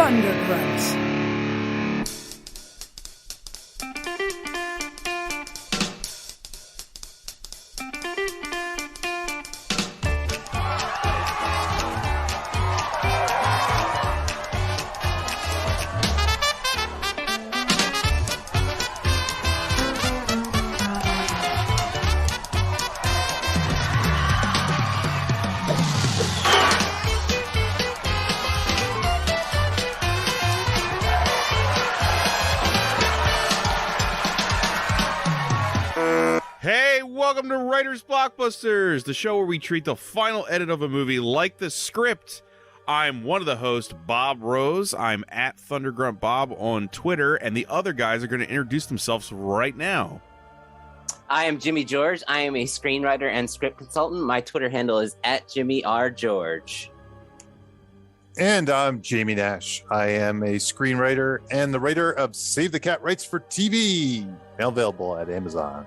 Thundergrunts. Welcome to Writers Blockbusters, the show where we treat the final edit of a movie like the script. I'm one of the hosts, Bob Rose. I'm at Thundergrunt Bob on Twitter, and the other guys are going to introduce themselves right now. I am Jimmy George. I am a screenwriter and script consultant. My Twitter handle is at Jimmy R. George. And I'm Jamie Nash. I am a screenwriter and the writer of Save the Cat Writes for TV, now available at Amazon.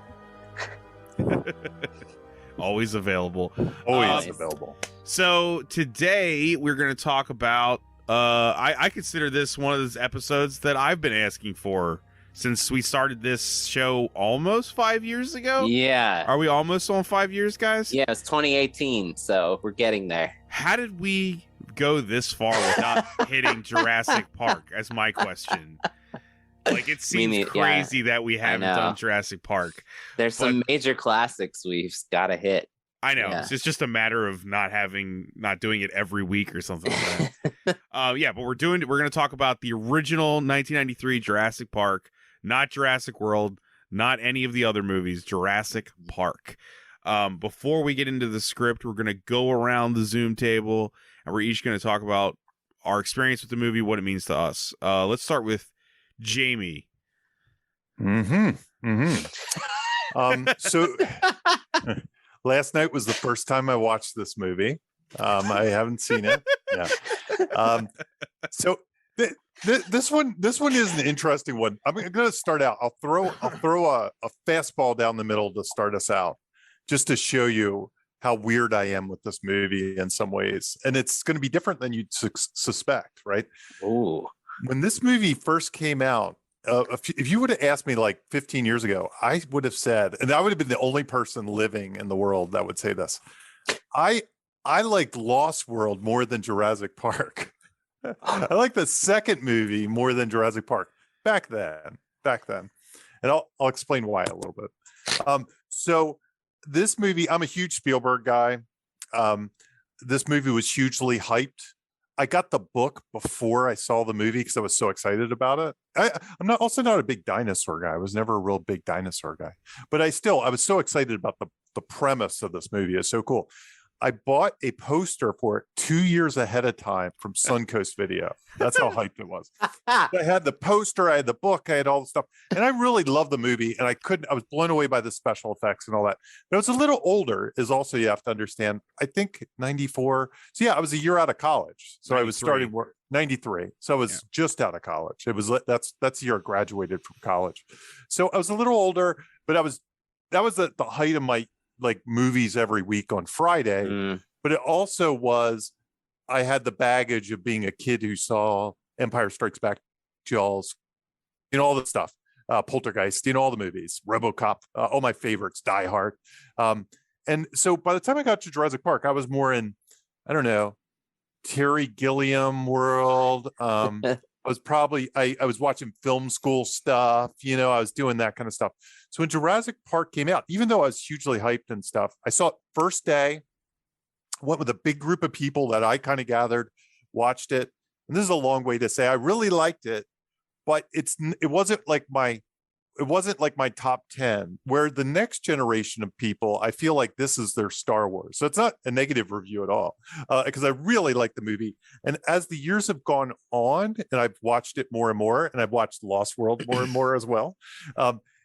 Always available. Always available. So today we're going to talk about, I consider this one of those episodes that I've been asking for since we started this show almost 5 years ago. Yeah. Are we almost on 5 years, guys? Yeah, it's 2018, so we're getting there. How did we go this far without hitting Jurassic Park, as my question? Like, it seems crazy that we haven't done Jurassic Park. There's some major classics we've got to hit. I know. Yeah. It's just a matter of not doing it every week or something like that. But we're going to talk about the original 1993 Jurassic Park, not Jurassic World, not any of the other movies, Jurassic Park. Before we get into the script, we're going to go around the Zoom table, and we're each going to talk about our experience with the movie, what it means to us. Let's start with Jamie. So last night was the first time I watched this movie. I haven't seen it. Yeah. So this one is an interesting one. I'm going to start out. I'll throw a fastball down the middle to start us out, just to show you how weird I am with this movie in some ways, and it's going to be different than you'd suspect, right? Ooh. When this movie first came out, if you would have asked me like 15 years ago, I would have said, and I would have been the only person living in the world that would say this, I liked Lost World more than Jurassic Park. I like the second movie more than Jurassic Park back then. And I'll explain why a little bit. So this movie, I'm a huge Spielberg guy. This movie was hugely hyped. I got the book before I saw the movie because I was so excited about it. I'm also not a big dinosaur guy. I was never a real big dinosaur guy, but I was so excited about the premise of this movie. It's so cool. I bought a poster for it 2 years ahead of time from Suncoast Video. That's how hyped it was. I had the poster, I had the book, I had all the stuff, and I really loved the movie. And I was blown away by the special effects and all that. But I was a little older, is also, you have to understand. I think 94. So yeah, I was a year out of college. So 93. I was starting work 93. So I was just out of college. It was that's the year I graduated from college. So I was a little older, but that was the height of my like movies every week on Friday, but it also was, I had the baggage of being a kid who saw Empire Strikes Back, Jaws, all the stuff, Poltergeist, all the movies, RoboCop, all my favorites, Die Hard. And so by the time I got to Jurassic Park, I was more in, I don't know, Terry Gilliam world. I was watching film school stuff, I was doing that kind of stuff. So when Jurassic Park came out, even though I was hugely hyped and stuff, I saw it first day, went with a big group of people that I kind of gathered, watched it. And this is a long way to say I really liked it, but it wasn't like my top 10, where the next generation of people, I feel like this is their Star Wars. So it's not a negative review at all, because I really like the movie. And as the years have gone on and I've watched it more and more, and I've watched Lost World more and more as well,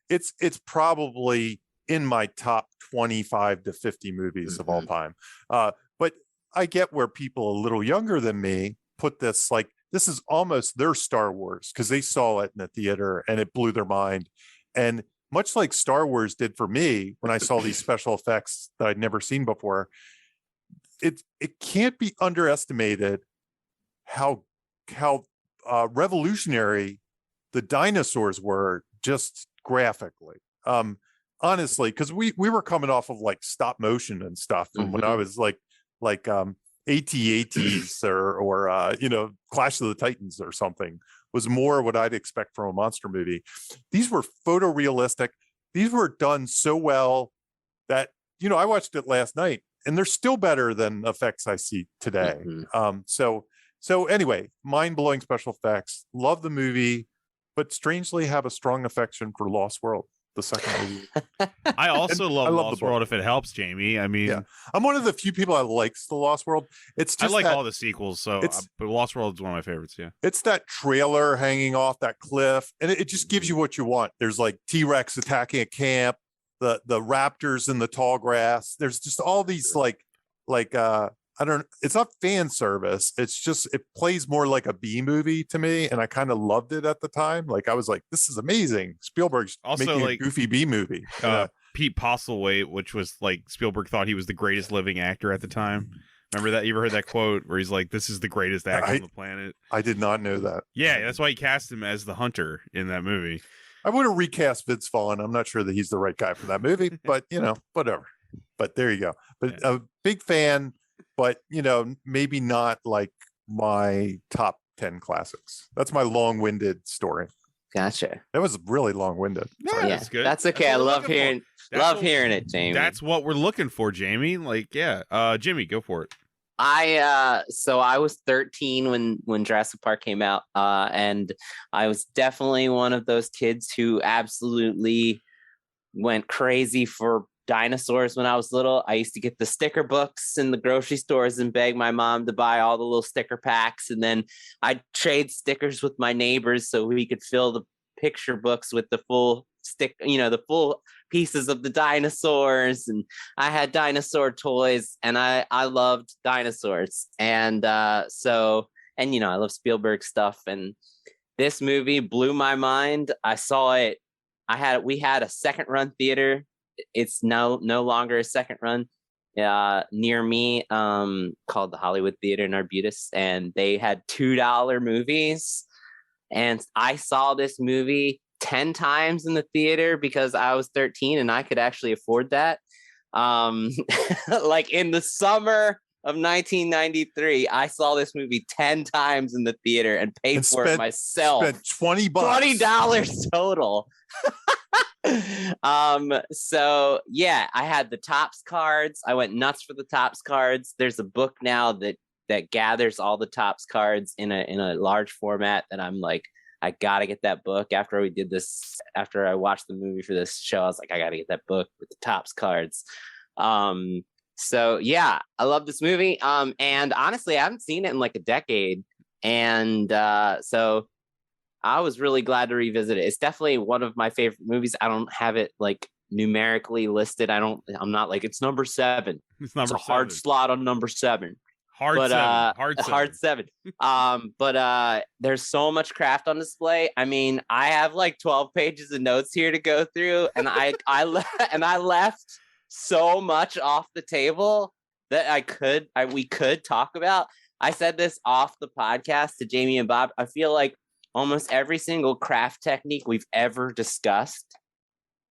it's probably in my top 25 to 50 movies of all time. But I get where people a little younger than me put this, like, this is almost their Star Wars, because they saw it in the theater and it blew their mind. And much like Star Wars did for me when I saw these special effects that I'd never seen before, it can't be underestimated how revolutionary the dinosaurs were just graphically. Honestly, because we were coming off of like stop motion and stuff, and when I was like AT-ATs or Clash of the Titans or something was more what I'd expect from a monster movie. These were photorealistic. These were done so well that, I watched it last night and they're still better than effects I see today. So anyway, mind-blowing special effects. Love the movie, but strangely have a strong affection for Lost World, the second movie. I also love Lost World if it helps, Jamie. I mean, I'm one of the few people that likes the Lost World. It's just I like all the sequels, but Lost World is one of my favorites. Yeah, it's that trailer hanging off that cliff, and it just gives you what you want. There's like T-Rex attacking a camp, the raptors in the tall grass. There's just all these it's not fan service. It's just, it plays more like a B movie to me. And I kind of loved it at the time. Like, I was like, this is amazing. Spielberg's also making a goofy B movie. Pete Postlethwaite, which was like, Spielberg thought he was the greatest living actor at the time. Remember that? You ever heard that quote where he's like, this is the greatest actor on the planet? I did not know that. Yeah, that's why he cast him as the hunter in that movie. I would have recast Vince Vaughn. I'm not sure that he's the right guy for that movie, but whatever. But there you go. But a big fan. But, maybe not like my top 10 classics. That's my long-winded story. Gotcha. That was really long-winded. Yeah, that's good. That's okay. I love hearing it, Jamie. That's what we're looking for, Jamie. Like, yeah. Jimmy, go for it. I was 13 when Jurassic Park came out, and I was definitely one of those kids who absolutely went crazy for dinosaurs when I was little. I used to get the sticker books in the grocery stores and beg my mom to buy all the little sticker packs, and then I'd trade stickers with my neighbors so we could fill the picture books with the full the full pieces of the dinosaurs. And I had dinosaur toys, and I loved dinosaurs, and I love Spielberg stuff, and this movie blew my mind. I saw it. We had a second run theater. It's no longer a second run near me, called the Hollywood Theater in Arbutus, and they had $2 movies, and I saw this movie 10 times in the theater because I was 13 and I could actually afford that. Like in the summer of 1993, I saw this movie 10 times in the theater and paid for it myself. Spent $20 total. So yeah, I had the Topps cards. I went nuts for the Topps cards. There's a book now that gathers all the Topps cards in a large format that I'm like, I gotta get that book. After I watched the movie for this show, I was like, I gotta get that book with the Topps cards. So yeah, I love this movie. And honestly, I haven't seen it in like a decade. And so I was really glad to revisit it. It's definitely one of my favorite movies. I don't have it like numerically listed. I'm not like it's number 7. It's a hard slot on number 7. Hard 7. But there's so much craft on display. I mean, I have like 12 pages of notes here to go through, and I left so much off the table that we could talk about. I said this off the podcast to Jamie and Bob. I feel like almost every single craft technique we've ever discussed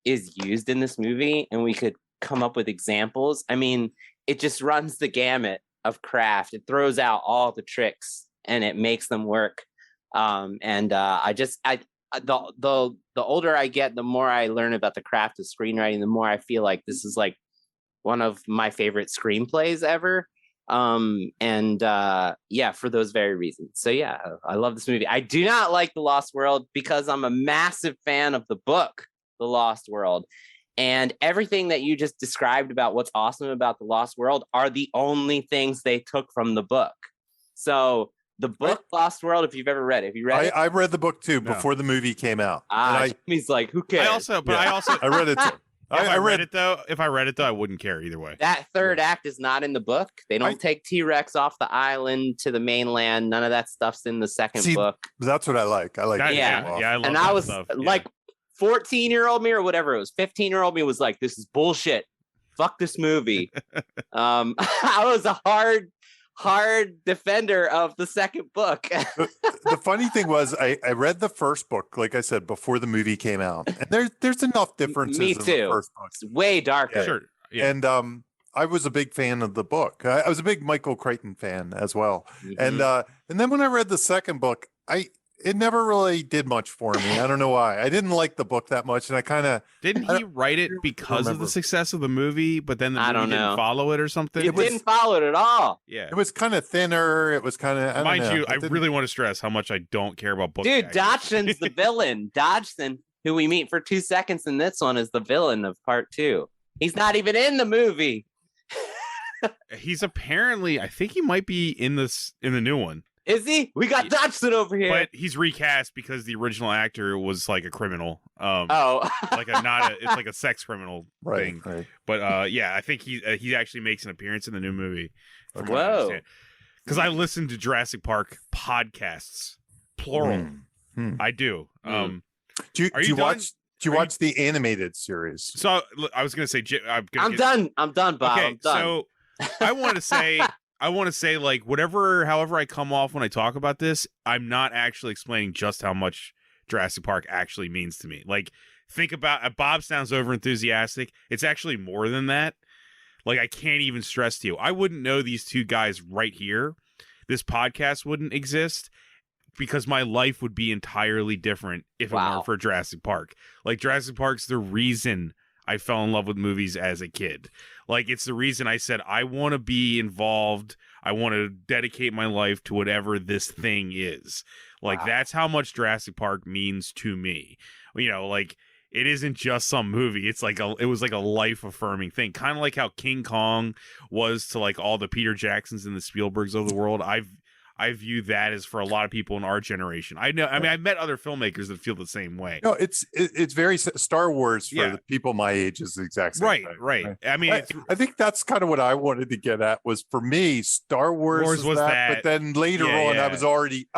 is used in this movie, and we could come up with examples. I mean, it just runs the gamut of craft. It throws out all the tricks and it makes them work. The older I get, the more I learn about the craft of screenwriting, the more I feel like this is like one of my favorite screenplays ever. For those very reasons. So yeah, I love this movie. I do not like The Lost World because I'm a massive fan of the book, The Lost World. And everything that you just described about what's awesome about The Lost World are the only things they took from the book. So the book Lost World, if you've ever read it, have you read it? I read the book too before the movie came out. He's like, who cares? I read it too. If I read it though, I wouldn't care either way. That third act is not in the book. They don't take T-Rex off the island to the mainland. None of that stuff's in the second book. That's what I like. I like that. Yeah. I love and that I was stuff. like 14-year-old me or whatever it was, 15-year-old me was like, this is bullshit. Fuck this movie. I was a hard defender of the second book. The funny thing was, I read the first book, like I said, before the movie came out, and there's enough differences Me in the too. first book. It's way darker. Yeah. Sure. Yeah. And I was a big fan of the book. I was a big Michael Crichton fan as well. Mhm. And then when I read the second book, it never really did much for me. I don't know why. I didn't like the book that much, and I kind of Didn't he write it because of the success of the movie, but then the I movie don't didn't know. follow it or something? It didn't follow it at all. Yeah. it was kind of thinner. It was kind of Mind you, I really want to stress how much I don't care about book. Dude, characters. Dodgson's the villain. Dodgson, who we meet for 2 seconds in this one, is the villain of part 2. He's not even in the movie. He's apparently, I think he might be in the new one. Is he? We got Dodgson over here. But he's recast because the original actor was like a criminal. Oh. Like it's like a sex criminal thing. Right. But yeah, I think he actually makes an appearance in the new movie. Whoa. Because I listen to Jurassic Park podcasts, plural. I do. Do you done? watch the animated series? So I was gonna say, I'm done. I'm done, Bob. Okay, I'm done. so I want to say, like, however I come off when I talk about this, I'm not actually explaining just how much Jurassic Park actually means to me. Like, think about Bob sounds over enthusiastic. It's actually more than that. Like, I can't even stress to you. I wouldn't know these two guys right here. This podcast wouldn't exist because my life would be entirely different if it weren't for Jurassic Park. Like, Jurassic Park's the reason I fell in love with movies as a kid. Like, it's the reason I said, I want to be involved. I want to dedicate my life to whatever this thing is. Like, that's how much Jurassic Park means to me. You know, like, it isn't just some movie. It's like it was like a life affirming thing. Kind of like how King Kong was to like all the Peter Jacksons and the Spielbergs of the world. I view that as for a lot of people in our generation. I mean, I've met other filmmakers that feel the same way. No, it's very Star Wars for the people my age is the exact same thing. Right. I mean, I think that's kind of what I wanted to get at was for me, Star Wars was that, but then later on, I was already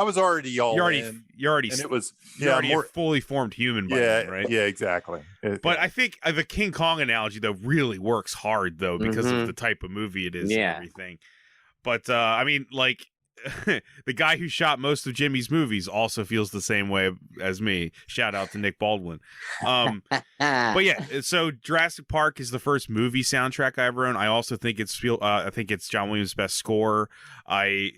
all in. You're already and it was a fully formed human by then, right? Yeah, exactly. But I think the King Kong analogy though really works hard though because of the type of movie it is and everything. But I mean, like. The guy who shot most of Jimmy's movies also feels the same way as me. Shout out to Nick Baldwin. But yeah, so Jurassic Park is the first movie soundtrack I ever owned. I also think it's John Williams' best score. I've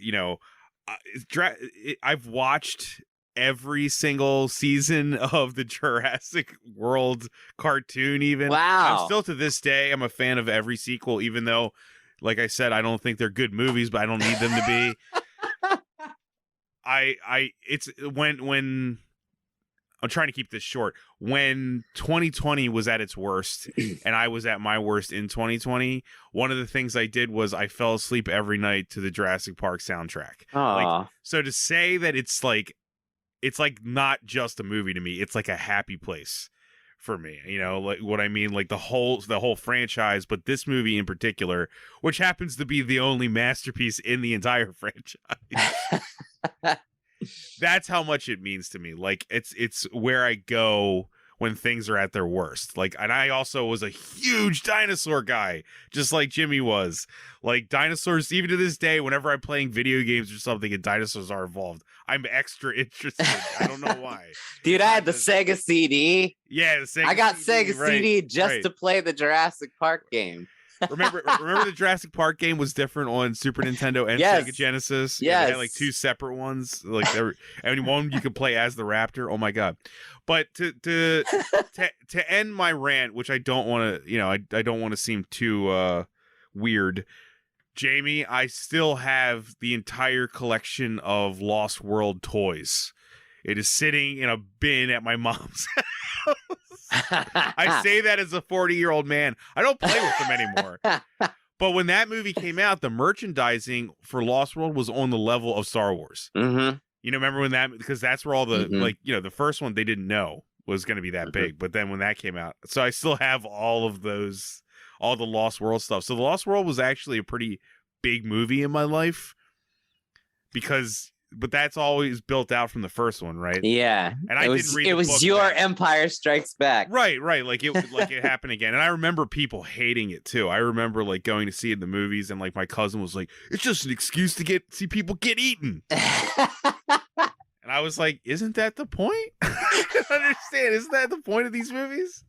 watched every single season of the Jurassic World cartoon. Even I'm still to this day I'm a fan of every sequel, even though, like I said, I don't think they're good movies, but I don't need them to be. It's when I'm trying to keep this short. When 2020 was at its worst and I was at my worst in 2020, one of the things I did was I fell asleep every night to the Jurassic Park soundtrack. Like, so to say that it's like not just a movie to me, it's like a happy place for me, you know, like what I mean, like the whole franchise, but this movie in particular, which happens to be the only masterpiece in the entire franchise. That's how much it means to me. Like it's where I go when things are at their worst. Like, and I also was a huge dinosaur guy, just like Jimmy was. Like dinosaurs, even to this day, whenever I'm playing video games or something and dinosaurs are involved, I'm extra interested. I don't know why. Dude, I had the Sega CD. Yeah, the Sega I got CD, Sega CD just to play the Jurassic Park game. Remember the Jurassic Park game was different on Super Nintendo and Sega Genesis? Yes. They had like two separate ones. Like and one you could play as the raptor. Oh my god. But to end my rant, which I don't want to, I don't want to seem too weird. Jamie, I still have the entire collection of Lost World toys. It is sitting in a bin at my mom's house. I say that as a 40-year-old man. I don't play with them anymore. But when that movie came out, the merchandising for Lost World was on the level of Star Wars. Mm-hmm. Remember when that, because that's where all the, the first one they didn't know was going to be that big. But then when that came out, so I still have all of those, all the Lost World stuff. So the Lost World was actually a pretty big movie in my life because but that's always built out from the first one, right? Yeah. And I didn't read it the was book your then. Empire Strikes Back. Right. Like it happened again. And I remember people hating it too. I remember like going to see it in the movies, and like my cousin was like, it's just an excuse to see people get eaten. And I was like, isn't that the point? I don't understand. Isn't that the point of these movies?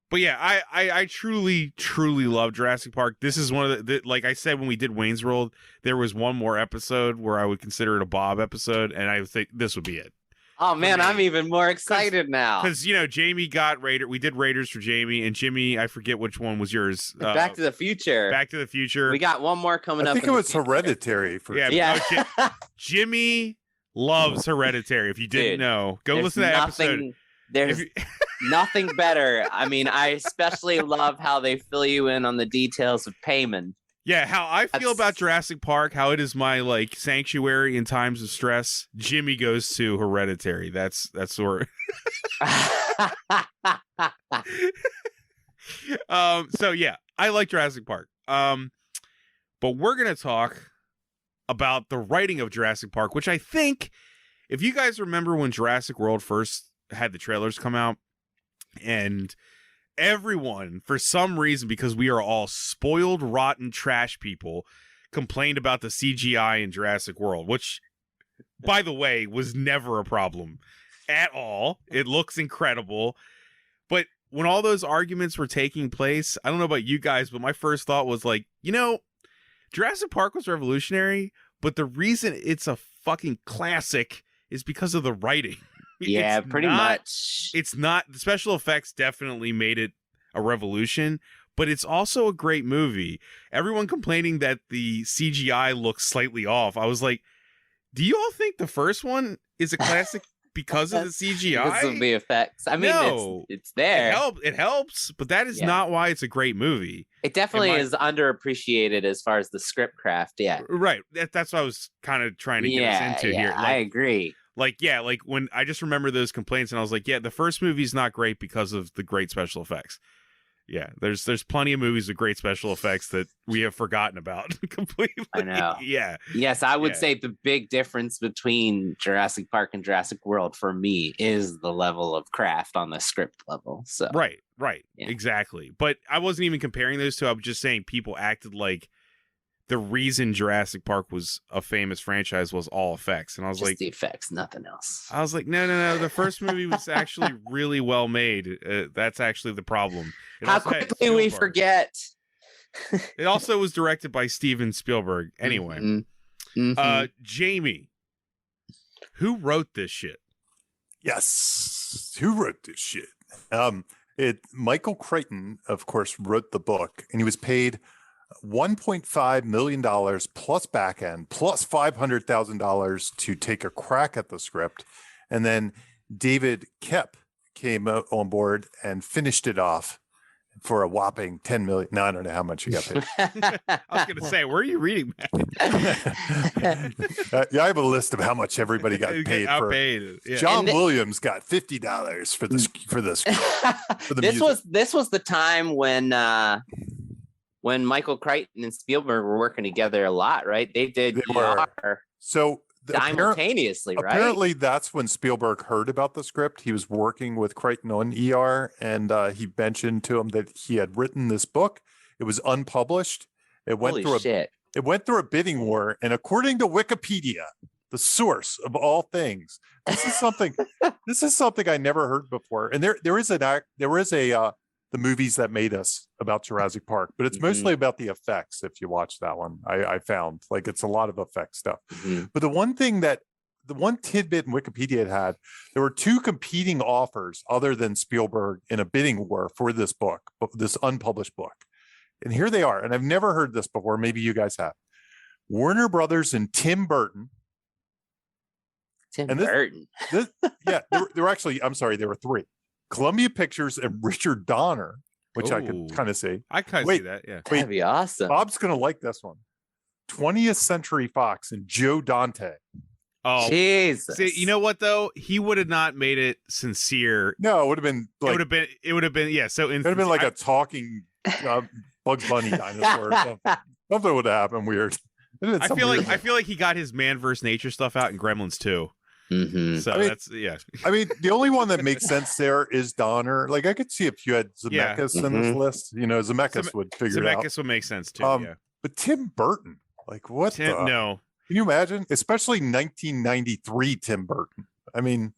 But yeah, I truly, truly love Jurassic Park. This is one of the, like I said, when we did Wayne's World, there was one more episode where I would consider it a Bob episode, and I think this would be it. Oh man, I'm even more excited now. Because, Jamie got Raider. We did Raiders for Jamie, and Jimmy, I forget which one was yours. Back to the Future. Back to the Future. We got one more coming up. I think it was Hereditary. Yeah. Jimmy loves Hereditary. If you didn't know, go listen to that episode. There's nothing better. I mean, I especially love how they fill you in on the details of Payman. Yeah, how I feel about Jurassic Park, how it is my like sanctuary in times of stress. Jimmy goes to Hereditary. That's where. So yeah, I like Jurassic Park. But we're gonna talk about the writing of Jurassic Park, which I think, if you guys remember when Jurassic World first had the trailers come out, and everyone, for some reason, because we are all spoiled, rotten trash people, complained about the CGI in Jurassic World, which, by the way, was never a problem at all. It looks incredible. But when all those arguments were taking place, I don't know about you guys, but my first thought was like, Jurassic Park was revolutionary, but the reason it's a fucking classic is because of the writing. Yeah, pretty much. It's not. The special effects definitely made it a revolution, but it's also a great movie. Everyone complaining that the CGI looks slightly off. I was like, do you all think the first one is a classic because of the CGI? Because of the effects. I mean, no, it's there. It helps, but that is not why it's a great movie. It definitely is underappreciated as far as the script craft. Yeah. Right. That's what I was kind of trying to get us into here. Like, I agree. Like when I just remember those complaints, and I was like, yeah, the first movie's not great because of the great special effects. Yeah, there's plenty of movies with great special effects that we have forgotten about completely. I know. Yeah. Yes, I would say the big difference between Jurassic Park and Jurassic World for me is the level of craft on the script level. So Right. Yeah. Exactly. But I wasn't even comparing those two. I was just saying people acted like the reason Jurassic Park was a famous franchise was all effects. And I was just like, the effects, nothing else. I was like, no. The first movie was actually really well made. That's actually the problem. How quickly we forget. It also was directed by Steven Spielberg. Anyway, Jamie, who wrote this shit? Yes. Who wrote this shit? Michael Crichton, of course, wrote the book, and he was paid $1.5 million plus back end plus $500,000 to take a crack at the script. And then David Koepp came on board and finished it off for a whopping $10 million. No, I don't know how much he got paid. I was going to say, where are you reading that? I have a list of how much everybody got paid for. Yeah. John Williams got $50 for this This was the time when Michael Crichton and Spielberg were working together a lot, right? They did so simultaneously, right? Apparently, that's when Spielberg heard about the script. He was working with Crichton on ER, and he mentioned to him that he had written this book. It was unpublished. It went It went through a bidding war, and according to Wikipedia, the source of all things, this is something. This is something I never heard before. And there is the movies that made us about Jurassic Park, but it's mostly about the effects. If you watch that one, I found like it's a lot of effect stuff. But the one tidbit in Wikipedia had, there were two competing offers other than Spielberg in a bidding war for this book, this unpublished book. And here they are. And I've never heard this before. Maybe you guys have. Warner Brothers and Tim Burton. Burton. There were actually, I'm sorry, there were three. Columbia Pictures and Richard Donner, which I could kind of see. I kind of see that, yeah. That'd be awesome. Bob's going to like this one. 20th Century Fox and Joe Dante. Oh, Jesus. See, you know what, though? He would have not made it sincere. No, it would have been like... It would have been, yeah. So it would have been like a talking Bugs Bunny dinosaur or something. Something would have happened weird. I feel like he got his man versus nature stuff out in Gremlins 2. Mm-hmm. So I mean, the only one that makes sense there is Donner. Like I could see if you had Zemeckis in this list, Zemeckis would figure it out. Zemeckis would make sense too. But Tim Burton, like what? No. Can you imagine? Especially 1993 Tim Burton. I mean,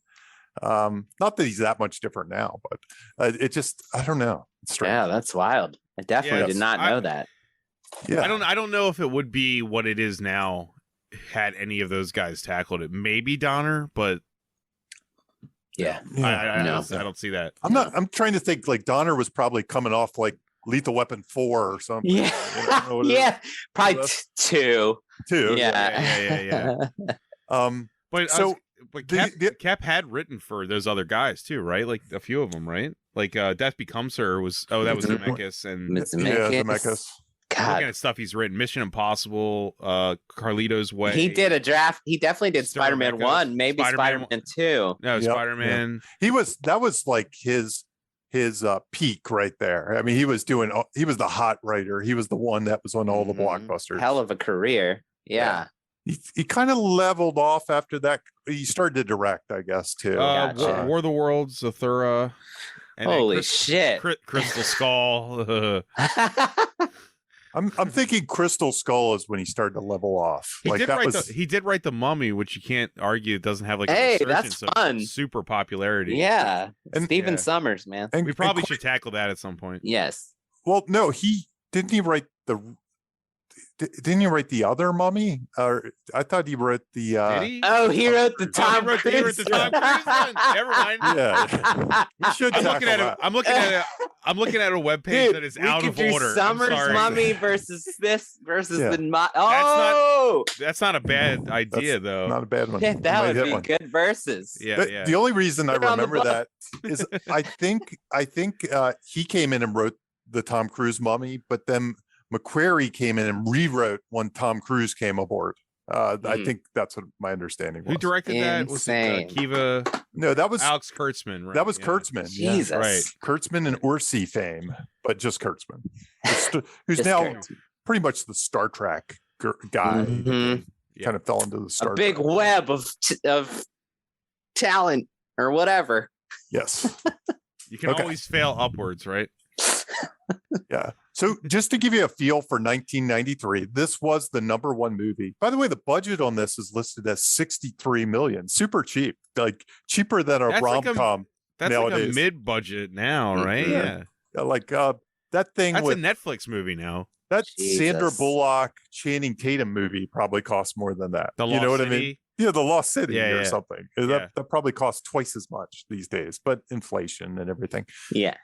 not that he's that much different now, but it just, I don't know. It's strange. Yeah, that's wild. I definitely did not know that. Yeah. I don't know if it would be what it is now had any of those guys tackled it. Maybe Donner, but I don't see that. I'm trying to think, like Donner was probably coming off like Lethal Weapon 4 or something. Yeah. Yeah. Probably 2. Yeah. But Cap had written for those other guys too, right? Like a few of them, right? Like Death Becomes Her was Zemeckis and Zemeckis. God. Looking at stuff he's written, Mission Impossible, Carlito's Way. He did a draft. He definitely did Spider-Man 1, maybe Spider-Man 2. No, Spider-Man. Yeah. That was like his peak right there. I mean, he was the hot writer. He was the one that was on all the blockbusters. Hell of a career. Yeah. He kind of leveled off after that. He started to direct, I guess, too. War of the Worlds, Zathura. Holy shit. Crystal Skull. I'm thinking Crystal Skull is when he started to level off. He did write The Mummy, which you can't argue it doesn't have like a that's fun. Super popularity. Yeah. And Steven Summers, man. And we probably should tackle that at some point. Yes. Well, no, he write didn't he write the other Mummy? Or I thought he wrote the. Did he? Oh, he wrote the Tom Cruise. He wrote the Tom Cruise one. Never mind. Yeah, we should. I'm looking at a webpage that is out of order. Summers Mummy versus the. That's not a bad idea though. Not a bad one. Yeah, that would be good verses. Yeah. The only reason I remember that is I think he came in and wrote the Tom Cruise Mummy, but then McQuarrie came in and rewrote when Tom Cruise came aboard. I think that's what my understanding was. Who directed that? Was it Kiva? No, that was Alex Kurtzman. Right? That was Kurtzman. Jesus. Yeah. Right. Kurtzman and Orsi fame, but just Kurtzman, who's now pretty much the Star Trek guy. Kind of fell into the Star Trek. A big web of talent or whatever. Yes. You can always fail upwards, right? Yeah. So just to give you a feel for 1993, this was the number one movie. By the way, the budget on this is listed as $63 million. Super cheap, like cheaper than a rom-com. That's nowadays. Like a mid-budget now, right? Yeah. Like that thing. That's a Netflix movie now. That Sandra Bullock, Channing Tatum movie probably costs more than that. You know what I mean? Yeah, The Lost City or something. Yeah. That probably costs twice as much these days, but inflation and everything. Yeah.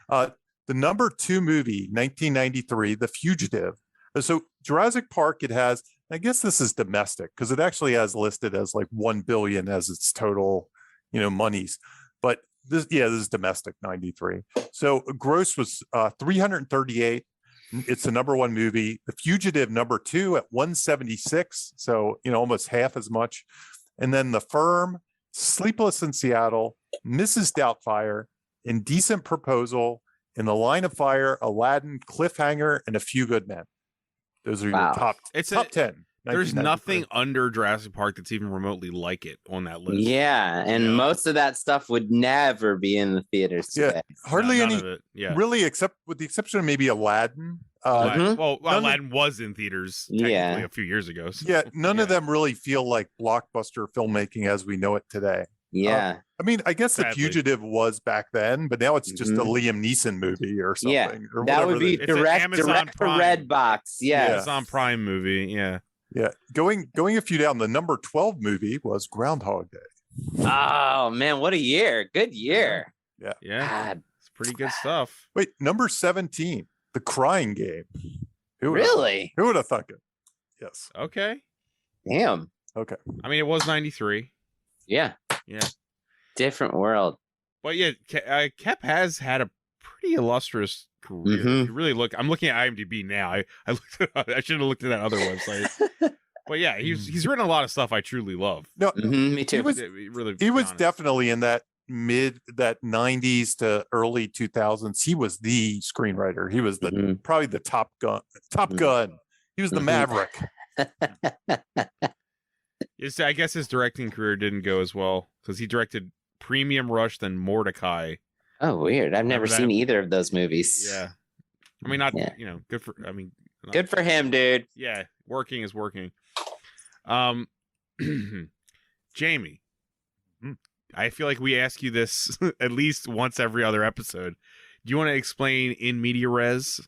The number 2 movie, 1993, The Fugitive. So Jurassic Park, it has, I guess this is domestic because it actually has listed as like 1 billion as its total, monies. But this is domestic 93. So gross was 338. It's the number 1 movie. The Fugitive, number 2 at 176. So, almost half as much. And then The Firm, Sleepless in Seattle, Mrs. Doubtfire, Indecent Proposal, In the Line of Fire, Aladdin, Cliffhanger, and A Few Good Men. Those are your top 10. There's nothing under Jurassic Park that's even remotely like it on that list. Yeah, and most of that stuff would never be in the theaters today. Hardly any, really, except with the exception of maybe Aladdin. Aladdin was in theaters technically a few years ago. So. None of them really feel like blockbuster filmmaking as we know it today. Yeah. I mean, I guess The Fugitive was back then, but now it's just a Liam Neeson movie or something. Yeah, or that would be direct to Redbox. Yeah. Amazon Prime movie. Yeah. Yeah. Going a few down, the number 12 movie was Groundhog Day. Oh, man. What a year. Good year. Yeah. Yeah. God. It's pretty good stuff. Wait, number 17, The Crying Game. Really? Who would have thunk it? Yes. Okay. Damn. Okay. I mean, it was 93. Yeah. Yeah. Different world. But yeah, Kep has had a pretty illustrious career. If you really look, I'm looking at IMDb now. I should have looked at that other website. But yeah, he's written a lot of stuff I truly love. No, me too. He was definitely in that 90s to early 2000s. He was the screenwriter. He was probably the top gun. He was the Maverick. I guess his directing career didn't go as well because he directed Premium Rush, then Mordecai. Oh, weird. I've never Remember that? seen either of those movies. Yeah. I mean, not, Yeah. good for, not- Good for him, dude. Yeah. Working is working. Jamie, I feel like we ask you this at least once every other episode. Do you want to explain in media res?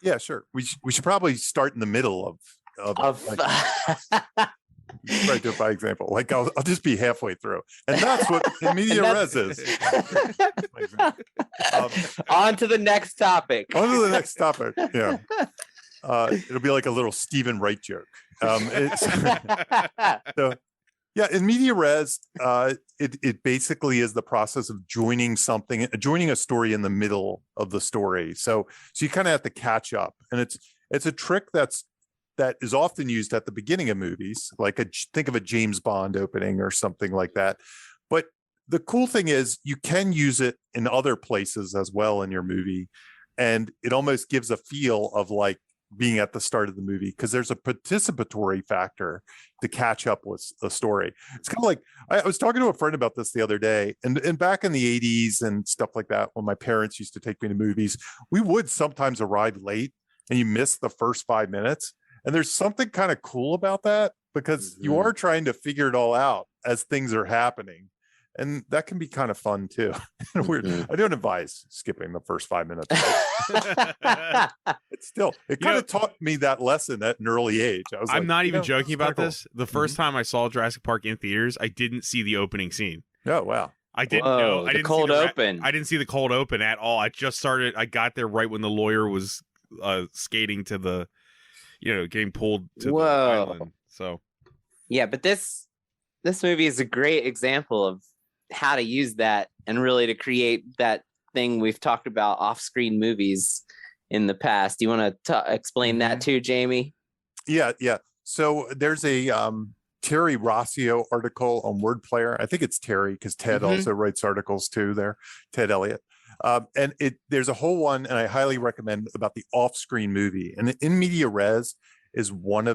Yeah, sure. We should probably start in the middle of like, try to do it by example. Like I'll just be halfway through, and that's what in media res is. On to the next topic. On to the next topic. Yeah. It'll be like a little Stephen Wright joke. So, yeah, in media res, it basically is the process of joining a story in the middle of the story. So you kind of have to catch up, and it's a trick that is often used at the beginning of movies, like think of a James Bond opening or something like that. But the cool thing is you can use it in other places as well in your movie, and it almost gives a feel of like being at the start of the movie because there's a participatory factor to catch up with the story. It's kind of like I was talking to a friend about this the other day, and back in the 80s and stuff like that, when my parents used to take me to movies, we would sometimes arrive late and you miss the first 5 minutes. And there's something kind of cool about that because you are trying to figure it all out as things are happening. And that can be kind of fun too. Weird. I don't advise skipping the first 5 minutes. It kind of taught me that lesson at an early age. I'm not even joking about this. The first time I saw Jurassic Park in theaters, I didn't see the opening scene. Oh, wow. I didn't know. I didn't cold see open. I didn't see the cold open at all. I got there right when the lawyer was skating to the, getting pulled to the island. So, yeah, but this movie is a great example of how to use that and really to create that thing we've talked about off-screen movies in the past. Do you want to explain that too, Jamie? Yeah. So there's a Terry Rossio article on Word Player. I think it's Terry because Ted also writes articles too there, Ted Elliott. And there's a whole one, and I highly recommend, about the off-screen movie. And in media res is one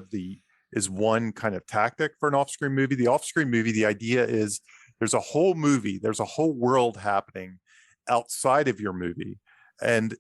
kind of tactic for an off-screen movie. The off-screen movie, the idea is there's a whole movie, there's a whole world happening outside of your movie. And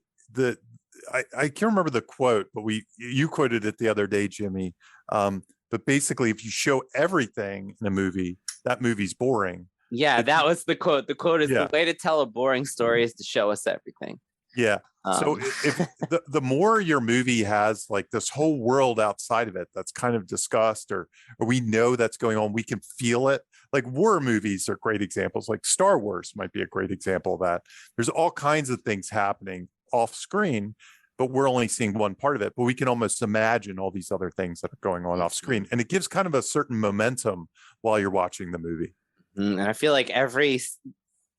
I can't remember the quote, but you quoted it the other day, Jimmy. But basically, if you show everything in a movie, that movie's boring. Yeah, that was the quote. The quote is the way to tell a boring story is to show us everything. Yeah. So if the more your movie has like this whole world outside of it that's kind of discussed or we know that's going on, we can feel it. Like war movies are great examples. Like Star Wars might be a great example of that. There's all kinds of things happening off screen, but we're only seeing one part of it. But we can almost imagine all these other things that are going on off screen. And it gives kind of a certain momentum while you're watching the movie. And I feel like every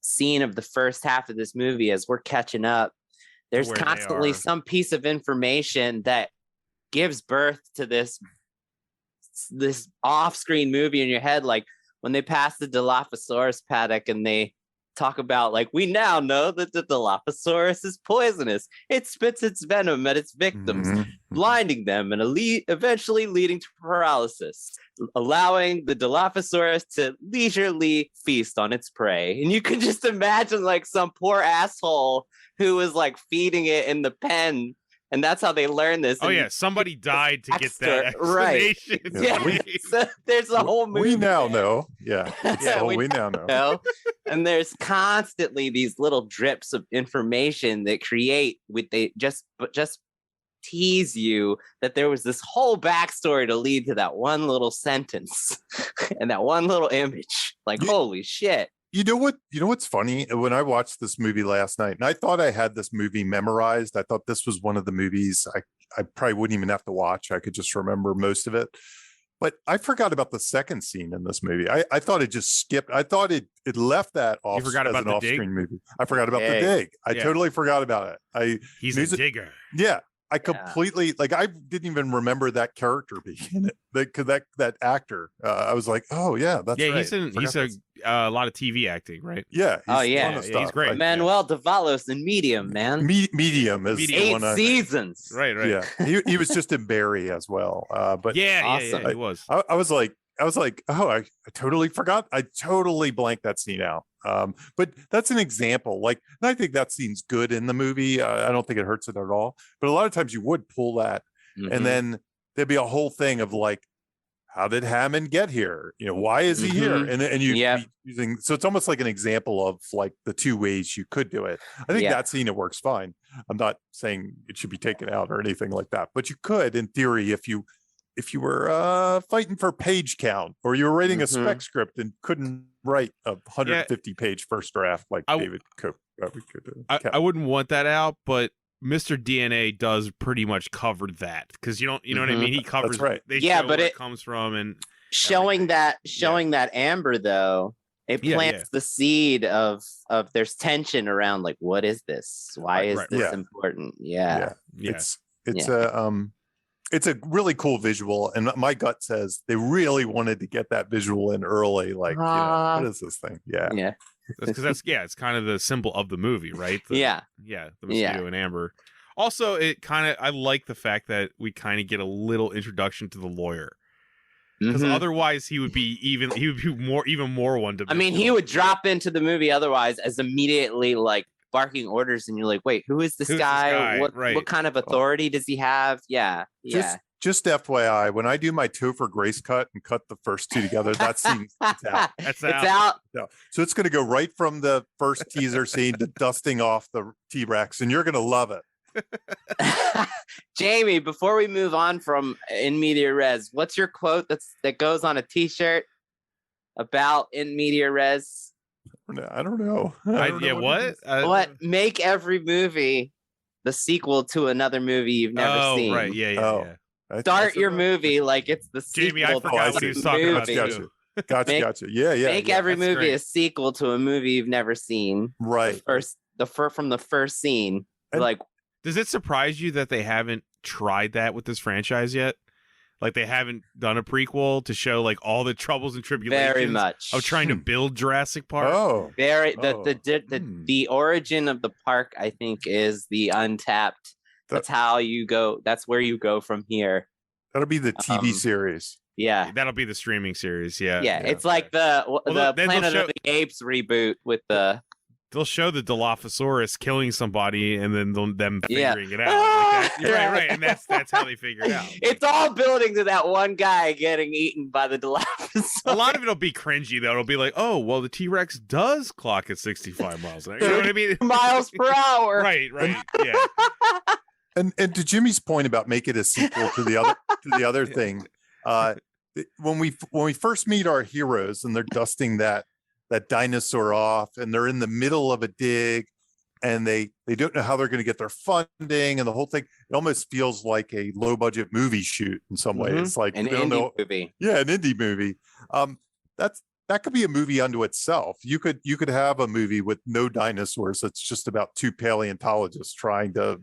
scene of the first half of this movie, as we're catching up, there's constantly some piece of information that gives birth to this off-screen movie in your head. Like when they pass the Dilophosaurus paddock and they talk about, like, we now know that the Dilophosaurus is poisonous. It spits its venom at its victims, blinding them and eventually leading to paralysis, allowing the Dilophosaurus to leisurely feast on its prey. And you can just imagine like some poor asshole who was like feeding it in the pen. And that's how they learn this. Oh, yeah. Somebody died to get that explanation. Right. Yeah. So there's a whole movie. We now know. Yeah. We now know. And there's constantly these little drips of information that create just tease you that there was this whole backstory to lead to that one little sentence and that one little image. Like, holy shit. You know what's funny? When I watched this movie last night, and I thought I had this movie memorized. I thought this was one of the movies I probably wouldn't even have to watch. I could just remember most of it. But I forgot about the second scene in this movie. I thought it just skipped. I thought it left that off. You forgot about the off-screen dig? movie. I forgot about the dig. I totally forgot about it. He's a digger. Yeah. I completely like. I didn't even remember that character being in it. Because that actor, I was like, oh yeah, that's right. He's a lot of TV acting, right? Yeah. He's great. Right? Manuel Davalos in Medium, man. Medium is 8 seasons. Right. Yeah, he was just in Barry as well. But awesome. He was. I was like, oh, I totally forgot. I totally blanked that scene out. But that's an example. Like, and I think that scene's good in the movie. I don't think it hurts it at all. But a lot of times you would pull that, and then there'd be a whole thing of like, how did Hammond get here? Why is he here? And you using, so it's almost like an example of like the two ways you could do it. I think that scene, it works fine. I'm not saying it should be taken out or anything like that, but you could, in theory, if you were fighting for page count, or you were writing a spec script and couldn't write a 150-page first draft like David Cope. I wouldn't want that out, but Mr. DNA does pretty much cover that, because you know what I mean. He covers. That's right. They show where it comes from, and showing that Amber, though, it plants the seed of there's tension around, like, what is this? Why is this important? It's a really cool visual, and my gut says they really wanted to get that visual in early. Like, what is this thing? Yeah. Because it's kind of the symbol of the movie, right? The mosquito and Amber. Also, I like the fact that we kind of get a little introduction to the lawyer, because otherwise he would be even more one dimensional. I mean, he would drop into the movie otherwise as immediately like barking orders, and you're like, wait, who's this guy? What kind of authority does he have? Just FYI, when I do my Topher Grace cut and cut the first two together, that scene it's out. It's out. So it's going to go right from the first teaser scene to dusting off the T-Rex, and you're going to love it. Jamie, before we move on from In Media Res, what's your quote that goes on a T-shirt about In Media Res? I don't know. What? Make every movie the sequel to another movie you've never seen. Right. Yeah. Start your movie like it's the sequel. Jamie, I forgot what he was talking about. Gotcha. Yeah. Make every movie a sequel to a movie you've never seen. Right. From the first scene. And does it surprise you that they haven't tried that with this franchise yet? Like, they haven't done a prequel to show like all the troubles and tribulations very much of trying to build Jurassic Park. The origin of the park, I think, is the untapped. That's how you go. That's where you go from here. That'll be the TV series. Yeah, that'll be the streaming series. Yeah. It's like the Planet of the Apes reboot with the. They'll show the Dilophosaurus killing somebody, and then them figuring it out. Like that. Right, and that's how they figure it out. It's all building to that one guy getting eaten by the Dilophosaurus. A lot of it'll be cringy, though. It'll be like, oh, well, the T-Rex does clock at 65 miles an hour. You know what I mean? Miles per hour. Right, yeah. And to Jimmy's point about make it a sequel to the other thing, when we first meet our heroes and they're dusting that dinosaur off, and they're in the middle of a dig, and they don't know how they're going to get their funding, and the whole thing, it almost feels like a low budget movie shoot in some ways, like an indie movie. Yeah, an indie movie. That could be a movie unto itself. You could have a movie with no dinosaurs that's just about two paleontologists trying to,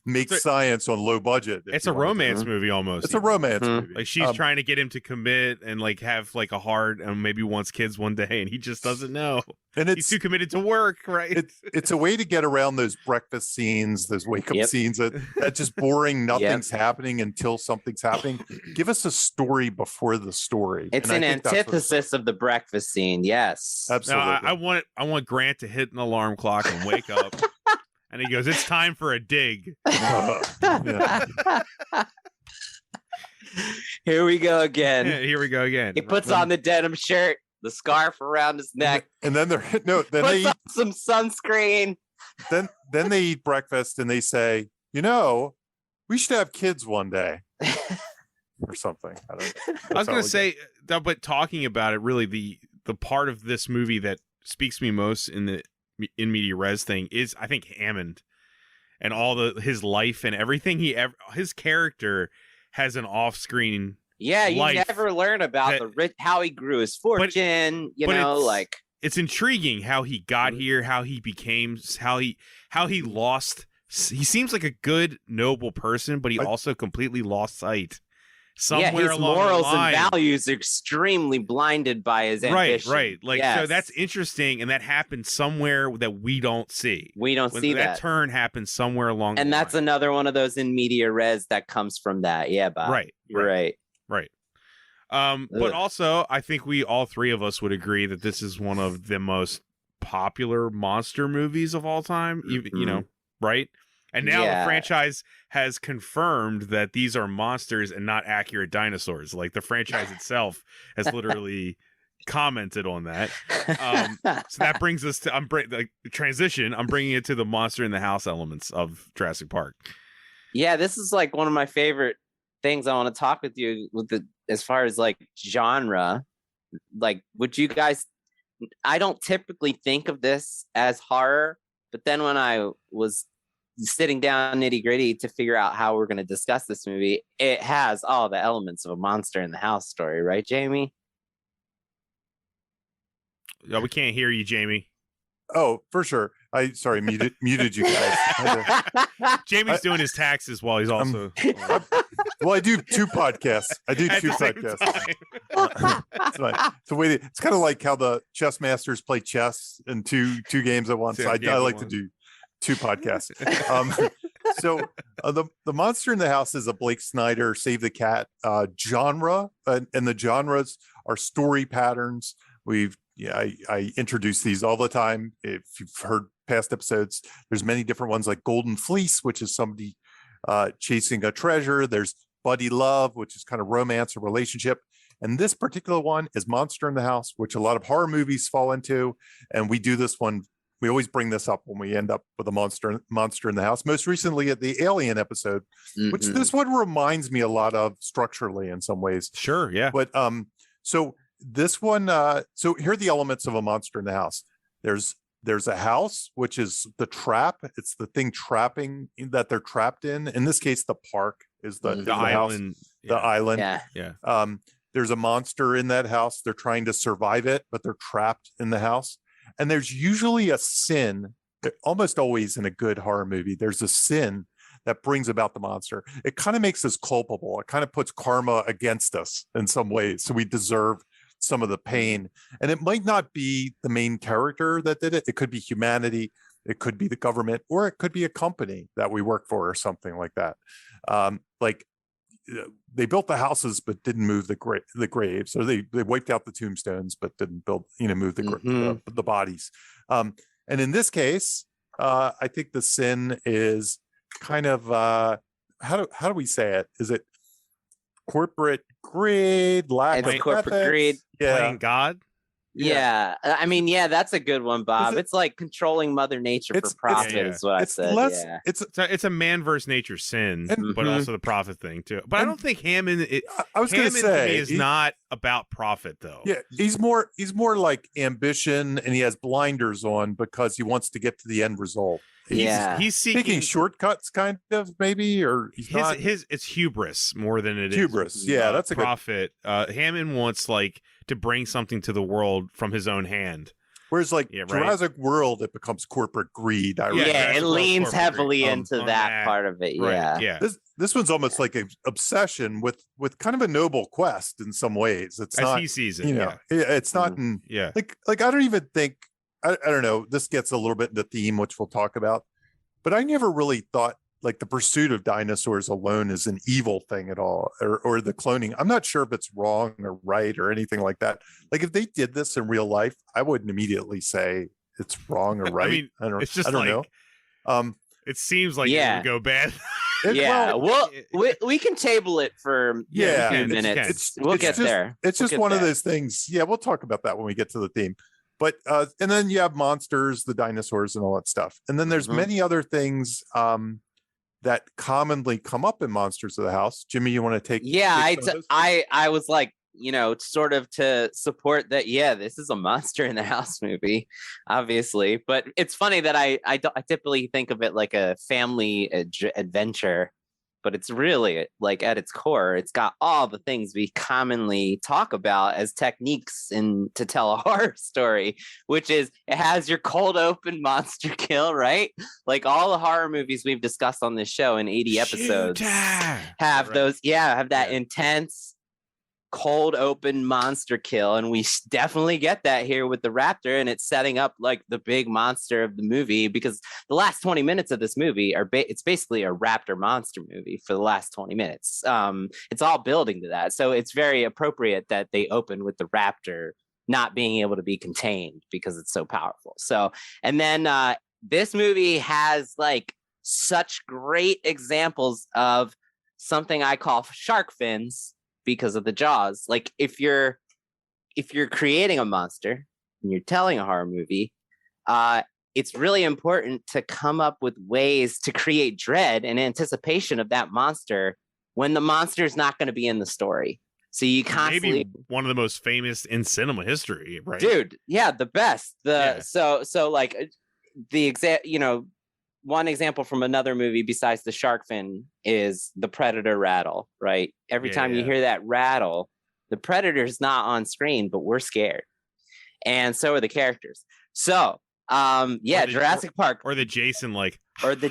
make science on low budget. It's a romance movie almost. It's a romance movie. Like, she's trying to get him to commit and like have like a heart, and maybe wants kids one day, and he just doesn't know. And he's too committed to work, right? It's a way to get around those breakfast scenes, those wake up scenes that just boring. Nothing's happening until something's happening. Give us a story before the story. It's an antithesis of the breakfast scene. Yes, absolutely. No, I want Grant to hit an alarm clock and wake up, and he goes, "It's time for a dig." Here we go again. Yeah, here we go again. He puts on the denim shirt, the scarf around his neck, and then puts on some sunscreen. Then they eat breakfast and they say, we should have kids one day. Or something. I don't know. I was going to say, but talking about it, really the part of this movie that speaks to me most in the In Media Res thing is, I think, Hammond and all his life and everything his character has an off-screen. Yeah, you never learn about how he grew his fortune. It's intriguing how he got here, how he became, how he lost he seems like a good, noble person, but he also completely lost sight. Somewhere his along morals the line. and values are extremely blinded by his ambition. Right. Like, so that's interesting, and that happens somewhere that we don't see. We don't see that. That turn happens somewhere along the line. And that's another one of those in media res that comes from that. Yeah, Bob. Right. But also, I think we all three of us would agree that this is one of the most popular monster movies of all time. You know, right? And now the franchise has confirmed that these are monsters and not accurate dinosaurs. Like the franchise itself has literally commented on that. So that brings us to transition. I'm bringing it to the monster in the house elements of Jurassic Park. Yeah, this is like one of my favorite things I want to talk with you as far as like genre. Like, would you guys? I don't typically think of this as horror, but then when I was sitting down nitty gritty to figure out how we're going to discuss this movie, it has all the elements of a monster in the house story, right, Jamie? Oh, we can't hear you, Jamie. Oh, for sure. Sorry, muted you guys. Jamie's doing his taxes while he's also. Well, I do two podcasts. It's kind of like how the chess masters play chess in two games at once. I like to do two podcasts. So the monster in the house is a Blake Snyder Save the Cat genre, and the genres are story patterns. I introduce these all the time. If you've heard past episodes, there's many different ones like Golden Fleece, which is somebody chasing a treasure. There's buddy love, which is kind of romance or relationship. And this particular one is Monster in the House, which a lot of horror movies fall into. And we do this one. We always bring this up when we end up with a monster in the house. Most recently at the Alien episode, which this one reminds me a lot of structurally in some ways. Sure, yeah. But so this one, so here are the elements of a monster in the house. There's a house, which is the trap. It's the thing trapping that they're trapped in. In this case, the park is the island. House, the island. Yeah. There's a monster in that house. They're trying to survive it, but they're trapped in the house. And there's usually a sin, almost always in a good horror movie, there's a sin that brings about the monster. It kind of makes us culpable. It kind of puts karma against us in some ways. So we deserve some of the pain. And it might not be the main character that did it. It could be humanity. It could be the government, or it could be a company that we work for or something like that. Like they built the houses, but didn't move the graves, or they wiped out the tombstones, but didn't move the bodies. And in this case, I think the sin is kind of, how do we say it? Is it corporate greed, lack of corporate ethics? greed, playing God? Yeah. I mean, that's a good one, Bob. It's like controlling Mother Nature for profit, is what I said. It's a man versus nature sin, but also the profit thing too. But I don't think Hammond. I was going to say is not about profit though. Yeah, he's more like ambition, and he has blinders on because he wants to get to the end result. He's seeking shortcuts, kind of, maybe, or it's hubris more than it is hubris. Yeah, that's a profit. Hammond wants to bring something to the world from his own hand. Whereas Jurassic World, it becomes corporate greed. It leans heavily into that part of it. Right. Yeah. This one's almost like an obsession with kind of a noble quest in some ways. It's not, as he sees it. It's not like I don't even think, I don't know, this gets a little bit into theme, which we'll talk about, but I never really thought like the pursuit of dinosaurs alone is an evil thing at all, or the cloning. I'm not sure if it's wrong or right or anything like that. Like if they did this in real life, I wouldn't immediately say it's wrong or right. I mean, I don't know. It seems like it would go bad. We can table it for a few minutes. We'll get there. It's just one of those things. Yeah, we'll talk about that when we get to the theme. But and then you have monsters, the dinosaurs, and all that stuff. And then there's many other things that commonly come up in Monsters of the House. Jimmy, you want to take? Yeah, I was like, sort of to support that. Yeah, this is a Monster in the House movie, obviously. But it's funny that I typically think of it like a family adventure. but it's really like at its core, it's got all the things we commonly talk about as techniques to tell a horror story, which is it has your cold open monster kill, right? Like all the horror movies we've discussed on this show in 80 episodes have those, have that intense cold open monster kill, and we definitely get that here with the raptor, and it's setting up like the big monster of the movie, because the last 20 minutes of this movie it's basically a raptor monster movie for the last 20 minutes. It's all building to that, so it's very appropriate that they open with the raptor not being able to be contained because it's so powerful. So, and then this movie has like such great examples of something I call shark fins, because of the jaws. Like if you're creating a monster and you're telling a horror movie, it's really important to come up with ways to create dread and anticipation of that monster when the monster is not going to be in the story. So you constantly, maybe one of the most famous in cinema history, right? Dude, yeah, the best. So like the one example from another movie besides the shark fin is the Predator rattle, right? Every time you hear that rattle, the Predator's not on screen, but we're scared. And so are the characters. So, Jurassic Park. Or the Jason, like. Or the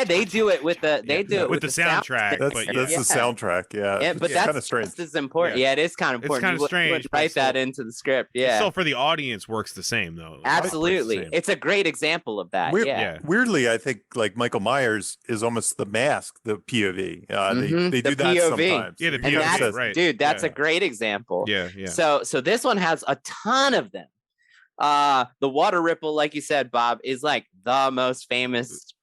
they do it with the with the soundtrack. That's the soundtrack, but that's kind of strange. Just as important. Yeah, it is kind of important. It's kind of strange. Write that into the script. Yeah. So for the audience, works the same though. Absolutely, it's a great example of that. Weirdly, I think like Michael Myers is almost the mask, the POV. They do that POV. sometimes. Yeah, the POV, right? Dude, that's a great example. Yeah. So this one has a ton of them. The water ripple, like you said, Bob, is like the most famous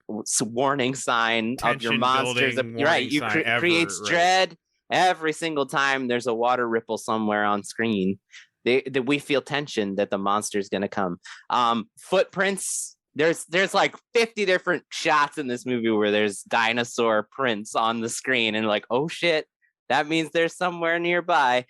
warning sign of your monsters. Right, you creates dread every single time there's a water ripple somewhere on screen. We feel tension that the monster is going to come. Footprints. There's like 50 different shots in this movie where there's dinosaur prints on the screen, and like, oh shit, that means there's somewhere nearby.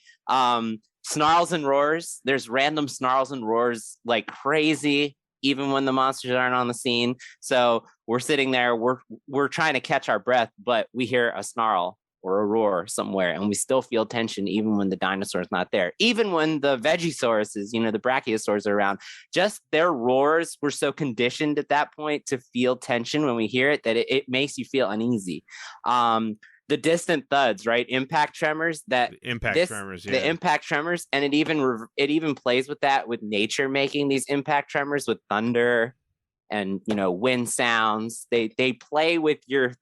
Snarls and roars. There's random snarls and roars like crazy, even when the monsters aren't on the scene. So we're sitting there, we're trying to catch our breath, but we hear a snarl or a roar somewhere, and we still feel tension even when the dinosaur is not there. Even when the Vegisauruses, the brachiosaurs are around, just their roars, we're so conditioned at that point to feel tension when we hear it that it makes you feel uneasy. The distant thuds, right? Impact tremors. The impact tremors, and it even plays with that, with nature making these impact tremors with thunder and wind sounds. They play with your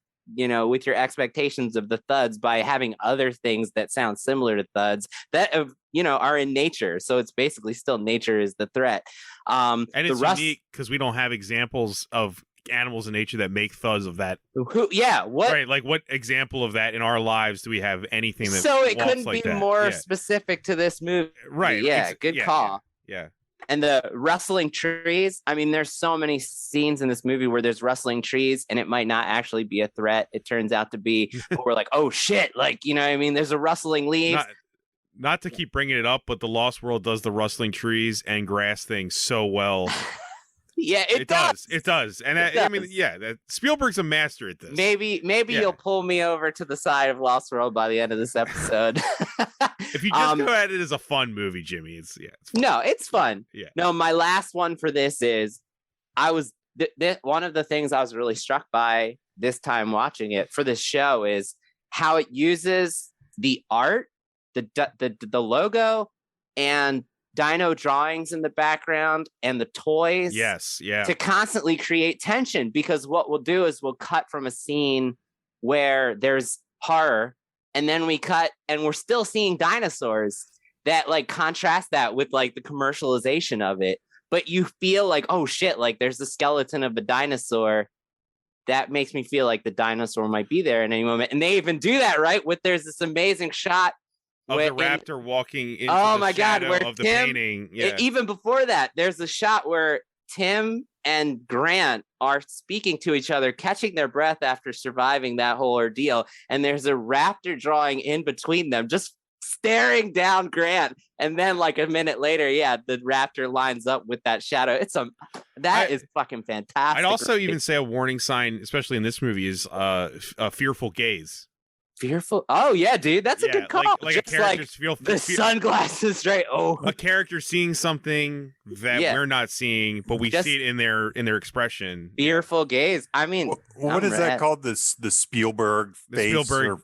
expectations of the thuds by having other things that sound similar to thuds that are in nature. So it's basically still nature is the threat. And it's unique because we don't have examples of animals in nature that make thuds of that. What? Right, like what example of that in our lives do we have? Anything that so it couldn't be more specific to this movie, right? Good call. Yeah. And the rustling trees. I mean, there's so many scenes in this movie where there's rustling trees, and it might not actually be a threat. It turns out to be. But we're like, oh shit! Like there's a rustling leaves. Not to keep bringing it up, but the Lost World does the rustling trees and grass thing so well. Yeah, it does. It does. And I mean, Spielberg's a master at this. Maybe you'll pull me over to the side of Lost World by the end of this episode. If you just go at it as a fun movie, Jimmy, it's fun. No, it's fun. Yeah. No, my last one for this is one of the things I was really struck by this time watching it for this show is how it uses the art, the logo, and dino drawings in the background and the toys to constantly create tension, because what we'll do is we'll cut from a scene where there's horror, and then we cut and we're still seeing dinosaurs that like contrast that with like the commercialization of it, but you feel like, oh shit, like there's the skeleton of a dinosaur that makes me feel like the dinosaur might be there in any moment. And they even do that, right? There's this amazing shot of the raptor walking into the shadow of the painting. Yeah. Even before that, there's a shot where Tim and Grant are speaking to each other, catching their breath after surviving that whole ordeal. And there's a raptor drawing in between them, just staring down Grant, and then like a minute later, the raptor lines up with that shadow. That is fucking fantastic. I'd also even say a warning sign, especially in this movie, is a fearful gaze. Fearful. Oh yeah, dude, that's a good call. Like just like the sunglasses, right? Oh, a character seeing something that we're not seeing, but we see it in their expression. Fearful gaze. I mean, what is that called? The Spielberg face? The Spielberg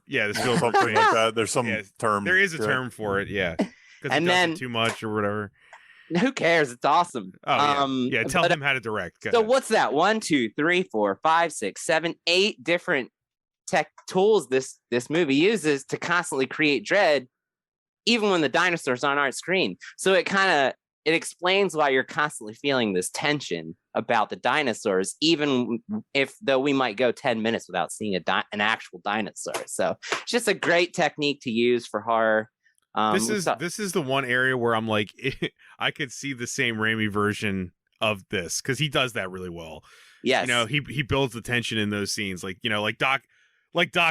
something like that. There's some term. There is a term for it. Yeah, because and then too much or whatever. Who cares? It's awesome. Oh yeah. Tell them how to direct. So what's that? 1, 2, 3, 4, 5, 6, 7, 8 different tech tools this movie uses to constantly create dread, even when the dinosaurs aren't on screen. So it explains why you're constantly feeling this tension about the dinosaurs, even though we might go 10 minutes without seeing an actual dinosaur. So it's just a great technique to use for horror. This is the one area where I'm like, I could see the same Raimi version of this, because he does that really well. Yes, he builds the tension in those scenes, like Doc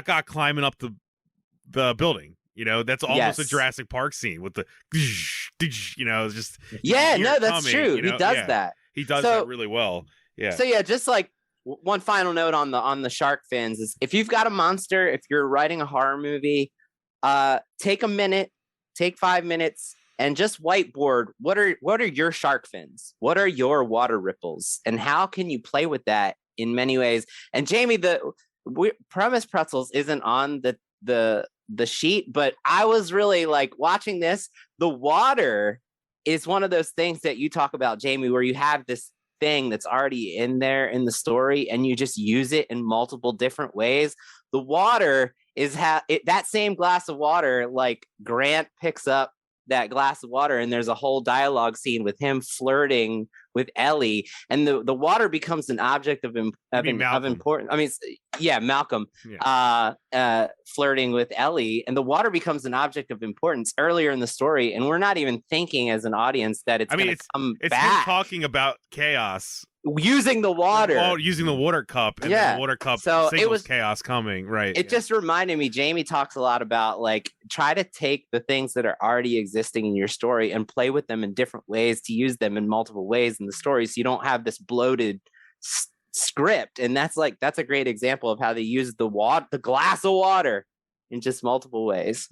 Ock climbing up the building. That's almost a Jurassic Park scene with the, just that's true. He does that. He does that really well. Yeah. So just like one final note on the shark fins is, if you've got a monster, if you're writing a horror movie, take a minute, take 5 minutes, and just whiteboard what are your shark fins? What are your water ripples? And how can you play with that in many ways? And Jamie, Premise Pretzels isn't on the sheet, but I was really like watching this. The water is one of those things that you talk about, Jamie, where you have this thing that's already in there in the story and you just use it in multiple different ways. The water is that same glass of water, like Grant picks up that glass of water and there's a whole dialogue scene with him flirting with Ellie, and the water becomes an object of importance. I mean, Malcolm flirting with Ellie, and the water becomes an object of importance earlier in the story, and we're not even thinking as an audience that it's come it's back. Him talking about chaos using the water, using the water cup, and the water cup signals chaos coming. Right. It just reminded me. Jamie talks a lot about like try to take the things that are already existing in your story and play with them in different ways to use them in multiple ways in the story, so you don't have this bloated script. And that's a great example of how they use the glass of water in just multiple ways.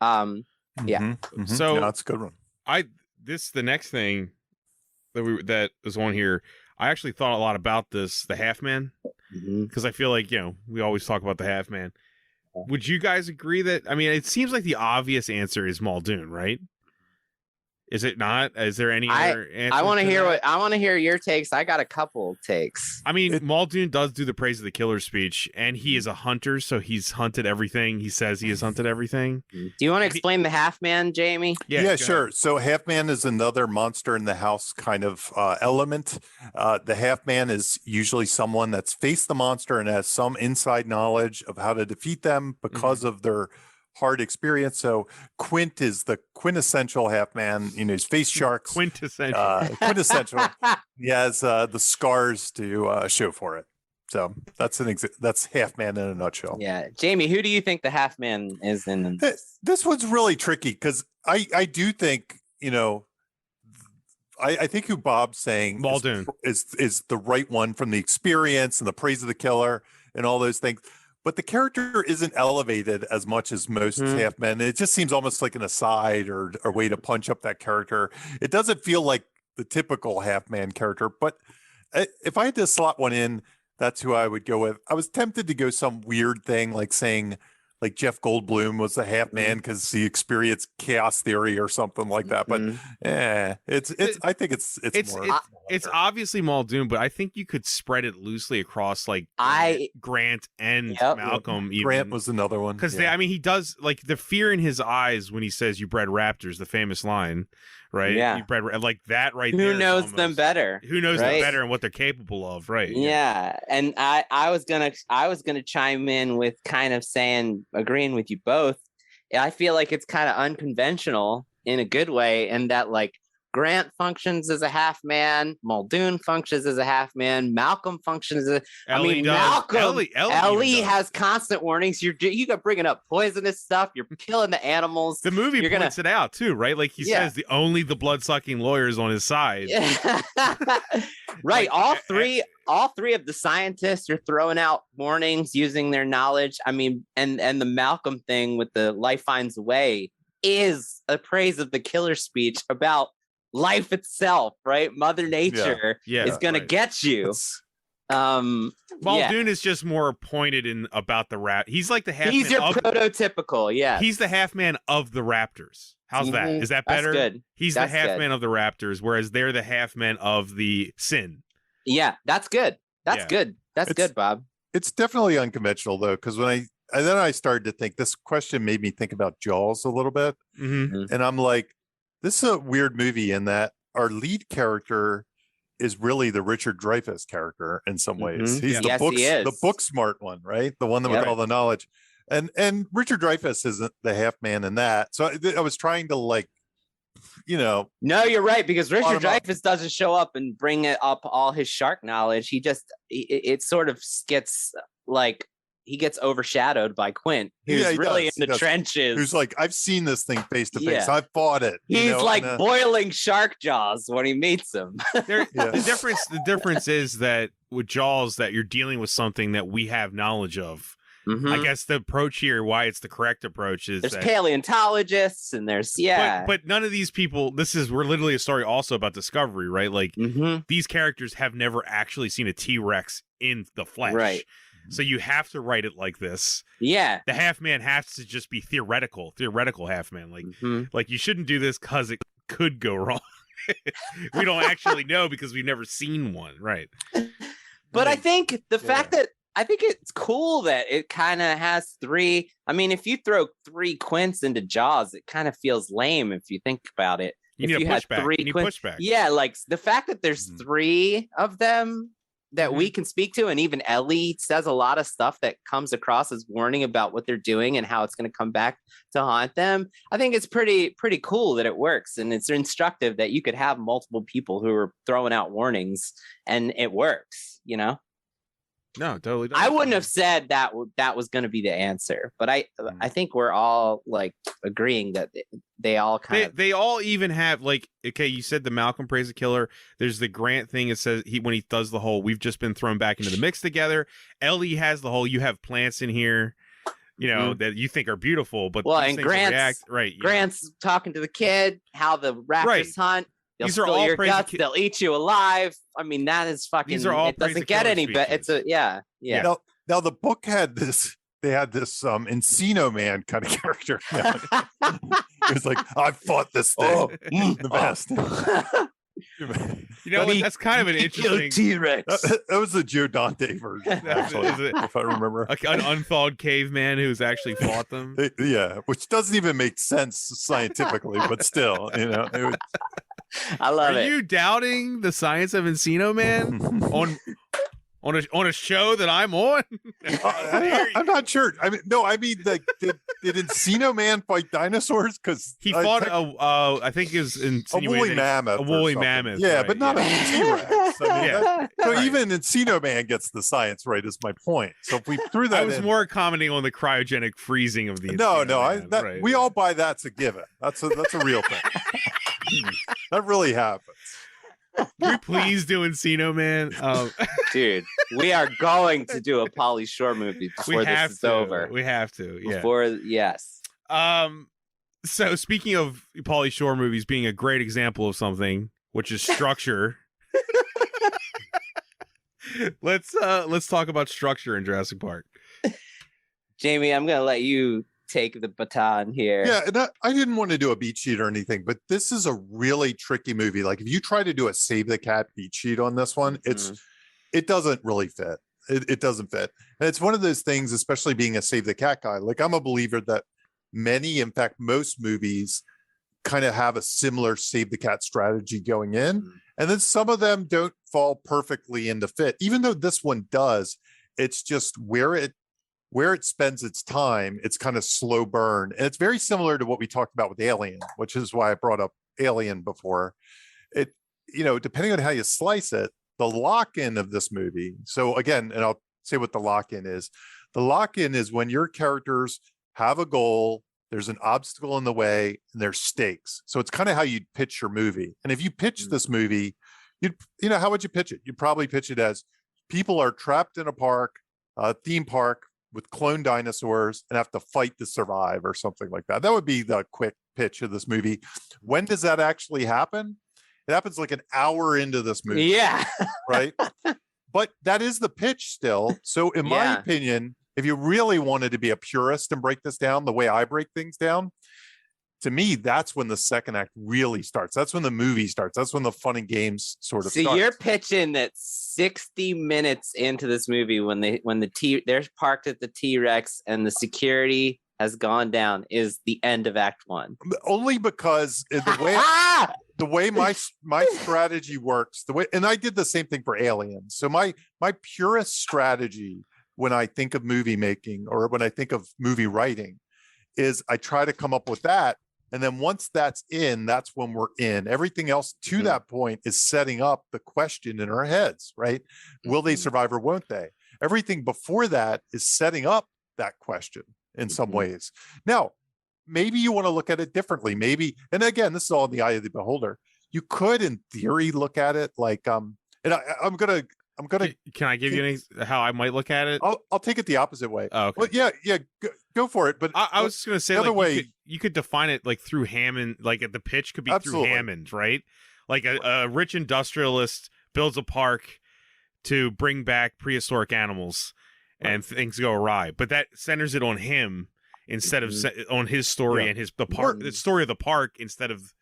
So that's a good one. The next thing that was on here, I actually thought a lot about this, the Half Man, because I feel like, we always talk about the Half Man. Would you guys agree that, I mean, it seems like the obvious answer is Muldoon, right? Is it not? Is there any other answer? I want to hear your takes. I got a couple of takes. I mean, Muldoon does do the praise of the killer speech, and he is a hunter, so he's hunted everything. He says he has hunted everything. Do you want to explain the Half Man, Jamie? Yeah, sure. Ahead. So Half Man is another monster in the house kind of element. The Half Man is usually someone that's faced the monster and has some inside knowledge of how to defeat them because of their hard experience. So Quint is the quintessential Half Man. He's face sharks. Quintessential. He has the scars to show for it. So that's that's Half Man in a nutshell. Yeah, Jamie, who do you think the Half Man is in? This one's really tricky because I do think I think who Bob's saying Muldoon is the right one from the experience and the praise of the killer and all those things. But the character isn't elevated as much as most Half Men. It just seems almost like an aside or a way to punch up that character. It doesn't feel like the typical Half Man character. But if I had to slot one in, that's who I would go with. I was tempted to go some weird thing like saying like Jeff Goldblum was a Half Man because he experienced chaos theory or something like that. But I think it's obviously Muldoon, but I think you could spread it loosely across like Grant and Malcolm. Even. Grant was another one because he does like the fear in his eyes when he says "You bred raptors," the famous line, right? Yeah, you bred like that right Who there. Who knows them better? Who knows them better and what they're capable of, right? Yeah, and I was gonna chime in with kind of agreeing with you both. I feel like it's kind of unconventional in a good way, and that like Grant functions as a half man. Muldoon functions as a half man. Malcolm functions as Malcolm. Ellie has constant warnings. You got bringing up poisonous stuff. You're killing the animals. The movie points it out too, right? Like he says, only the blood-sucking lawyer is on his side. Right. All three of the scientists are throwing out warnings using their knowledge. I mean, and the Malcolm thing with the life finds a way is a praise of the killer speech about life itself, right? Mother Nature is going to get you. Muldoon is just more pointed in about the rat. He's like the half. He's your prototypical, He's the half man of the Raptors. How's that? Is that better? That's good. He's the half man of the Raptors, whereas they're the half men of the Sin. Yeah, that's good. That's good. That's good, Bob. It's definitely unconventional though, because when I started to think, this question made me think about Jaws a little bit, and I'm like, this is a weird movie in that our lead character is really the Richard Dreyfuss character in some ways. He's the book smart one, right? The one that with all the knowledge. And Richard Dreyfuss isn't the half man in that. So I was trying to no, you're right, because Richard Dreyfuss doesn't show up and bring up all his shark knowledge. He just it sort of gets he gets overshadowed by Quint, who's really in the trenches. Who's like, I've seen this thing face to face. I've fought it. He's boiling shark jaws when he meets him. The difference is that with Jaws, that you're dealing with something that we have knowledge of. I guess the approach here, why it's the correct approach, is there's paleontologists and there's but none of these people. We're literally a story also about discovery, right? Like these characters have never actually seen a T-Rex in the flesh, right? So you have to write it like this. Yeah, the half man has to just be theoretical half man. Like you shouldn't do this because it could go wrong. We don't actually know because we've never seen one, right? But I think the fact that I think it's cool that it kind of has three. I mean, if you throw three Quints into Jaws, it kind of feels lame if you think about it. You need pushback. Yeah, like the fact that there's three of them that we can speak to, and even Ellie says a lot of stuff that comes across as warning about what they're doing and how it's going to come back to haunt them. I think it's pretty cool that it works, and it's instructive that you could have multiple people who are throwing out warnings and it works, No, totally. I wouldn't have said that was going to be the answer, but I think we're all agreeing that they all they all even have okay, you said the Malcolm praise the killer. There's the Grant thing. It says when he does the whole we've just been thrown back into the mix together. Ellie has the whole you have plants in here, that you think are beautiful, but and Grant's talking to the kid how the raptors hunt. They'll these are all your guts. They'll eat you alive. I mean, that is fucking. These are all it doesn't get any better. It's yeah. Now the book had this. They had this Encino Man kind of character. It was like, I fought this thing. The best. That's kind of an interesting T-Rex. That was the Joe Dante version, actually, if I remember. An unthawed caveman who's actually fought them. Which doesn't even make sense scientifically, but still, I love it. Are you doubting the science of Encino Man on a show that I'm on? I'm not sure. I mean, no. I mean, did Encino Man fight dinosaurs? Because he fought I think it was a woolly mammoth. A woolly mammoth. Yeah, right, but not a T-Rex. So even Encino Man gets the science right. Is my point. So if we threw that, I was more commenting on the cryogenic freezing of the. We all buy that's a given. That's a real thing. That really happens. Can we please do Encino Man? Dude, we are going to do a Pauly Shore movie before this is over. We have to. Yeah. Yes. So speaking of Pauly Shore movies being a great example of something, which is structure. Let's talk about structure in Jurassic Park. Jamie, I'm going to let you take the baton here. Yeah, and I didn't want to do a beat sheet or anything, but this is a really tricky movie. Like if you try to do a Save the Cat beat sheet on this one, it doesn't really fit. It doesn't fit. And it's one of those things, especially being a Save the Cat guy. Like I'm a believer that many, in fact, most movies kind of have a similar Save the Cat strategy going in. And then some of them don't fall perfectly into fit, even though this one does. It's just where it spends its time, it's kind of slow burn. And it's very similar to what we talked about with Alien, which is why I brought up Alien before. It, depending on how you slice it, the lock-in of this movie. So again, and I'll say what the lock-in is. The lock-in is when your characters have a goal, there's an obstacle in the way, and there's stakes. So it's kind of how you'd pitch your movie. And if you pitch this movie, how would you pitch it? You'd probably pitch it as people are trapped in a theme park with clone dinosaurs and have to fight to survive or something like that. That would be the quick pitch of this movie. When does that actually happen? It happens like an hour into this movie. Yeah. Right. But that is the pitch still. So in my opinion, if you really wanted to be a purist and break this down the way I break things down, to me, that's when the second act really starts. That's when the movie starts. That's when the fun and games sort of starts. So you're pitching that 60 minutes into this movie, when they're parked at the T-Rex and the security has gone down, is the end of Act 1. Only because the way my strategy works, and I did the same thing for Aliens. So my purest strategy when I think of movie making or when I think of movie writing is I try to come up with that. And then once that's in, that's when we're in. Everything else to that point is setting up the question in our heads, right? Will they survive or won't they? Everything before that is setting up that question in some ways. Now, maybe you want to look at it differently. Maybe, and again, this is all in the eye of the beholder. You could, in theory, look at it like, and I'm gonna. Can I give you any how I might look at it? I'll take it the opposite way. Oh, okay. Well, yeah, go for it. But I was just gonna say, the other way, you could define it like through Hammond. Like the pitch could be absolutely. Through Hammond, right? Like a rich industrialist builds a park to bring back prehistoric animals, and things go awry. But that centers it on him instead of on his story and the story of the park instead of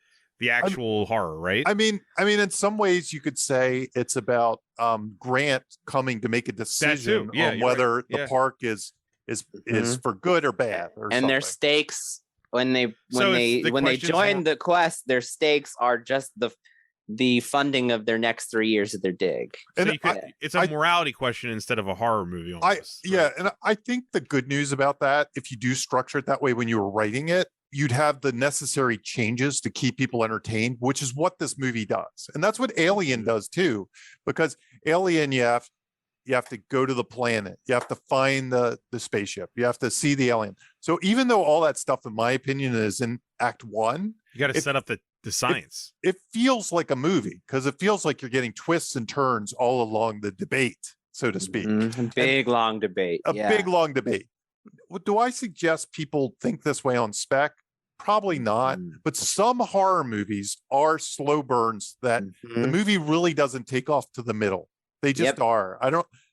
the actual horror, right? I mean, in some ways, you could say it's about Grant coming to make a decision on whether the park is for good or bad, or and their stakes when they join the quest, their stakes are just the funding of their next 3 years of their dig. So it's a morality question instead of a horror movie. Almost, and I think the good news about that, if you do structure it that way when you were writing it, you'd have the necessary changes to keep people entertained, which is what this movie does. And that's what Alien does too, because Alien, you have to go to the planet. You have to find the spaceship. You have to see the alien. So even though all that stuff, in my opinion, is in Act 1, you got to set up the science. It feels like a movie because it feels like you're getting twists and turns all along the debate, so to speak. Big, long debate. Do I suggest people think this way on spec? Probably not, but some horror movies are slow burns that the movie really doesn't take off to the middle. They just are.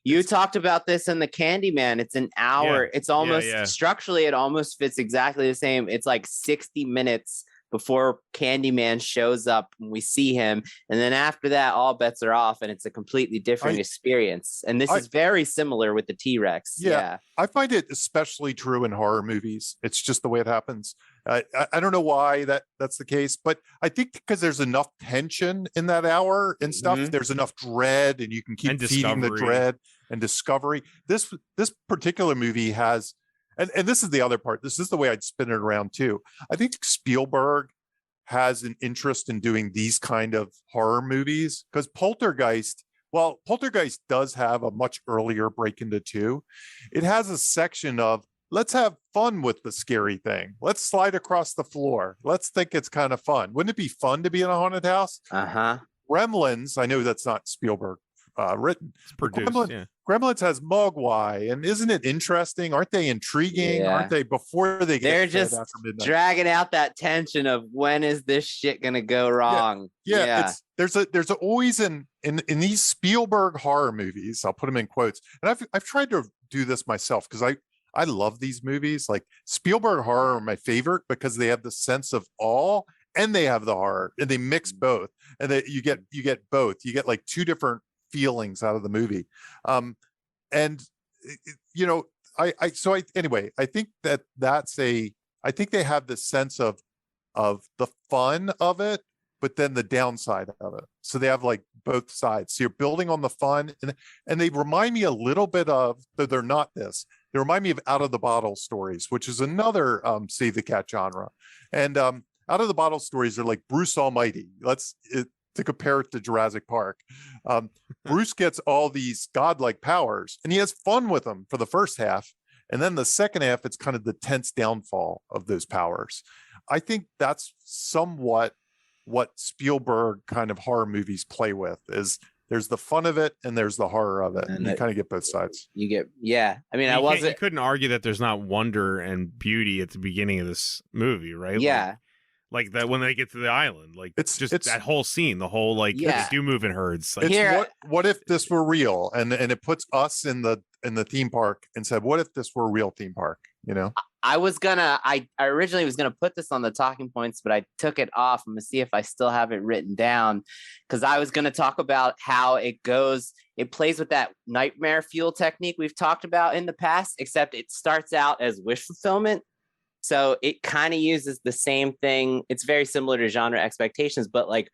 You talked about this in the Candyman. It's an hour. It's almost structurally, it almost fits exactly the same. It's like 60 minutes before Candyman shows up and we see him. And then after that, all bets are off and it's a completely different experience. And this is very similar with the T-Rex. Yeah. I find it especially true in horror movies. It's just the way it happens. I don't know why that's the case, but I think because there's enough tension in that hour and stuff, there's enough dread and you can keep feeding the dread and discovery. This particular movie has, and this is the other part. This is the way I'd spin it around too. I think Spielberg has an interest in doing these kind of horror movies because Poltergeist does have a much earlier break into 2. It has a section of let's have fun with the scary thing. Let's slide across the floor. Let's think it's kind of fun. Wouldn't it be fun to be in a haunted house? Gremlins, I know that's not Spielberg written. It's produced, Gremlins has Mogwai, and isn't it interesting? Aren't they intriguing? Aren't they before they get They're just after midnight? Dragging out that tension of when is this shit gonna go wrong? There's always in these Spielberg horror movies, I'll put them in quotes, and I've tried to do this myself because I love these movies. Like Spielberg horror are my favorite because they have the sense of awe and they have the horror and they mix both, and you get both. You get like two different feelings out of the movie. I think they have the sense of the fun of it, but then the downside of it. So they have like both sides. So you're building on the fun, and they remind me a little bit of, though they're not this, they remind me of Out of the Bottle stories, which is another Save the Cat genre. And Out out of the bottle stories are like Bruce Almighty. To compare it to Jurassic Park. Bruce gets all these godlike powers and he has fun with them for the first half. And then the second half, it's kind of the tense downfall of those powers. I think that's somewhat what Spielberg kind of horror movies play with is there's the fun of it and there's the horror of it. And you kind of get both sides. You get, yeah. I mean, you couldn't argue that there's not wonder and beauty at the beginning of this movie, right? Yeah. Like that when they get to the island, like it's that whole scene, the whole like they do move in herds. Like, what if this were real, and it puts us in the theme park and said, what if this were a real theme park? You know, I originally was gonna put this on the talking points, but I took it off. I'm gonna see if I still have it written down because I was gonna talk about how it goes. It plays with that nightmare fuel technique we've talked about in the past, except it starts out as wish fulfillment. So it kind of uses the same thing. It's very similar to genre expectations, but like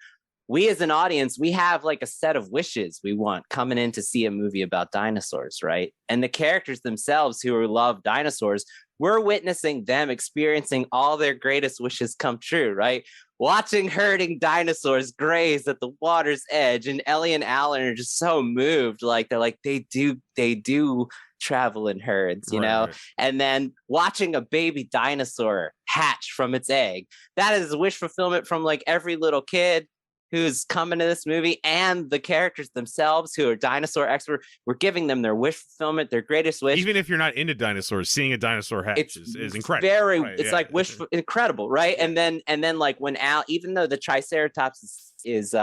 we as an audience, we have like a set of wishes we want coming in to see a movie about dinosaurs, right? And the characters themselves who love dinosaurs, we're witnessing them experiencing all their greatest wishes come true, right? Watching herding dinosaurs graze at the water's edge, and Ellie and Alan are just so moved. Like they do travel in herds, you know? Right. And then watching a baby dinosaur hatch from its egg. That is wish fulfillment from like every little kid who's coming to this movie, and the characters themselves who are dinosaur experts. We're giving them their wish fulfillment, their greatest wish. Even if you're not into dinosaurs, seeing a dinosaur hatch is incredible. It's like incredible, right? And then like when Al, even though the Triceratops is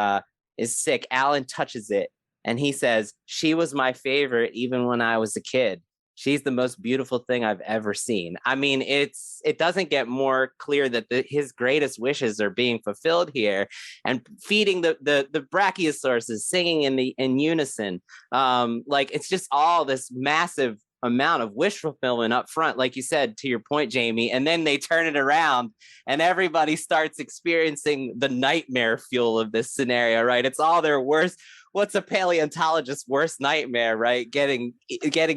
sick, Alan touches it and he says, "She was my favorite even when I was a kid. She's the most beautiful thing I've ever seen." I mean, it doesn't get more clear that his greatest wishes are being fulfilled here, and feeding the brachiosauruses, singing in unison. Like it's just all this massive amount of wish fulfillment up front, like you said, to your point, Jamie, and then they turn it around and everybody starts experiencing the nightmare fuel of this scenario, right? It's all their worst. What's a paleontologist's worst nightmare, right? Getting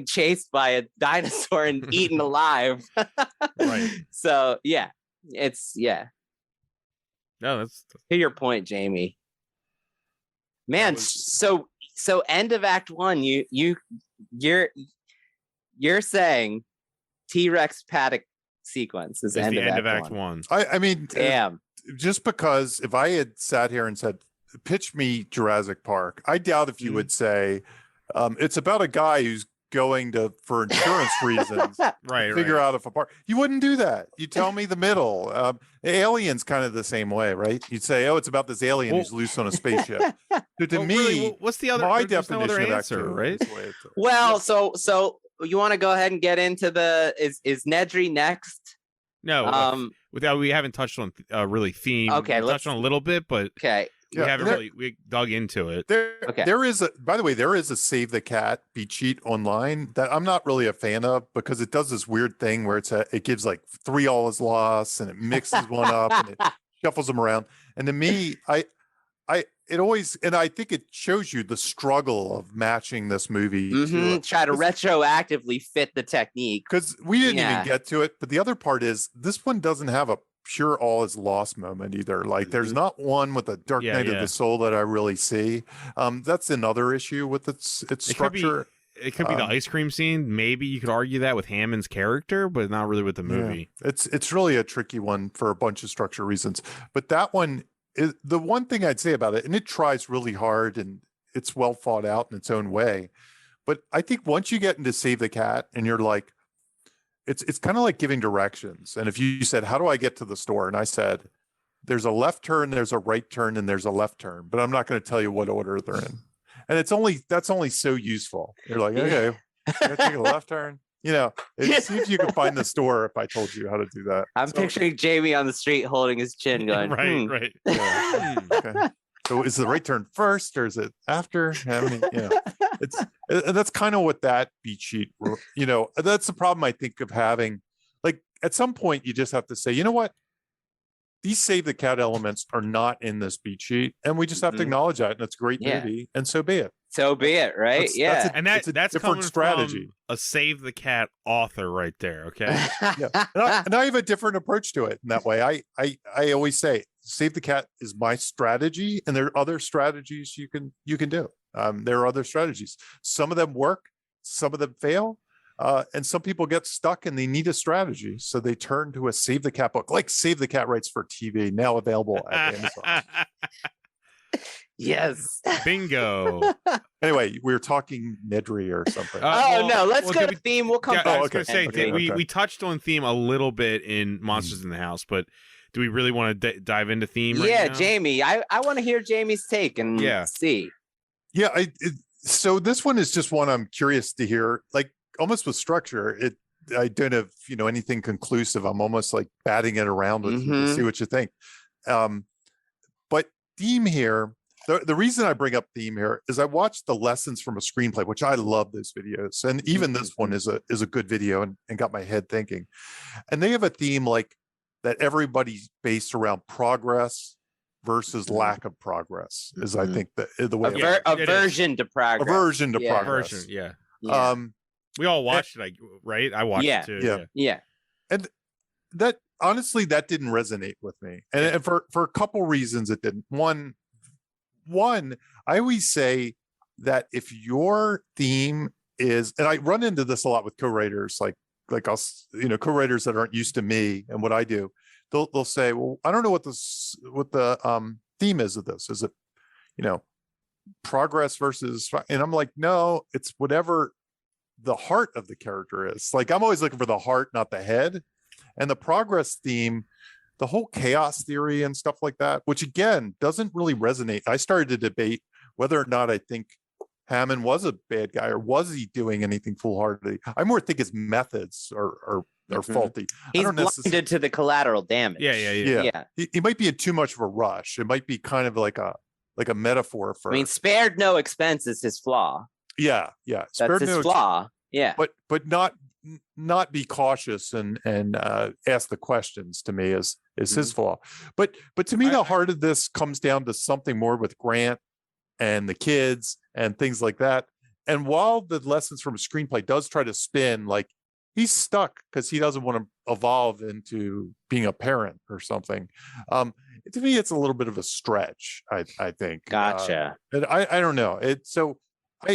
chased by a dinosaur and eaten alive. Right. So yeah, No, that's to your point, Jamie. Man, so end of Act 1, you're saying T-Rex paddock sequence is the end of Act 1. I mean, damn. Just because if I had sat here and said, pitch me Jurassic Park, I doubt if you would say it's about a guy who's going to, for insurance reasons, figure out if a park. You wouldn't do that. You tell me the middle. Alien's kind of the same way, right? You'd say, oh, it's about this alien who's loose on a spaceship. To me, really, what's the other? My definition of answer, right? Well, so you want to go ahead and get into is Nedry next? No, we haven't touched on really theme. Okay, let's touch on a little bit, but okay. We haven't really dug into it. There is a Save the Cat beat sheet online that I'm not really a fan of because it does this weird thing where it gives like 3 all is lost and it mixes one up and it shuffles them around. And to me, I think it shows you the struggle of matching this movie. Try to retroactively fit the technique. Because we didn't even get to it. But the other part is this one doesn't have a pure all is lost moment either. Like there's not one with a Dark Night of the Soul that I really see. That's another issue with its structure. It could be the ice cream scene. Maybe you could argue that with Hammond's character, but not really with the movie. Yeah. It's really a tricky one for a bunch of structure reasons. But that one is the one thing I'd say about it, and it tries really hard and it's well thought out in its own way. But I think once you get into Save the Cat and you're like, it's kind of like giving directions. And if you said, how do I get to the store? And I said, there's a left turn, there's a right turn, and there's a left turn, but I'm not going to tell you what order they're in. And that's only so useful. You're like, okay, I take a left turn. You know, see if you can find the store if I told you how to do that. I'm picturing Jamie on the street holding his chin going, right. Yeah. Okay. So is the right turn first or is it after? I mean, that's kind of what that beat sheet, that's the problem I think of having. Like at some point you just have to say, you know what? These Save the Cat elements are not in this beat sheet. And we just have to acknowledge that. And it's a great movie. And so be it. So be it, right? That's And it's a that's different coming strategy. from a Save the Cat author right there. Okay. Yeah, and I have a different approach to it in that way. I always say Save the Cat is my strategy, and there are other strategies you can do. There are other strategies. Some of them work, some of them fail, and some people get stuck and they need a strategy, so they turn to a Save the Cat book, like Save the Cat Writes for TV, now available at Amazon. Yes. Bingo. Anyway, we were talking Nedry or something. No, let's go to theme. We'll come back. I was going to say, okay. we touched on theme a little bit in Monsters in the House, but do we really want to dive into theme right now? Jamie, I want to hear Jamie's take and see. Yeah, so this one is just one I'm curious to hear, like almost with structure. I don't have anything conclusive. I'm almost like batting it around with you to see what you think. But theme here, the reason I bring up theme here is I watched the Lessons from a Screenplay, which I love those videos, and even this one is a good video and got my head thinking. And they have a theme like that everybody's based around progress versus lack of progress is I think the way aversion to progress. Aversion to progress. Aversion, yeah. We all watched it, right? I watched it too. Yeah. And that honestly, that didn't resonate with me. And for a couple reasons it didn't. One, I always say that if your theme is, and I run into this a lot with co-writers, like us, co-writers that aren't used to me and what I do, they'll say, well, I don't know what the theme is of this. Is it, progress versus, and I'm like, no, it's whatever the heart of the character is. Like, I'm always looking for the heart, not the head. And the progress theme, the whole chaos theory and stuff like that, which again doesn't really resonate. I started to debate whether or not I think Hammond was a bad guy or was he doing anything foolhardily. I more think his methods are faulty. He's blinded to the collateral damage. Yeah. He might be in too much of a rush. It might be kind of like a metaphor for. I mean, spared no expense is his flaw. Yeah. That's his flaw. Yeah. But not be cautious and ask the questions, to me is his flaw. But to me, the heart of this comes down to something more with Grant and the kids and things like that. And while the Lessons from a Screenplay does try to spin like he's stuck because he doesn't want to evolve into being a parent or something, to me it's a little bit of a stretch. I think. Gotcha. And I don't know.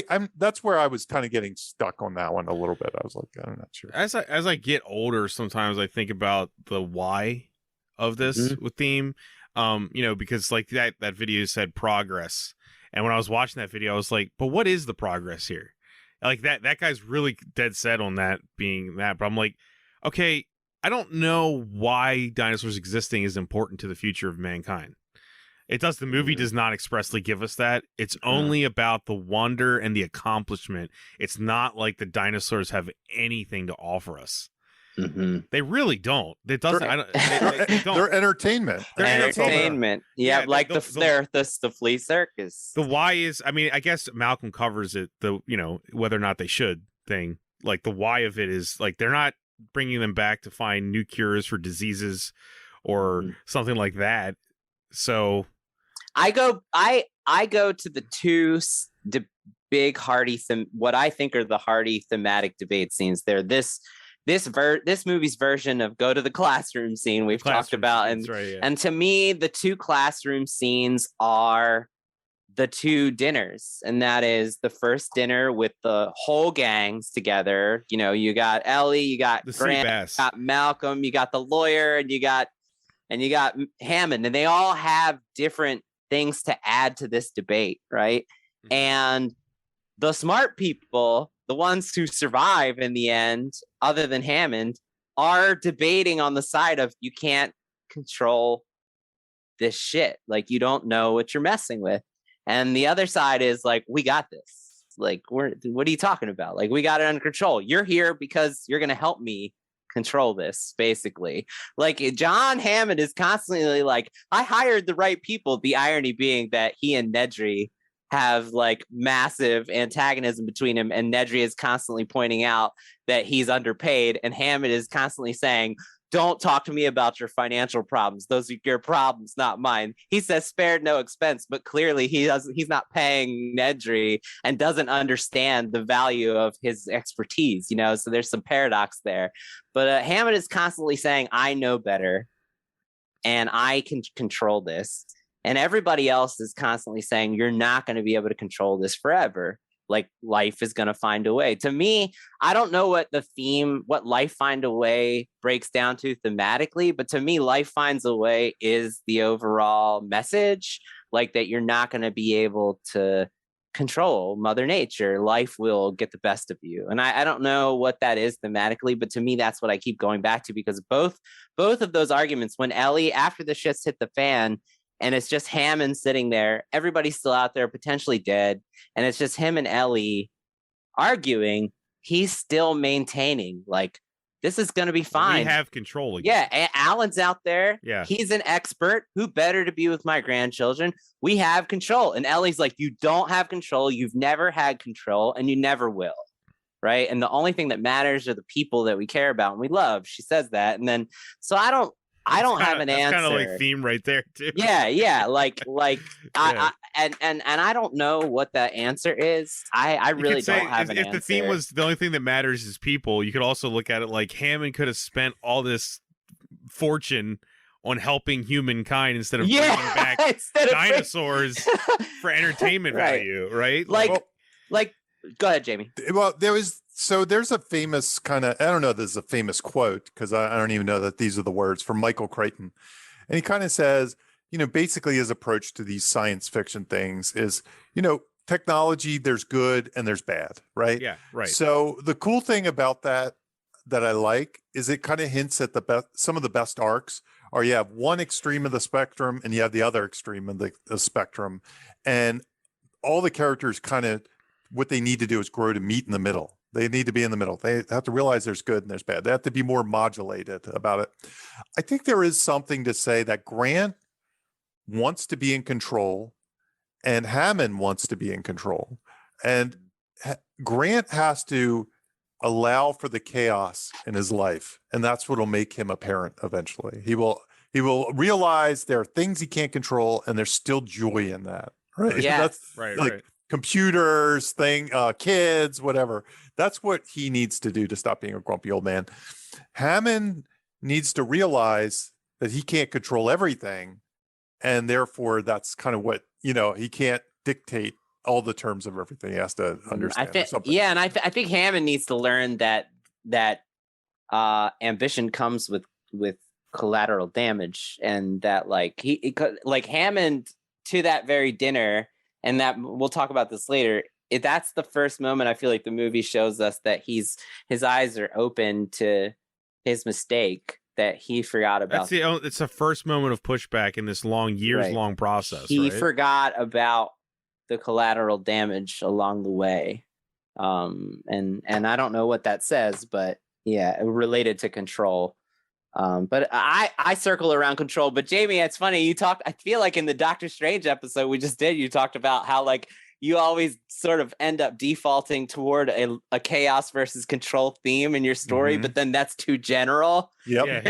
I'm that's where I was kind of getting stuck on that one a little bit. I was like, I'm not sure. As I get older, sometimes I think about the why of this with theme. Because like that video said progress. And when I was watching that video, I was like, but what is the progress here? Like that guy's really dead set on that being that. But I'm like, okay, I don't know why dinosaurs existing is important to the future of mankind. The movie does not expressly give us that. It's only about the wonder and the accomplishment. It's not like the dinosaurs have anything to offer us. They really don't. It doesn't. They don't. They're entertainment. Entertainment. Yeah, like the flea circus. The why is, I mean, I guess Malcolm covers it. Whether or not they should thing. Like the why of it is like they're not bringing them back to find new cures for diseases or something like that. So I go to the two big hearty what I think are the hearty thematic debate scenes there. This movie's version of go to the classroom scene we've talked about, and to me the two classroom scenes are the two dinners, and that is the first dinner with the whole gangs together. You got Ellie, you got Grant, you got Malcolm, you got the lawyer, and you got Hammond, and they all have different things to add to this debate, right? And the smart people, the ones who survive in the end, other than Hammond, are debating on the side of you can't control this shit. Like, you don't know what you're messing with. And the other side is like, we got this. Like, what are you talking about? Like, we got it under control. You're here because you're going to help me control this, basically. Like, John Hammond is constantly like, I hired the right people. The irony being that he and Nedry have like massive antagonism between him, and Nedry is constantly pointing out that he's underpaid, and Hammond is constantly saying, don't talk to me about your financial problems. Those are your problems, not mine. He says spared no expense, but clearly he's not paying Nedry and doesn't understand the value of his expertise, you know? So there's some paradox there. But Hammond is constantly saying, I know better and I can control this. And everybody else is constantly saying, you're not going to be able to control this forever. Like life is going to find a way. To me, I don't know what life find a way breaks down to thematically, but to me, life finds a way is the overall message, like that you're not going to be able to control Mother Nature. Life will get the best of you. And I don't know what that is thematically, but to me, that's what I keep going back to, because both of those arguments, when Ellie, after the shits hit the fan, and it's just Hammond sitting there, everybody's still out there potentially dead, and it's just him and Ellie arguing, he's still maintaining, like, this is going to be fine. We have control again. Yeah, Alan's out there. Yeah. He's an expert. Who better to be with my grandchildren? We have control. And Ellie's like, you don't have control. You've never had control, and you never will. Right? And the only thing that matters are the people that we care about and we love. She says that. And then, so I don't have an answer. That's kind of like theme right there too. Yeah. Like yeah. I don't know what that answer is. I really don't have an answer. If the theme was the only thing that matters is people, you could also look at it like Hammond could have spent all this fortune on helping humankind instead of bringing back dinosaurs for entertainment value, right? Like, go ahead, Jamie. Well, there's a famous kind of, I don't know if this is a famous quote, because I don't even know that these are the words, from Michael Crichton. And he kind of says, you know, basically his approach to these science fiction things is, you know, technology, there's good and there's bad, right? Yeah, right. So the cool thing about that I like is it kind of hints at some of the best arcs are you have one extreme of the spectrum and you have the other extreme of the spectrum. And all the characters kind of, what they need to do is grow to meet in the middle. They need to be in the middle. They have to realize there's good and there's bad. They have to be more modulated about it. I think there is something to say that Grant wants to be in control and Hammond wants to be in control. And Grant has to allow for the chaos in his life. And that's what will make him a parent eventually. He will realize there are things he can't control and there's still joy in that. Right. Yeah. That's right. Computers, kids, whatever. That's what he needs to do to stop being a grumpy old man. Hammond needs to realize that he can't control everything. And therefore, that's kind of what, you know, he can't dictate all the terms of everything. He has to understand. I think Hammond needs to learn that ambition comes with collateral damage, and that like Hammond to that very dinner. And that we'll talk about this later. That's the first moment I feel like the movie shows us that his eyes are open to his mistake that he forgot about. It's the first moment of pushback in this years-long process. He forgot about the collateral damage along the way, and I don't know what that says, but yeah, related to control. But I circle around control. But Jamie, it's funny. I feel like in the Doctor Strange episode we just did, you talked about how like you always sort of end up defaulting toward a chaos versus control theme in your story, but then that's too general. Yep. Yeah,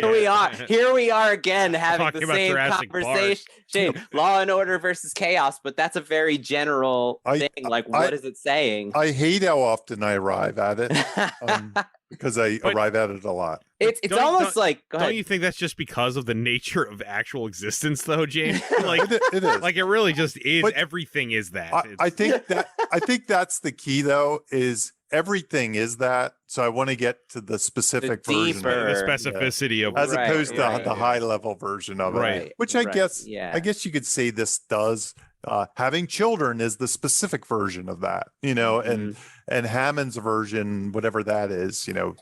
Here we are again having the same Jurassic conversation. Law and order versus chaos, but that's a very general thing. Like, what is it saying? I hate how often I arrive at it. Because I arrive at it a lot. It's almost like, go ahead. Don't you think that's just because of the nature of actual existence, though, James? Like it is. Like it really just is. But everything is that. I think that's the key, though. Is everything is that. So I want to get to the specific version, the specificity of, as opposed to the high level version of it, which I guess you could say this does. Having children is the specific version of that, you know, and Hammond's version, whatever that is, you know,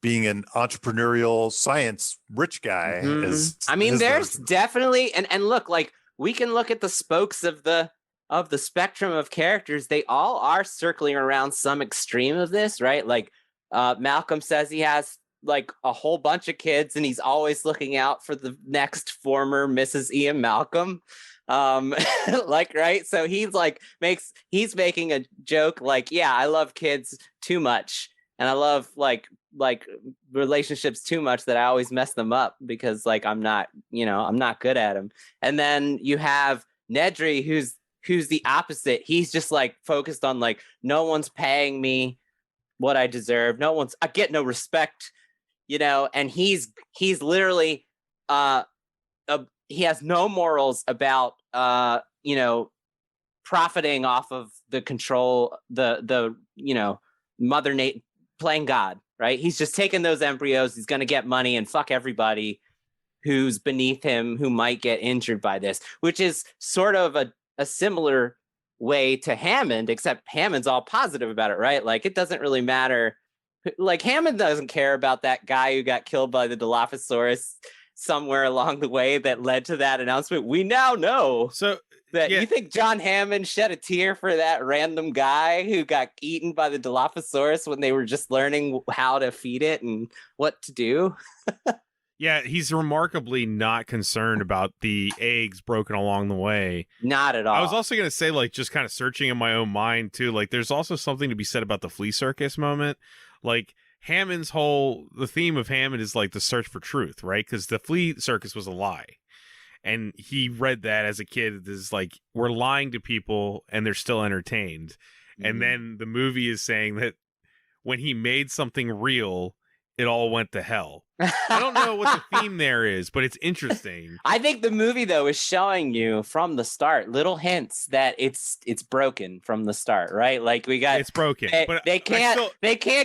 being an entrepreneurial science rich guy is. I mean, there's definitely and look, like we can look at the spokes of the spectrum of characters. They all are circling around some extreme of this, right? Like Malcolm says he has like a whole bunch of kids and he's always looking out for the next former Mrs. Ian Malcolm. Like, right. So he's making a joke like, yeah, I love kids too much. and I love like relationships too much that I always mess them up because like I'm not good at them. And then you have Nedry, who's the opposite. He's just like focused on like, no one's paying me what I deserve. I get no respect, and he's literally he has no morals about profiting off of the control, the mother nature, playing God, right? He's just taking those embryos, he's going to get money and fuck everybody who's beneath him who might get injured by this, which is sort of a similar way to Hammond, except Hammond's all positive about it, right? Like it doesn't really matter. Like Hammond doesn't care about that guy who got killed by the Dilophosaurus somewhere along the way that led to that announcement. We now know that you think John Hammond shed a tear for that random guy who got eaten by the Dilophosaurus when they were just learning how to feed it and what to do. Yeah, he's remarkably not concerned about the eggs broken along the way. Not at all. I was also going to say, like, just kind of searching in my own mind, too, like, there's also something to be said about the flea circus moment. Like, the theme of Hammond is, like, the search for truth, right? Because the flea circus was a lie. And he read that as a kid as, like, we're lying to people and they're still entertained. Mm-hmm. And then the movie is saying that when he made something real, it all went to hell. I don't know what the theme there is, but it's interesting. I think the movie though is showing you from the start little hints that it's broken from the start, right? Like it's broken. But they can't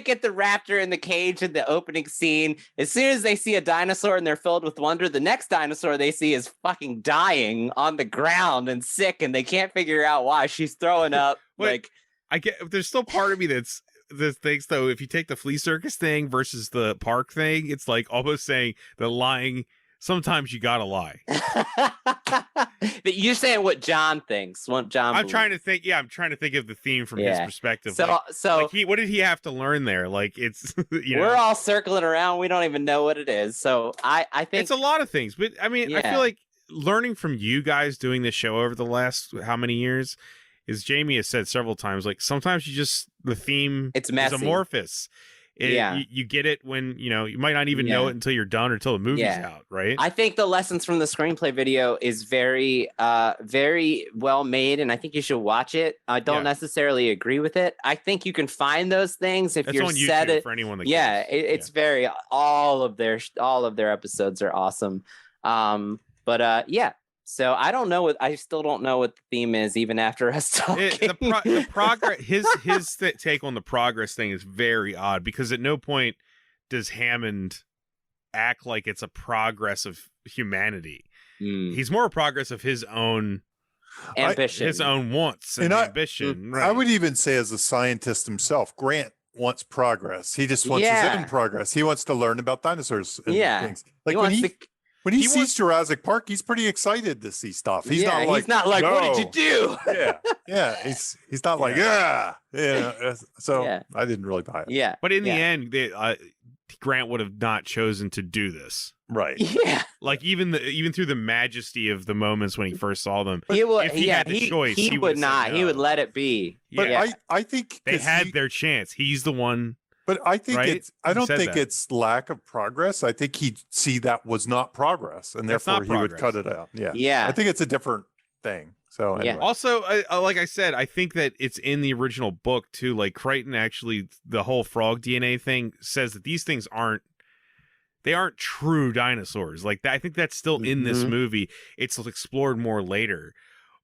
get the raptor in the cage in the opening scene. As soon as they see a dinosaur and they're filled with wonder, the next dinosaur they see is fucking dying on the ground and sick, and they can't figure out why. She's throwing up. There's still part of me that's the things though, if you take the flea circus thing versus the park thing, it's like almost saying that lying, sometimes you gotta lie. But you're saying what John thinks, what John I'm trying to think of the theme from his perspective. So what did he have to learn there? Like it's we're all circling around, we don't even know what it is. So I think it's a lot of things, but I mean I feel like learning from you guys doing this show over the last how many years is, Jamie has said several times, like sometimes the theme is amorphous. You get it when, you might not even know it until you're done or until the movie's out, right? I think the lessons from the screenplay video is very, very well made, and I think you should watch it. I don't necessarily agree with it. I think you can find those things if That's you're on YouTube for anyone that cares. It's very, all of their episodes are awesome. So I still don't know what the theme is, even after us talking. The progress, his take on the progress thing is very odd, because at no point does Hammond act like it's a progress of humanity. He's more a progress of his own ambition, his own wants and ambition. Right. I would even say, as a scientist himself, Grant wants progress. He just wants his own progress. He wants to learn about dinosaurs and things. Like when he sees Jurassic Park, he's pretty excited to see stuff. He's not like, what did you do? He's not like, So I didn't really buy it. Yeah. But in the end, Grant would have not chosen to do this. Right. Yeah. Like even through the majesty of the moments when he first saw them, if he had the choice, he would not. No. He would let it be. But I think they had their chance. He's the one. But I think I don't think it's lack of progress. I think he'd see that was not progress, and therefore he would cut it out. Yeah. I think it's a different thing. So anyway. Also, like I said, I think that it's in the original book too. Like Crichton, actually, the whole frog DNA thing says that these things aren't true dinosaurs. Like I think that's still in this movie. It's explored more later,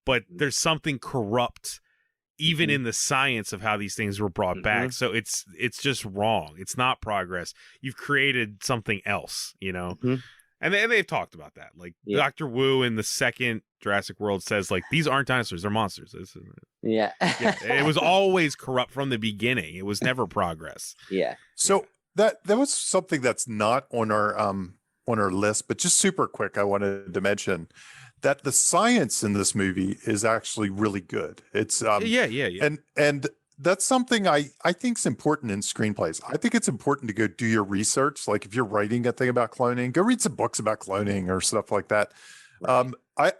but there's something corrupt even in the science of how these things were brought back. So it's just wrong. It's not progress. You've created something else, and they've talked about that. Like Dr. Wu in the second Jurassic World says, like, these aren't dinosaurs, they're monsters. It was always corrupt from the beginning. It was never progress. So that was something that's not on our list, but just super quick, I wanted to mention that the science in this movie is actually really good. It's and that's something I think is important in screenplays. I think it's important to go do your research. Like if you're writing a thing about cloning, go read some books about cloning or stuff like that. Right.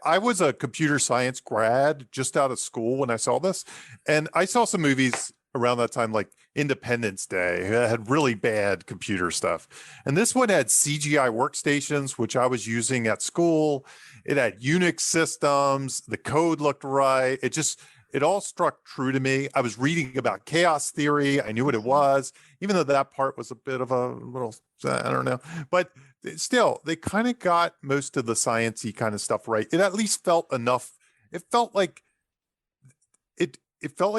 I was a computer science grad just out of school when I saw this, and I saw some movies around that time, like Independence Day. It had really bad computer stuff. And this one had CGI workstations, which I was using at school. It had Unix systems. The code looked right. It all struck true to me. I was reading about chaos theory. I knew what it was, even though that part was a bit of a little, I don't know. But still, they kind of got most of the sciencey kind of stuff right. It at least felt enough. It felt like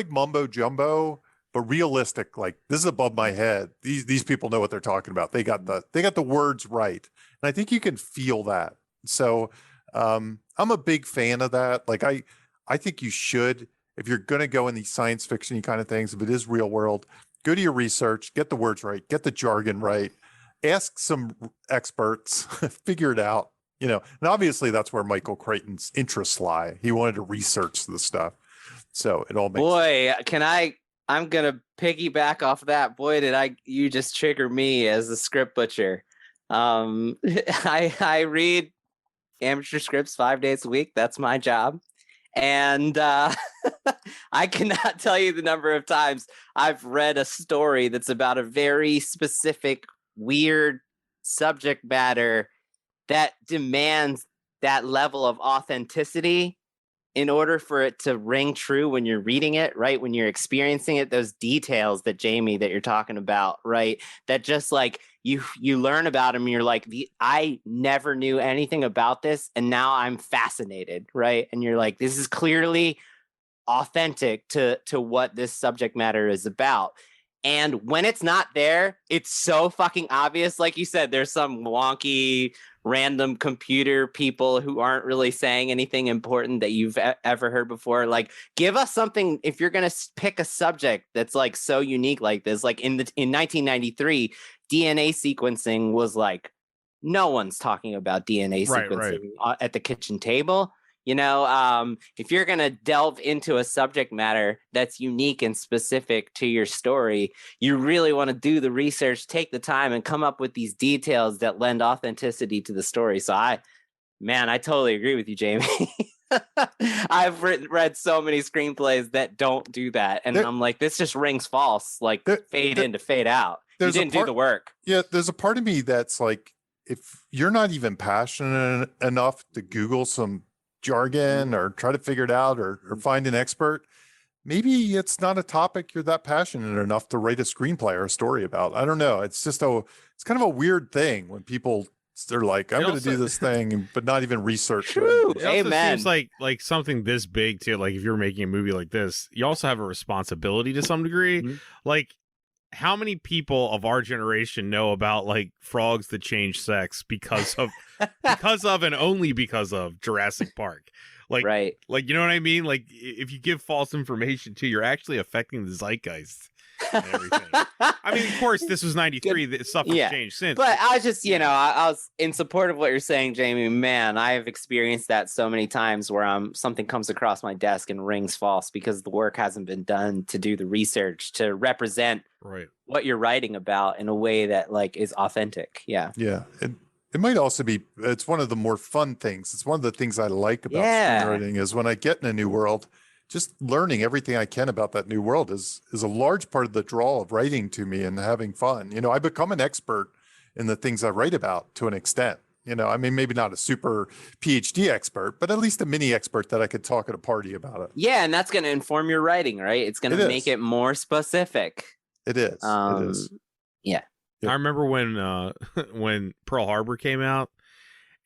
mumbo jumbo, but realistic. Like, this is above my head. These people know what they're talking about. They got the words right, and I think you can feel that. So I'm a big fan of that. Like, I think you should. If you're going to go in these science fiction kind of things, if it is real world, go to your research, get the words right, get the jargon right, ask some experts, figure it out, and obviously that's where Michael Crichton's interests lie. He wanted to research the stuff. So it all makes sense. I'm going to piggyback off of that. Boy, you just trigger me as a script butcher. I read amateur scripts 5 days a week. That's my job. And I cannot tell you the number of times I've read a story that's about a very specific, weird subject matter that demands that level of authenticity in order for it to ring true when you're reading it, right? When you're experiencing it, those details that Jamie, that you're talking about, right? That just like you learn about them and you're like, I never knew anything about this. And now I'm fascinated, right? And you're like, this is clearly authentic to what this subject matter is about. And when it's not there, it's so fucking obvious. Like you said, there's some wonky random computer people who aren't really saying anything important that you've ever heard before. Like, give us something. If you're going to pick a subject that's like so unique like this, like in 1993, DNA sequencing was like, no one's talking about DNA sequencing at the kitchen table. If you're going to delve into a subject matter that's unique and specific to your story, you really want to do the research, take the time, and come up with these details that lend authenticity to the story. So I totally agree with you, Jamie. I've read so many screenplays that don't do that. And I'm like, this just rings false, like fade in to fade out. You didn't do the work. Yeah, there's a part of me that's like, if you're not even passionate enough to Google some jargon or try to figure it out or find an expert, maybe it's not a topic you're that passionate enough to write a screenplay or a story about. I don't know. It's just it's kind of a weird thing when they're like, I'm going to do this thing, but not even research. True. It also seems like something this big too. Like, if you're making a movie like this, you also have a responsibility to some degree. Mm-hmm. Like, how many people of our generation know about like frogs that change sex because of and only because of Jurassic Park? Like, right. Like, you know what I mean? Like, if you give false information too, you're actually affecting the zeitgeist and everything. I mean, of course, this was 93. The stuff has changed since. But I was just, I was in support of what you're saying, Jamie. Man, I have experienced that so many times where something comes across my desk and rings false because the work hasn't been done to do the research to represent what you're writing about in a way that like is authentic. Yeah. Yeah. It might also be, it's one of the more fun things. It's one of the things I like about screenwriting is when I get in a new world, just learning everything I can about that new world is a large part of the draw of writing to me and having fun. I become an expert in the things I write about to an extent. I mean, maybe not a super PhD expert, but at least a mini expert that I could talk at a party about it. Yeah. And that's going to inform your writing, right? It's going to make it more specific. It is. It is. Yeah. I remember when Pearl Harbor came out,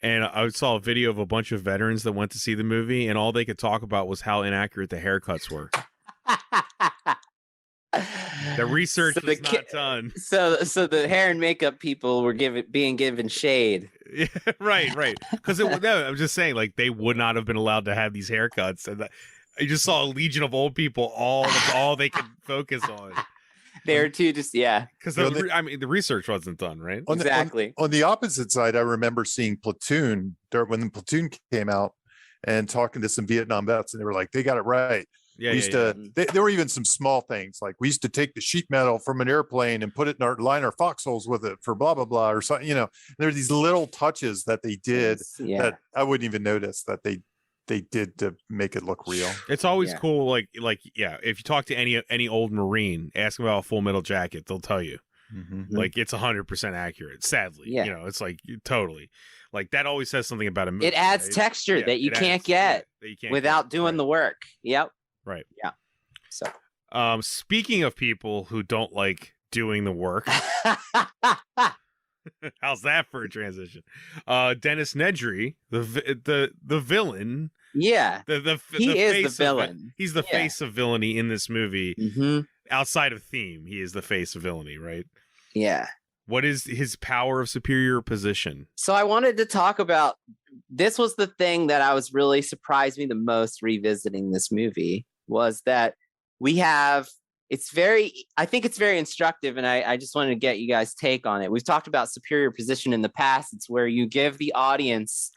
and I saw a video of a bunch of veterans that went to see the movie, and all they could talk about was how inaccurate the haircuts were. The research was not done. So the hair and makeup people were being given shade. Yeah, right. Because I'm just saying, like, they would not have been allowed to have these haircuts, and I just saw a legion of old people. That's all they could focus on. There too, just because the research wasn't done, right? Exactly. On the opposite side, I remember seeing Platoon when the Platoon came out and talking to some Vietnam vets, and they were like, they got it right. Yeah, there were even some small things like we used to take the sheet metal from an airplane and put it in line our foxholes with it for blah blah blah or something. There are these little touches that they did that I wouldn't even notice that they they did to make it look real. It's always cool. Like, if you talk to any old Marine, ask them about a Full Metal Jacket, they'll tell you. Like, it's 100% accurate. Sadly, it's like totally. Like, that always says something about a movie. It adds texture that you can't get without doing the work. Yep. Right. Yeah. So, speaking of people who don't like doing the work, how's that for a transition? Dennis Nedry, the villain. Yeah. He is the villain. He's the face of villainy in this movie. Outside of theme, he is the face of villainy, right? Yeah. What is his power of superior position? So I wanted to talk about, this was the thing that I was really surprised me the most revisiting this movie, was that we have, I think it's very instructive, and I just wanted to get you guys' take on it. We've talked about superior position in the past. It's where you give the audience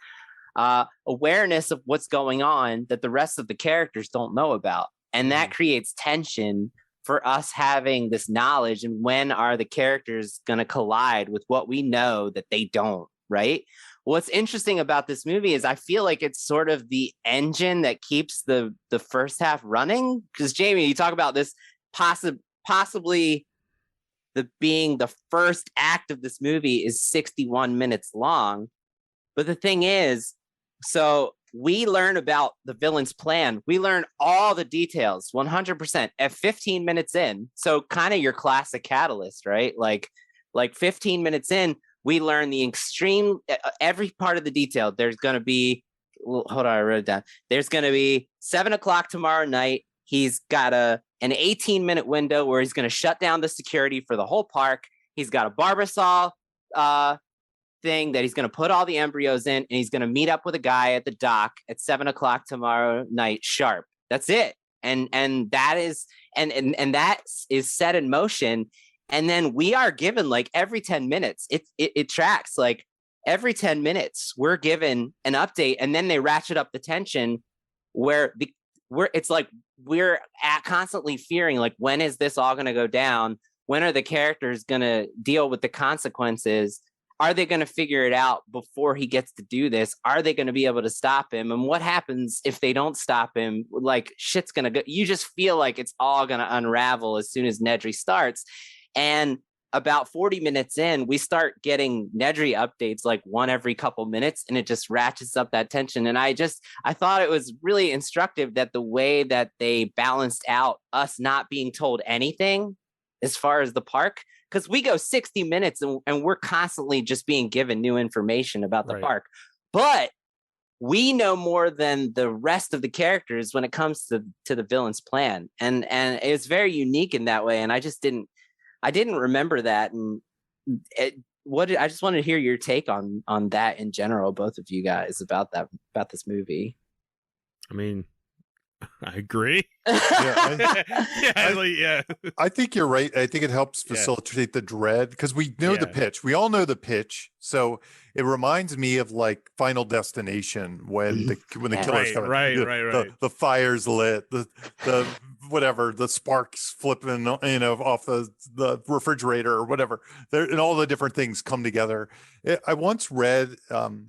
awareness of what's going on that the rest of the characters don't know about. And that creates tension for us having this knowledge, and when are the characters going to collide with what we know that they don't, right? What's interesting about this movie is I feel like it's sort of the engine that keeps the first half running. Because Jamie, you talk about this possibly being the first act of this movie is 61 minutes long. But the thing is, so we learn about the villain's plan. We learn all the details 100% at 15 minutes in. So kind of your classic Catalyst, right? Like 15 minutes in, we learn the extreme, every part of the detail. There's going to be, hold on, I wrote it down. There's going to be 7:00 tomorrow night. He's got an 18-minute window where he's going to shut down the security for the whole park. He's got a Barbasol thing that he's going to put all the embryos in, and he's going to meet up with a guy at the dock at 7:00 tomorrow night sharp. That's it. And that is and that is set in motion. And then we are given, like, every 10 minutes, it tracks, like every 10 minutes we're given an update, and then they ratchet up the tension where it's like we're constantly fearing, like, when is this all going to go down? When are the characters going to deal with the consequences? Are they going to figure it out before he gets to do this? Are they going to be able to stop him? And what happens if they don't stop him? Like, shit's going to go. You just feel like it's all going to unravel as soon as Nedry starts. And about 40 minutes in, we start getting Nedry updates, like one every couple minutes, and it just ratchets up that tension. And I thought it was really instructive that the way that they balanced out us not being told anything as far as the park, because we go 60 minutes and we're constantly just being given new information about the park. But we know more than the rest of the characters when it comes to the villain's plan. And it's very unique in that way. And I didn't remember that. And I just wanted to hear your take on that in general, both of you guys, about this movie. I mean, I agree. I think you're right. I think it helps facilitate the dread, because we know the pitch. We all know the pitch. So it reminds me of, like, Final Destination when the killer's coming. Right. The fire's lit. The whatever, the sparks flipping, off the refrigerator or whatever. And all the different things come together. I once read,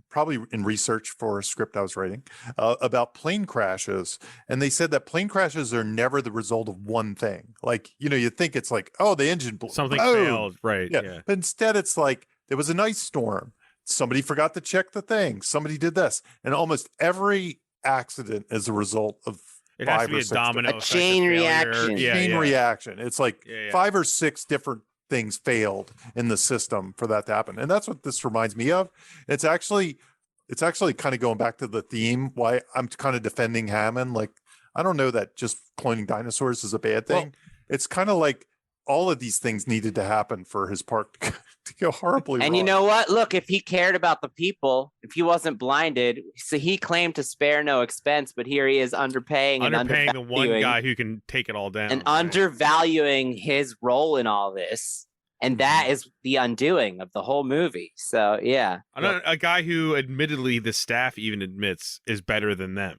probably in research for a script I was writing, about plane crashes, and they said that plane crashes are never the result of one thing. Like, you think it's like, oh, the engine blew. Something failed, right? Yeah. But instead, it's like there was an ice storm. Somebody forgot to check the thing. Somebody did this, and almost every accident is a result of it has to be a domino, a chain reaction. Reaction. It's like 5 or 6 different things failed in the system for that to happen, and that's what this reminds me of. It's actually kind of going back to the theme. Why I'm kind of defending Hammond. Like, I don't know that just cloning dinosaurs is a bad thing. Well, it's kind of like all of these things needed to happen for his park to go horribly wrong. And you know what? Look, if he cared about the people, if he wasn't blinded, so he claimed to spare no expense, but here he is underpaying the one guy who can take it all down. And undervaluing his role in all this. And that is the undoing of the whole movie. So, yeah. A guy who admittedly the staff even admits is better than them.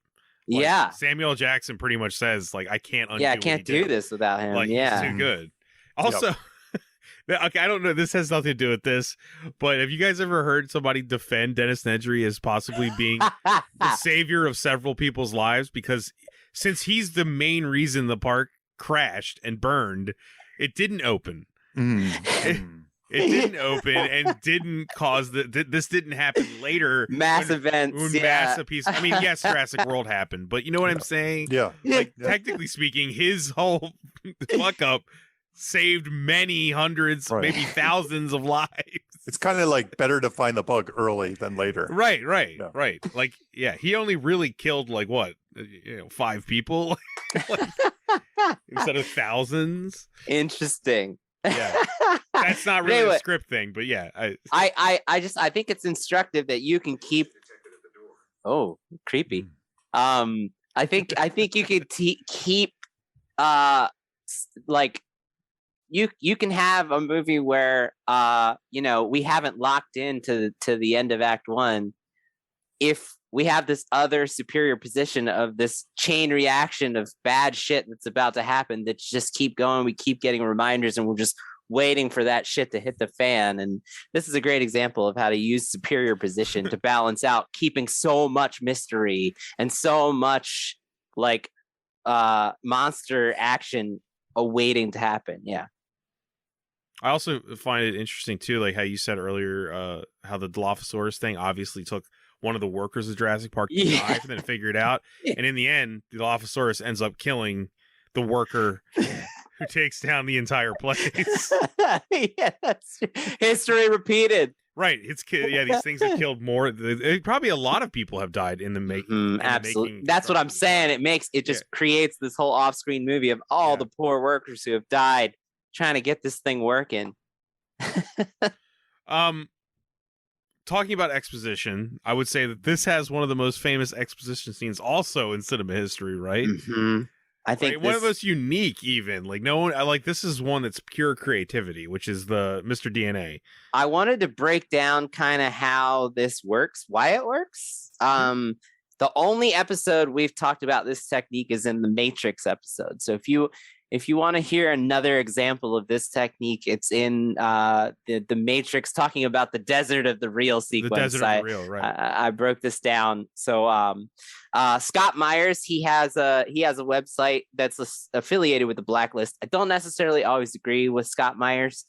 Like, Samuel Jackson pretty much says, like, I can't undo I can't do this without him. Like, he's too good. Also, Okay, I don't know. This has nothing to do with this, but have you guys ever heard somebody defend Dennis Nedry as possibly being the savior of several people's lives? Because since he's the main reason the park crashed and burned, it didn't open. It didn't open and didn't cause this didn't happen later. Mass events. I mean, yes, Jurassic World happened, but you know what I'm saying? Yeah. Like, technically speaking, his whole fuck up saved many hundreds, maybe thousands of lives. It's kind of like better to find the bug early than later. Right. Yeah. Like, yeah, he only really killed like what, 5 people instead of thousands. Interesting. Yeah, that's not really a script thing, but yeah, I think it's instructive that you can keep. Oh, creepy. I think you can keep like you can have a movie where we haven't locked into the end of Act 1 if we have this other superior position of this chain reaction of bad shit that's about to happen that just keep going. We keep getting reminders and we're just waiting for that shit to hit the fan. And this is a great example of how to use superior position to balance out keeping so much mystery and so much like monster action awaiting to happen. Yeah. I also find it interesting too, like how you said earlier, how the Dilophosaurus thing obviously took one of the workers of Jurassic Park to die and then figure it out. And in the end, the Dilophosaurus ends up killing the worker who takes down the entire place. Yes. History repeated. Right. These things have killed more. Probably a lot of people have died in the making. Absolutely. That's what I'm saying. It just creates this whole off-screen movie of all the poor workers who have died trying to get this thing working. Talking about exposition, I would say that this has one of the most famous exposition scenes also in cinema history, right? Mm-hmm. I think one of the most unique, even. Like, no one, this is one that's pure creativity, which is the Mr. DNA. I wanted to break down kind of how this works, why it works. The only episode we've talked about this technique is in the Matrix episode. So if you want to hear another example of this technique, it's in the Matrix, talking about the desert of the real sequence. The desert of the real, right? I broke this down. So Scott Myers, he has a website that's affiliated with the Blacklist. I don't necessarily always agree with Scott Myers,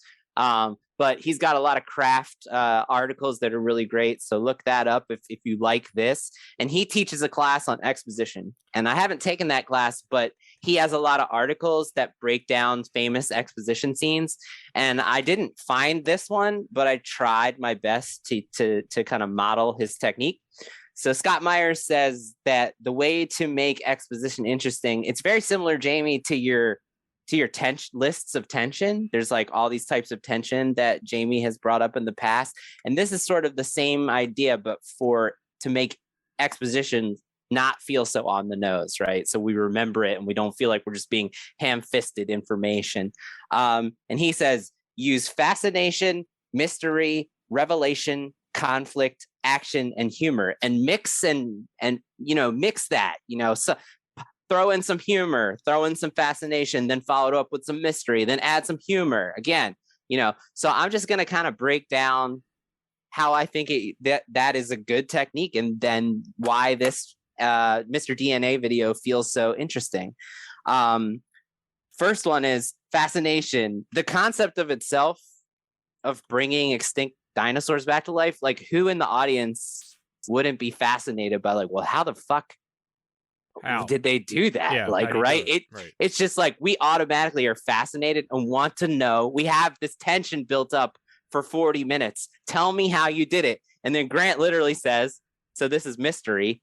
but he's got a lot of craft articles that are really great. So look that up if you like this. And he teaches a class on exposition. And I haven't taken that class, but he has a lot of articles that break down famous exposition scenes. And I didn't find this one, but I tried my best to kind of model his technique. So Scott Myers says that the way to make exposition interesting, it's very similar, Jamie, to your lists of tension. There's like all these types of tension that Jamie has brought up in the past. And this is sort of the same idea, but to make exposition not feel so on the nose, right? So we remember it and we don't feel like we're just being ham-fisted information. And he says, use fascination, mystery, revelation, conflict, action, and humor, and mix that, so throw in some humor, throw in some fascination, then follow it up with some mystery, then add some humor again, So I'm just going to kind of break down how I think that is a good technique, and then why this Mr. DNA video feels so interesting. First one is fascination. The concept of itself of bringing extinct dinosaurs back to life, like who in the audience wouldn't be fascinated by like, well, how the fuck did they do that? Yeah, right? It's just like we automatically are fascinated and want to know. We have this tension built up for 40 minutes. Tell me how you did it. And then Grant literally says, so this is mystery.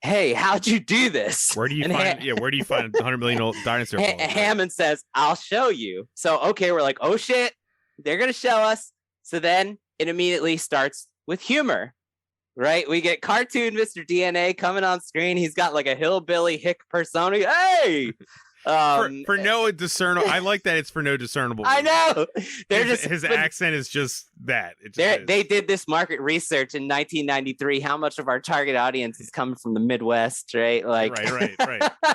Hey, how'd you do this? Where do you find 100 million old dinosaur bones? Hammond says, I'll show you. So, okay, we're like, oh shit, they're going to show us. So then it immediately starts with humor, right? We get cartoon Mr. DNA coming on screen. He's got like a hillbilly hick persona. Hey! For no discernible, I like that it's for no discernible reason. I know. His accent is just that. They did this market research in 1993. How much of our target audience is coming from the Midwest, right? Like, right.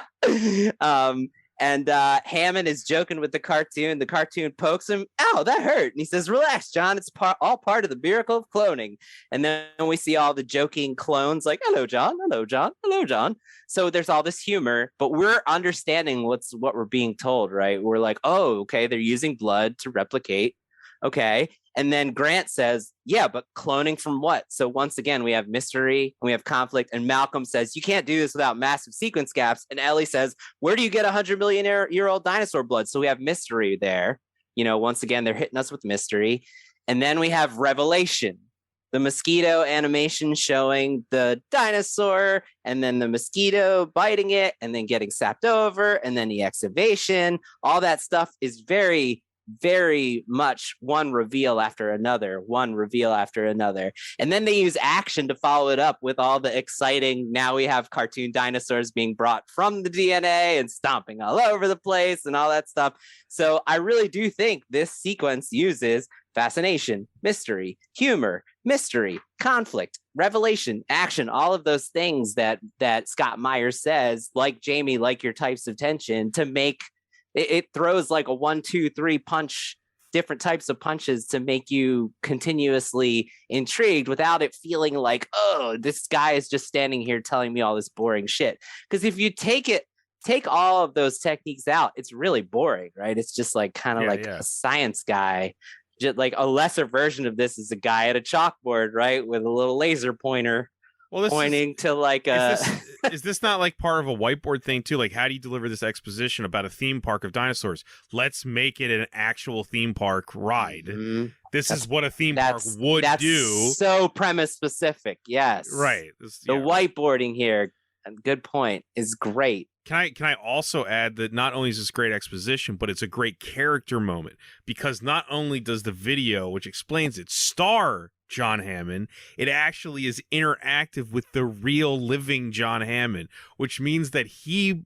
And Hammond is joking with the cartoon. The cartoon pokes him. Ow, that hurt. And he says, relax, John. It's all part of the miracle of cloning. And then we see all the joking clones like, hello, John. Hello, John. Hello, John. So there's all this humor, but we're understanding what we're being told, right? We're like, oh, okay, they're using blood to replicate. Okay. And then Grant says, yeah, but cloning from what? So once again, we have mystery and we have conflict. And Malcolm says, you can't do this without massive sequence gaps. And Ellie says, where do you get 100 million year old dinosaur blood? So we have mystery there. Once again, they're hitting us with mystery. And then we have revelation, the mosquito animation showing the dinosaur and then the mosquito biting it and then getting sapped over and then the excavation. All that stuff is very much one reveal after another. And then they use action to follow it up with all the exciting, now we have cartoon dinosaurs being brought from the DNA and stomping all over the place and all that stuff. So I really do think this sequence uses fascination, mystery, humor, mystery, conflict, revelation, action, all of those things that Scott Myers says, like Jamie, like your types of tension, to make it throws like a 1, 2, 3 punch, different types of punches to make you continuously intrigued without it feeling like, oh, this guy is just standing here telling me all this boring shit. Because if you take all of those techniques out, it's really boring, right? It's just like kind of a science guy. Just like a lesser version of this is a guy at a chalkboard, right, with a little laser pointer. Pointing to like a is this not like part of a whiteboard thing too? Like, how do you deliver this exposition about a theme park of dinosaurs? Let's make it an actual theme park ride. Mm-hmm. This is what a theme park would do. So premise specific. Yes. Right. Whiteboarding here, good point, is great. Can I also add that not only is this great exposition, but it's a great character moment, because not only does the video, which explains it, star John Hammond, it actually is interactive with the real living John Hammond, which means that he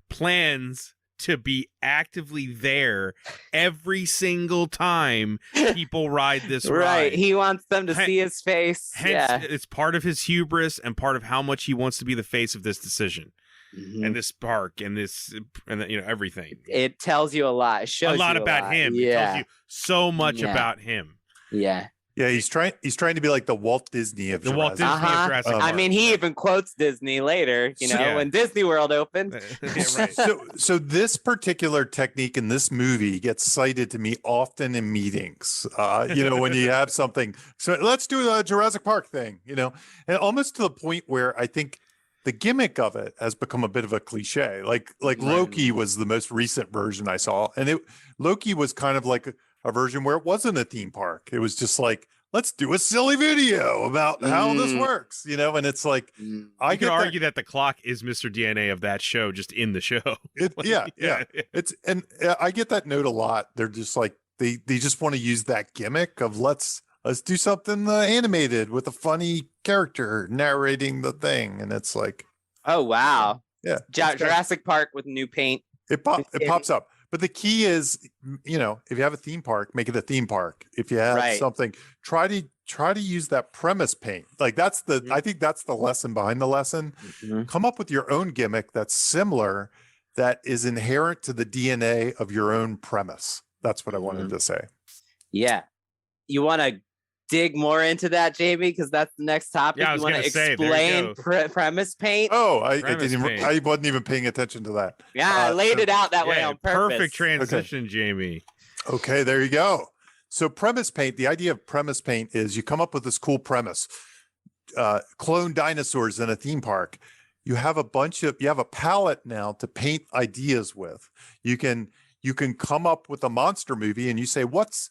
plans to be actively there every single time people ride this ride. Right. He wants them to see his face. Hence, it's part of his hubris and part of how much he wants to be the face of this decision. Mm-hmm. And this park and this and everything. It tells you a lot. It shows a lot about him. Yeah. It tells you so much about him. Yeah. Yeah, he's trying to be like the Walt Disney of Jurassic Park. I mean, he even quotes Disney later, when Disney World opened. Right. So this particular technique in this movie gets cited to me often in meetings. When you have something, so let's do the Jurassic Park thing, and almost to the point where I think the gimmick of it has become a bit of a cliche. Like Loki was the most recent version I saw, and Loki was kind of like a version where it wasn't a theme park. It was just like, let's do a silly video about how this works, and it's like, I could argue that the clock is Mr. DNA of that show, just in the show. Yeah. It's, and I get that note a lot. They're just like, they just want to use that gimmick of let's do something animated with a funny character narrating the thing. And it's like, oh, wow. Yeah. Jurassic Park with new paint. It pops up. But the key is, if you have a theme park, make it a theme park. If you have something, try to use that premise paint. Like I think that's the lesson behind the lesson. Mm-hmm. Come up with your own gimmick that's similar, that is inherent to the DNA of your own premise. That's what I wanted to say. Yeah. You want to dig more into that, Jamie? Because that's the next topic. Yeah, you want to explain premise paint? Oh, I wasn't even paying attention to that. Yeah, I laid it out that way on purpose. Perfect transition, okay. Jamie. Okay, there you go. So premise paint, the idea of premise paint is you come up with this cool premise, clone dinosaurs in a theme park. You have a palette now to paint ideas with. You can come up with a monster movie and you say, what's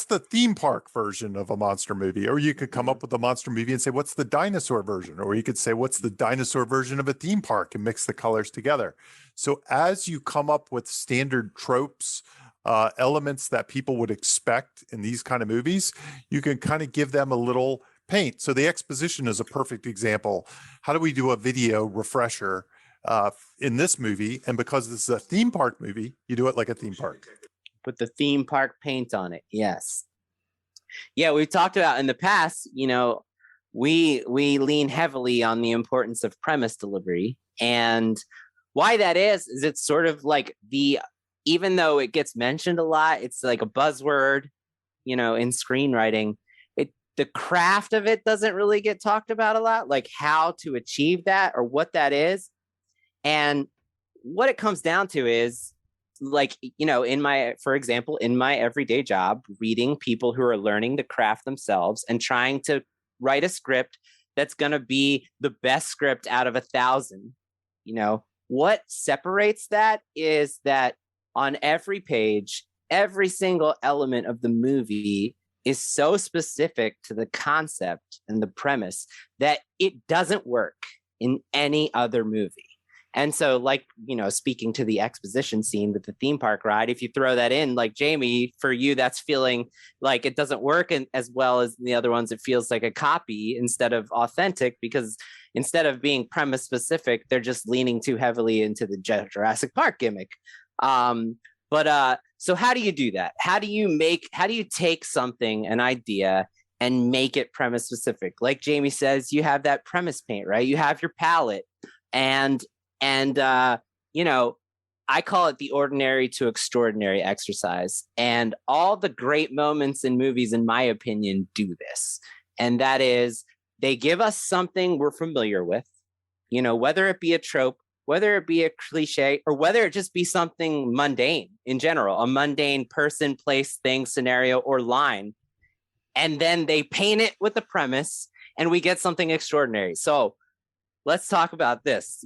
the theme park version of a monster movie? Or you could come up with a monster movie and say, what's the dinosaur version? Or you could say, what's the dinosaur version of a theme park, and mix the colors together. So as you come up with standard tropes, elements that people would expect in these kind of movies, you can kind of give them a little paint. So the exposition is a perfect example. How do we do a video refresher in this movie? And because this is a theme park movie, you do it like a theme park. Put the theme park paint on it. Yes. Yeah, we've talked about in the past, we lean heavily on the importance of premise delivery. And why that is it's sort of like even though it gets mentioned a lot, it's like a buzzword, in screenwriting. The craft of it doesn't really get talked about a lot, like how to achieve that or what that is. And what it comes down to is like, for example, in my everyday job, reading people who are learning the craft themselves and trying to write a script that's going to be the best script out of 1,000. What separates that is that on every page, every single element of the movie is so specific to the concept and the premise that it doesn't work in any other movie. And so, like, speaking to the exposition scene with the theme park ride, if you throw that in, like, Jamie, for you, that's feeling like it doesn't work as well as the other ones. It feels like a copy instead of authentic, because instead of being premise specific, they're just leaning too heavily into the Jurassic Park gimmick. So how do you do that? How do you take something, an idea, and make it premise specific? Like Jamie says, you have that premise paint, right? You have your palette, and I call it the ordinary to extraordinary exercise. And all the great moments in movies, in my opinion, do this. And that is, they give us something we're familiar with, whether it be a trope, whether it be a cliche, or whether it just be something mundane in general, a mundane person, place, thing, scenario, or line. And then they paint it with the premise and we get something extraordinary. So let's talk about this.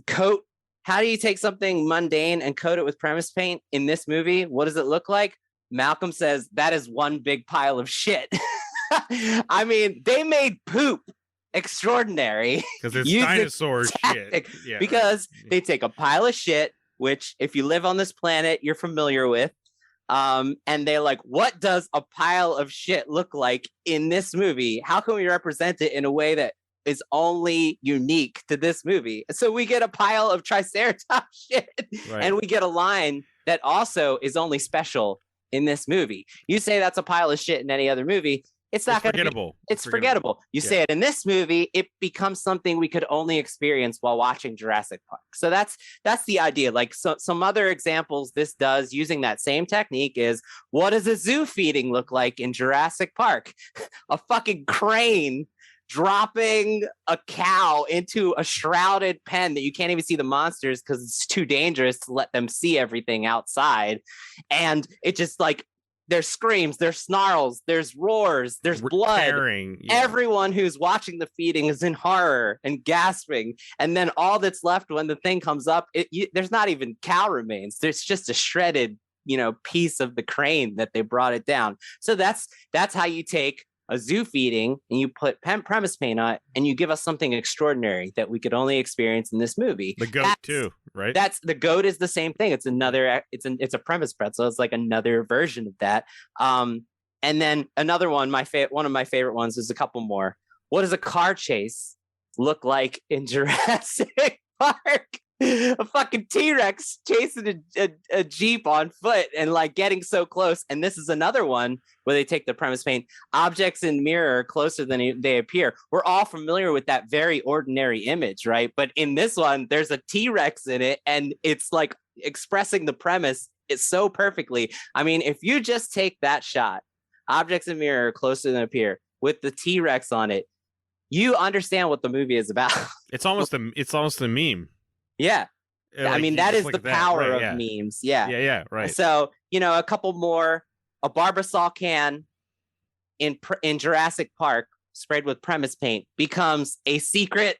How do you take something mundane and coat it with premise paint in this movie? What does it look like? Malcolm says that is one big pile of shit. I mean, they made poop extraordinary because it's dinosaur shit. Yeah, because they take a pile of shit, which if you live on this planet, you're familiar with. And they're like, what does a pile of shit look like in this movie? How can we represent it in a way that is only unique to this movie? So we get a pile of Triceratops shit, right. And we get a line that also is only special in this movie. You say that's a pile of shit in any other movie, it's not going to be. It's forgettable. You say it in this movie, it becomes something we could only experience while watching Jurassic Park. So that's the idea. Like, so some other examples this does using that same technique is, what does a zoo feeding look like in Jurassic Park? A fucking crane dropping a cow into a shrouded pen that you can't even see the monsters because it's too dangerous to let them see everything outside. And it just like, there's screams, there's snarls, there's roars, there's blood. Tearing, yeah. Everyone who's watching the feeding is in horror and gasping. And then all that's left when the thing comes up, there's not even cow remains. There's just a shredded, piece of the crane that they brought it down. So that's how you take a zoo feeding and you put premise paint on it and you give us something extraordinary that we could only experience in this movie. The goat too, right? The goat is the same thing. It's a premise pretzel. It's like another version of that. And then another one, one of my favorite ones is a couple more. What does a car chase look like in Jurassic Park? A fucking T-Rex chasing a Jeep on foot and like getting so close. And this is another one where they take the premise paint. Objects in mirror closer than they appear. We're all familiar with that very ordinary image, right? But in this one, there's a T-Rex in it and it's like expressing the premise so perfectly. I mean, if you just take that shot, objects in mirror closer than appear, with the T-Rex on it, you understand what the movie is about. It's almost a meme. Yeah. Like, I mean, that is the power of memes. Yeah. Yeah, right. So, a couple more. A Barbasol can in Jurassic Park sprayed with premise paint becomes a secret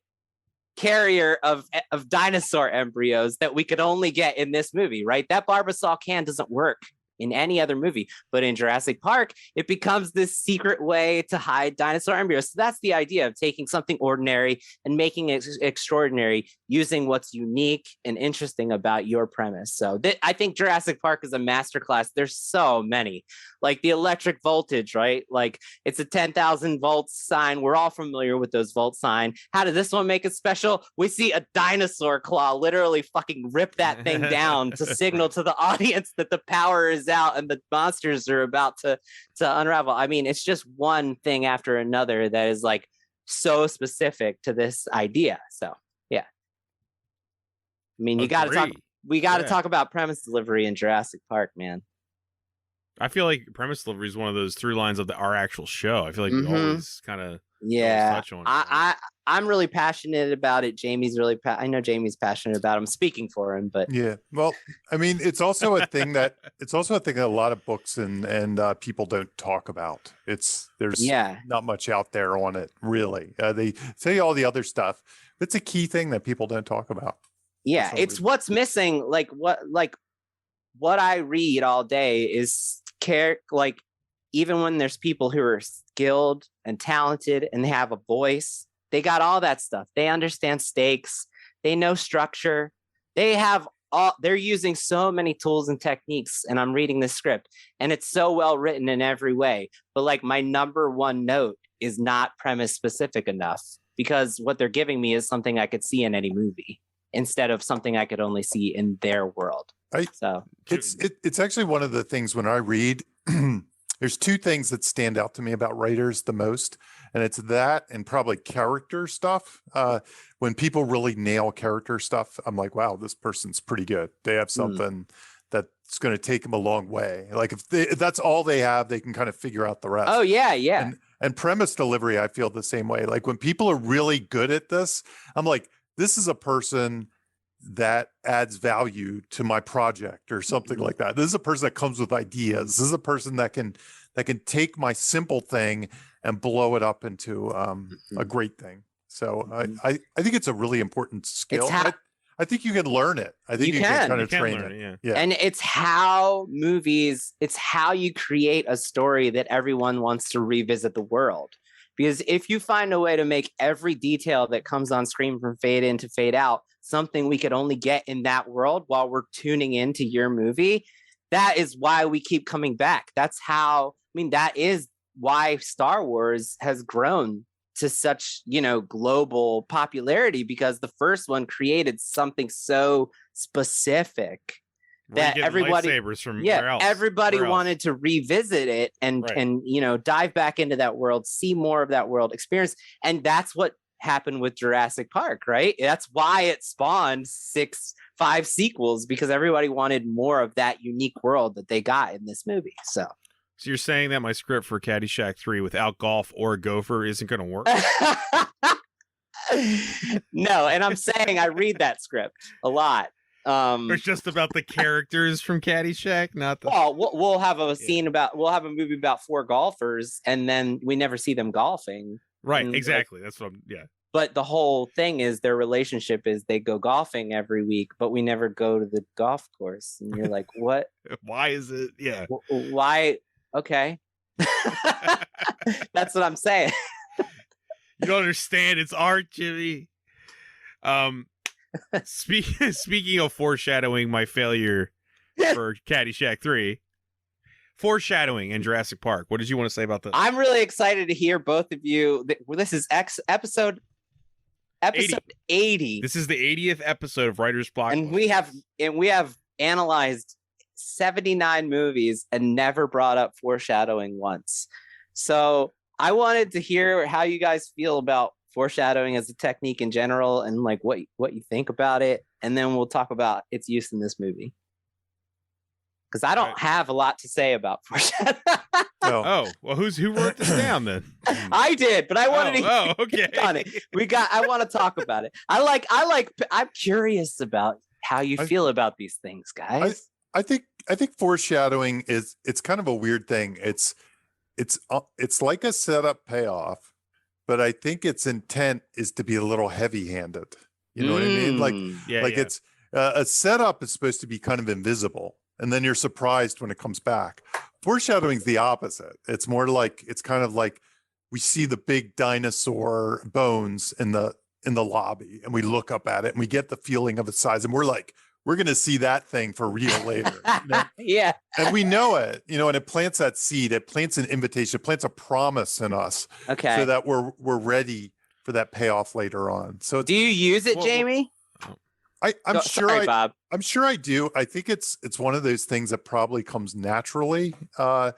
carrier of dinosaur embryos that we could only get in this movie, right? That Barbasol can doesn't work in any other movie, but in Jurassic Park, it becomes this secret way to hide dinosaur embryos. So that's the idea of taking something ordinary and making it extraordinary using what's unique and interesting about your premise. So I think Jurassic Park is a masterclass. There's so many, like the electric voltage, right? Like it's a 10,000 volts sign. We're all familiar with those volt sign. How did this one make it special? We see a dinosaur claw literally fucking rip that thing down to signal to the audience that the power is out and the monsters are about to unravel. I mean, it's just one thing after another that is like so specific to this idea. So I mean, you got to talk. Agree. We got to Yeah. talk about premise delivery in Jurassic Park, man. I feel like premise delivery is one of those through lines of our actual show. I feel like we always kind of touch on it. Right? I'm really passionate about it. Jamie's really. I know Jamie's passionate about it. I'm speaking for him, but Yeah. Well, I mean, it's also a thing that a lot of books and people don't talk about. There's not much out there on it, really. They say all the other stuff. It's a key thing that people don't talk about. Yeah, it's reason. What's missing. What I read all day is even when there's people who are skilled and talented and they have a voice, they got all that stuff. They understand stakes. They know structure. They're using so many tools and techniques, and I'm reading the script and it's so well written in every way. But like my number one note is not premise specific enough, because what they're giving me is something I could see in any movie instead of something I could only see in their world. It's actually one of the things when I read, there's two things that stand out to me about writers the most, and it's that and probably character stuff. When people really nail character stuff, I'm like, wow, this person's pretty good. They have something that's going to take them a long way. Like if that's all they have, they can kind of figure out the rest. Oh yeah, yeah. And premise delivery, I feel the same way. Like when people are really good at this, I'm like, this is a person that adds value to my project or something like that. This is a person that comes with ideas. This is a person that can take my simple thing and blow it up into a great thing. So I think it's a really important skill. I think you can learn it. I think you can kind of train it. Yeah. And it's how you create a story that everyone wants to revisit the world. Because if you find a way to make every detail that comes on screen from fade in to fade out something we could only get in that world while we're tuning into your movie, that is why we keep coming back. That is why Star Wars has grown to such, global popularity, because the first one created something so specific that everybody wanted to revisit it and dive back into that world, see more of that world, experience. And that's what happened with Jurassic Park, right? That's why it spawned 5 sequels, because everybody wanted more of that unique world that they got in this movie. So you're saying that my script for Caddyshack 3 without golf or a gopher isn't going to work? No, and I'm saying I read that script a lot. It's just about the characters from Caddyshack, not the. Well, we'll have a we'll have a movie about 4 golfers, and then we never see them golfing. Right, exactly. That's what But the whole thing is their relationship is they go golfing every week, but we never go to the golf course. And you're like, what? Why is it? Yeah. Why? Okay. That's what I'm saying. You don't understand. It's art, Jimmy. Speaking of foreshadowing my failure for Caddyshack 3, foreshadowing in Jurassic Park. What did you want to say about this? I'm really excited to hear both of you. This is episode 80. This is the 80th episode of Writer's Block. And we have analyzed 79 movies and never brought up foreshadowing once. So I wanted to hear how you guys feel about foreshadowing as a technique in general, and like what you think about it, and then we'll talk about its use in this movie. Because I don't have a lot to say about foreshadowing. Oh, well, who wrote this down then? I did, but I wanted to okay. on it. I want to talk about it. I'm curious about how you feel about these things, guys. I think foreshadowing it's kind of a weird thing. It's like a setup payoff, but I think its intent is to be a little heavy-handed. You know what I mean? It's a setup is supposed to be kind of invisible, and then you're surprised when it comes back. Foreshadowing's the opposite. It's more like, it's kind of like we see the big dinosaur bones in the lobby, and we look up at it and we get the feeling of its size, and we're like, we're going to see that thing for real later. Yeah. And we know it, and it plants that seed, it plants an invitation, it plants a promise in us. Okay. So that we're ready for that payoff later on. So do you use it, Jamie? I'm sure sorry, Bob. I'm sure I do. I think it's one of those things that probably comes naturally. I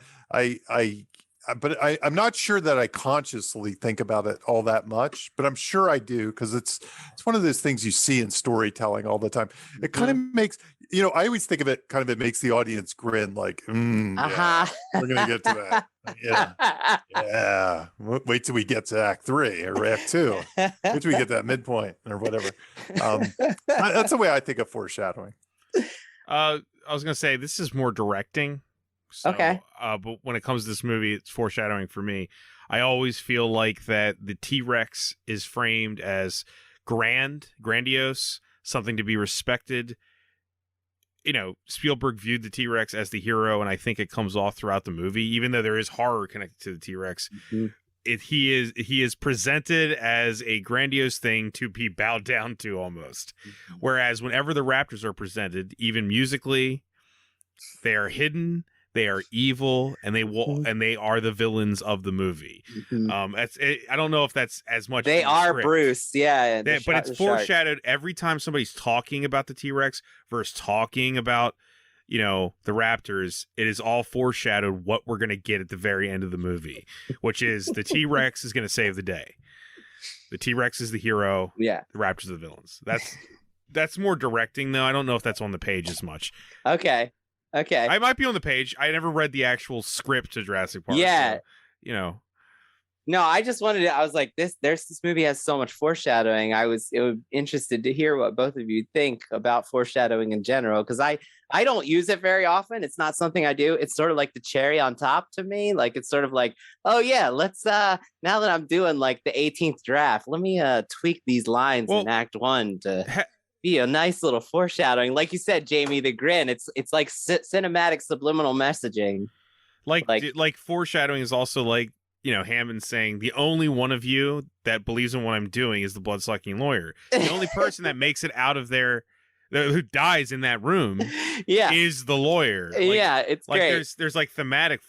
I'm not sure that I consciously think about it all that much, but I'm sure I do, because it's one of those things you see in storytelling all the time. It kind of makes, I always think of it kind of, it makes the audience grin like, yeah, we're going to get to that. Yeah. Wait till we get to act 3 or act 2. Wait till we get that midpoint or whatever. That's the way I think of foreshadowing. I was going to say, this is more directing. So, okay. But when it comes to this movie, it's foreshadowing for me. I always feel like that the T-Rex is framed as grandiose, something to be respected. Spielberg viewed the T-Rex as the hero, and I think it comes off throughout the movie, even though there is horror connected to the T-Rex. Mm-hmm. He is presented as a grandiose thing to be bowed down to almost. Mm-hmm. Whereas whenever the Raptors are presented, even musically, they are hidden. They are evil, and they are the villains of the movie. Mm-hmm. I don't know if that's as much. They are script. Bruce, yeah. But it's foreshadowed every time somebody's talking about the T-Rex versus talking about, the Raptors. It is all foreshadowed what we're going to get at the very end of the movie, which is the T-Rex is going to save the day. The T-Rex is the hero. Yeah. The Raptors are the villains. That's more directing, though. I don't know if that's on the page as much. Okay. I might be on the page. I never read the actual script to Jurassic Park. Yeah. So, No, I just wanted to, I was like, this movie has so much foreshadowing. I was interested to hear what both of you think about foreshadowing in general, because I don't use it very often. It's not something I do. It's sort of like the cherry on top to me. Like, it's sort of like, oh yeah, let's now that I'm doing like the 18th draft, let me tweak these lines in Act 1 to be a nice little foreshadowing. Like you said, Jamie, the grin, it's like cinematic subliminal messaging. Like foreshadowing is also like, Hammond saying, the only one of you that believes in what I'm doing is the blood-sucking lawyer. The only person that makes it out of there, who dies in that room, is the lawyer. It's like great. There's like thematic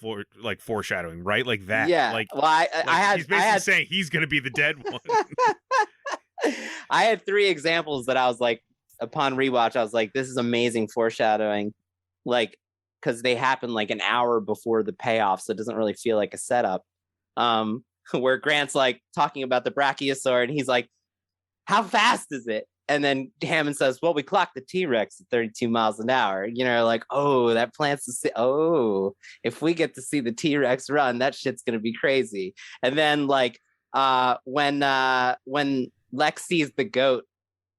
foreshadowing, right? Like that. Yeah. Like, well, he's basically saying he's going to be the dead one. I had 3 examples that I was like, upon rewatch, I was like, this is amazing foreshadowing. Like, because they happen like an hour before the payoff, so it doesn't really feel like a setup. Where Grant's like talking about the brachiosaur, and he's like, how fast is it? And then Hammond says, well, we clocked the T-Rex at 32 miles an hour. Like, oh, that plants if we get to see the T-Rex run, that shit's gonna be crazy. And then like when Lex sees the goat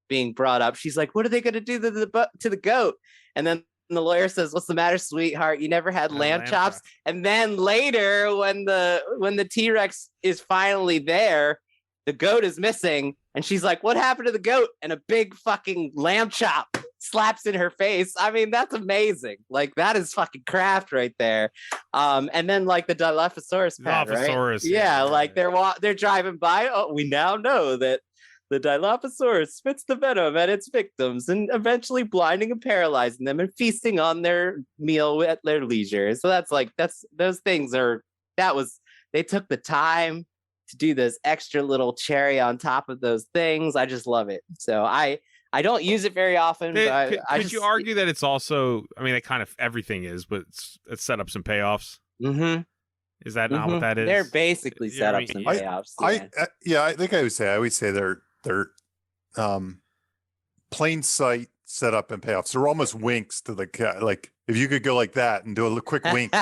being brought up, she's like, what are they gonna do to the goat? And then the lawyer says, what's the matter, sweetheart? You never had lamb chops? And then later, when the T-Rex is finally there, the goat is missing, and she's like, what happened to the goat? And a big fucking lamb chop slaps in her face. I mean, that's amazing. Like, that is fucking craft right there. And then like the Dilophosaurus pad, right? Yeah, like they're driving by. Oh, we now know that the Dilophosaurus spits the venom at its victims, and eventually blinding and paralyzing them and feasting on their meal at their leisure. So they took the time to do this extra little cherry on top of those things. I just love it. So I don't use it very often. Could you argue that it's also, I mean, that kind of everything is, but it's setups and payoffs? Mm-hmm. Is that not what that is? They're basically setups and payoffs. I think I would say they're plain sight setup and payoffs. They're almost winks to the cat. Like, if you could go like that and do a quick wink,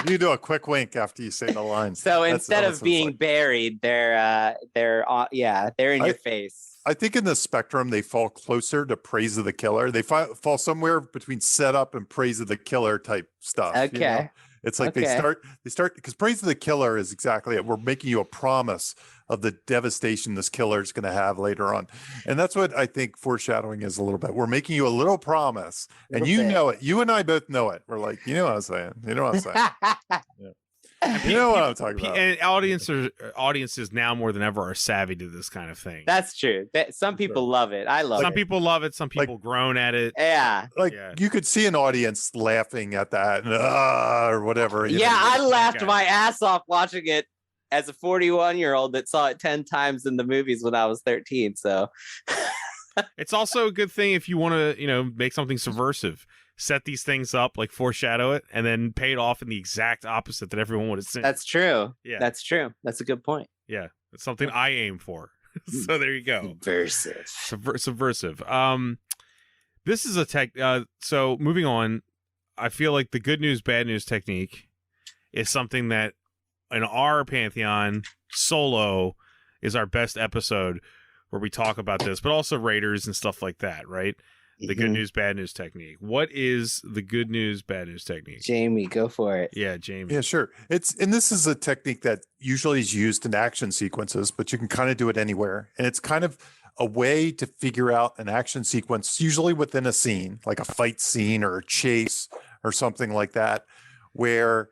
you do a quick wink after you say the line. So instead of being buried, they're in your face. I think in the spectrum, they fall closer to praise of the killer. They fall somewhere between setup and praise of the killer type stuff. Okay. It's like they start because praise of the killer is exactly it. We're making you a promise of the devastation this killer is going to have later on. And that's what I think foreshadowing is a little bit. We're making you a little promise, and know it. You and I both know it. We're like, you know what I'm saying? You know what I'm saying? Yeah. You know what I'm talking about. And audiences now more than ever are savvy to this kind of thing. That's true. Some people love it. I love it. Some people love it. Some people groan at it. Yeah. You could see an audience laughing at that or whatever. I laughed my ass off watching it as a 41-year-old that saw it 10 times in the movies when I was 13. So it's also a good thing if you want to, make something subversive. set these things up, like foreshadow it, and then pay it off in the exact opposite that everyone would have seen. That's true. Yeah. That's true. That's a good point. Yeah. It's something I aim for. So there you go. Subversive. Subversive. This is a tech. So moving on, I feel like the good news, bad news technique is something that in our Pantheon, Solo is our best episode where we talk about this, but also Raiders and stuff like that, right? The good news, bad news technique. What is the good news, bad news technique? Jamie, go for it. Yeah, Jamie. Yeah, sure. And this is a technique that usually is used in action sequences, but you can kind of do it anywhere. And it's kind of a way to figure out an action sequence, usually within a scene, like a fight scene or a chase or something like that, where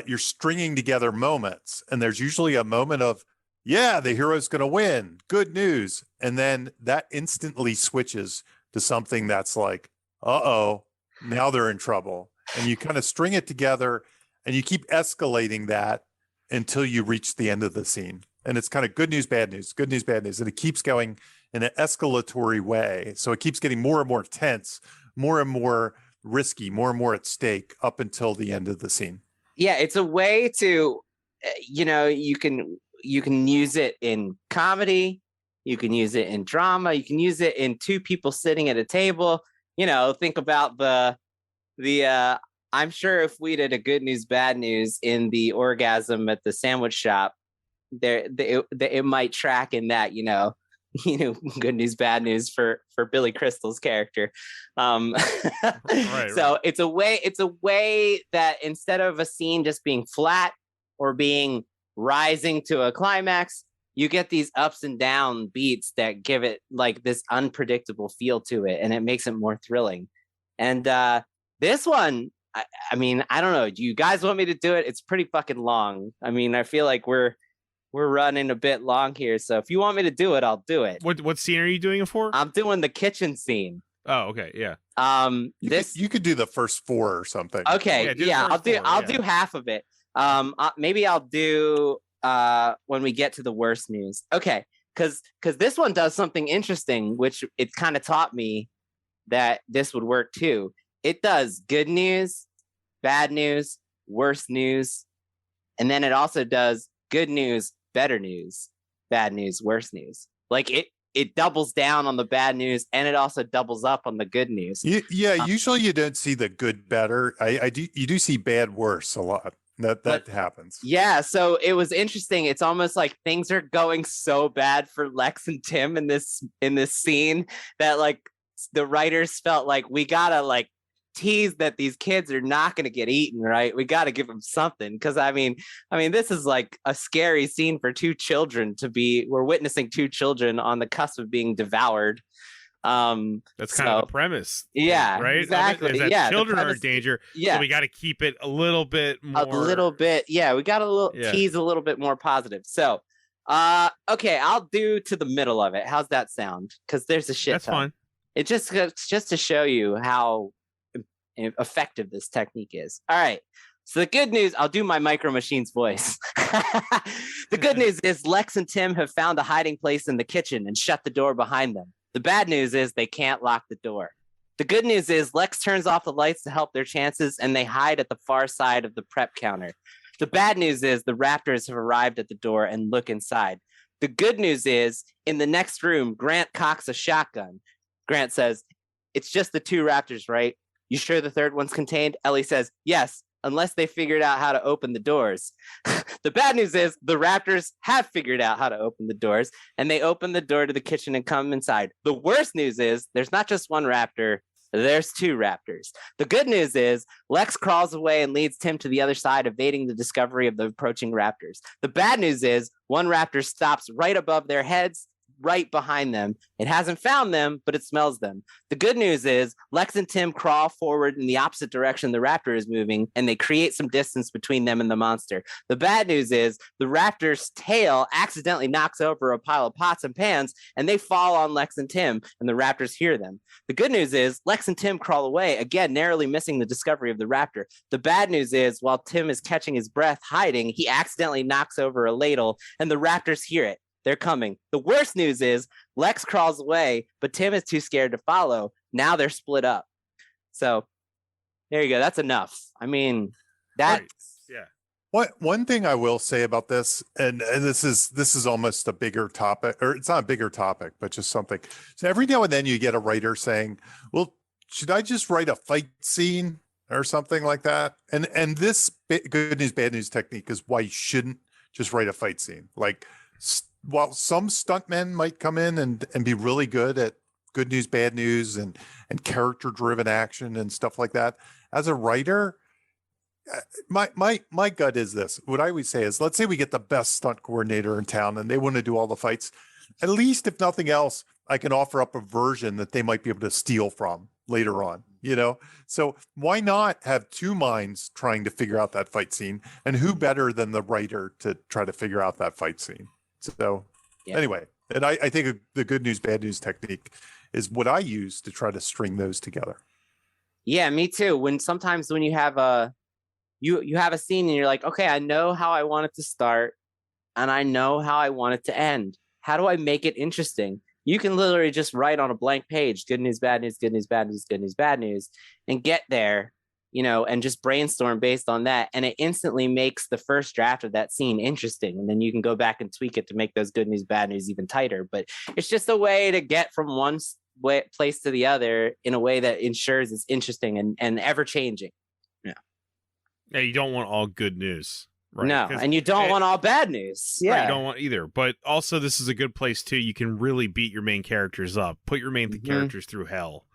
you're stringing together moments. And there's usually a moment of, yeah, the hero's going to win. Good news. And then that instantly switches to something that's like, uh-oh, now they're in trouble. And you kind of string it together and you keep escalating that until you reach the end of the scene. And it's kind of good news, bad news, good news, bad news. And it keeps going in an escalatory way. So it keeps getting more and more tense, more and more risky, more and more at stake up until the end of the scene. Yeah, it's a way to, you can use it in comedy. You can use it in drama. You can use it in two people sitting at a table. Think about the I'm sure if we did a good news, bad news in the orgasm at the sandwich shop, it might track in that, good news, bad news for Billy Crystal's character. Right. So it's a way that instead of a scene just being flat or being rising to a climax, you get these ups and down beats that give it like this unpredictable feel to it, and it makes it more thrilling. And this one, I mean, I don't know. Do you guys want me to do it? It's pretty fucking long. I mean, I feel like we're running a bit long here. So if you want me to do it, I'll do it. What scene are you doing it for? I'm doing the kitchen scene. Oh, okay, yeah. You could do the first four or something. Okay, yeah, I'll do half of it. Maybe I'll do when we get to the worst news. Okay, because this one does something interesting, which it kind of taught me that this would work too. It does good news, bad news, worst news, and then it also does good news, better news, bad news, worst news. Like it doubles down on the bad news, and it also doubles up on the good news. Usually you don't see the good better. You do see bad worse a lot. That happens. Yeah, so it was interesting. It's almost like things are going so bad for Lex and Tim in this scene that like the writers felt like we gotta like tease that these kids are not going to get eaten, right? We got to give them something, because I mean this is like a scary scene for two children we're witnessing two children on the cusp of being devoured. That's kind of the premise. Yeah, right. Exactly. Is that children are in danger. Yeah, so we got to keep it a little bit more. Yeah, we got to tease a little bit more positive. So, okay, I'll do to the middle of it. How's that sound? Because there's a shit. That's fine. It just to show you how effective this technique is. All right. So the good news, I'll do my Micro Machines voice. The good news is Lex and Tim have found a hiding place in the kitchen and shut the door behind them. The bad news is they can't lock the door. The good news is Lex turns off the lights to help their chances, and they hide at the far side of the prep counter. The bad news is the Raptors have arrived at the door and look inside. The good news is in the next room, Grant cocks a shotgun. Grant says, "It's just the two Raptors, right? You sure the third one's contained?" Ellie says, "Yes, unless they figured out how to open the doors." The bad news is the Raptors have figured out how to open the doors, and they open the door to the kitchen and come inside. The worst news is there's not just one Raptor, there's two Raptors. The good news is Lex crawls away and leads Tim to the other side, evading the discovery of the approaching Raptors. The bad news is one Raptor stops right above their heads, right behind them. It hasn't found them, but it smells them. The good news is Lex and Tim crawl forward in the opposite direction the raptor is moving, and they create some distance between them and the monster. The bad news is the raptor's tail accidentally knocks over a pile of pots and pans, and they fall on Lex and Tim, and the raptors hear them. The good news is Lex and Tim crawl away, again narrowly missing the discovery of the raptor. The bad news is while Tim is catching his breath hiding, he accidentally knocks over a ladle, and the raptors hear it. They're coming. The worst news is Lex crawls away, but Tim is too scared to follow. Now they're split up. So There you go. That's enough. I mean, that's Yeah. One thing I will say about this, and this is almost a bigger topic, or it's not a bigger topic, but just something. So every now and then you get a writer saying, "Well, should I just write a fight scene or something like that?" And this good news, bad news technique is why you shouldn't just write a fight scene. Like, while some stuntmen might come in and be really good at good news, bad news, and character driven action and stuff like that, as a writer, my gut is this. What I always say is, let's say we get the best stunt coordinator in town and they want to do all the fights. At least, if nothing else, I can offer up a version that they might be able to steal from later on, So why not have two minds trying to figure out that fight scene? And who better than the writer to try to figure out that fight scene? So anyway, and I think the good news, bad news technique is what I use to try to string those together. Yeah, me too. Sometimes when you have a scene and you're like, okay, I know how I want it to start and I know how I want it to end. How do I make it interesting? You can literally just write on a blank page, good news, bad news, good news, bad news, good news, bad news, and get there, and just brainstorm based on that. And it instantly makes the first draft of that scene interesting. And then you can go back and tweak it to make those good news, bad news even tighter. But it's just a way to get from one place to the other in a way that ensures it's interesting and ever changing. Yeah, you don't want all good news, right? No, and you don't want all bad news. Yeah, right, you don't want either. But also, this is a good place too. You can really beat your main characters up, put your main characters through hell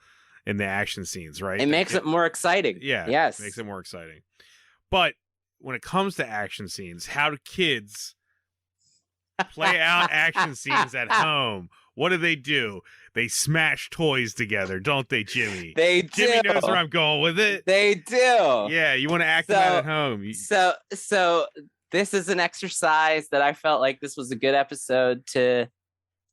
in the action scenes, right? It makes it more exciting. Yeah, yes, it makes it more exciting. But when it comes to action scenes, how do kids play out action scenes at home? What do? They smash toys together, don't they, Jimmy? They do. Jimmy knows where I'm going with it. They do. Yeah, you want to act that at home. So this is an exercise that I felt like this was a good episode to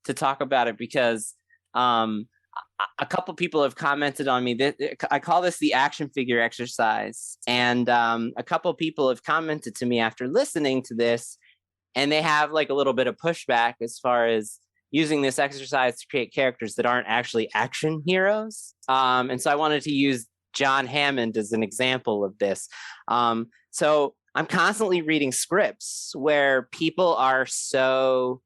talk about it because a couple people have commented on me. I call this the action figure exercise. And a couple people have commented to me after listening to this, and they have like a little bit of pushback as far as using this exercise to create characters that aren't actually action heroes. And so I wanted to use John Hammond as an example of this. So I'm constantly reading scripts where people are so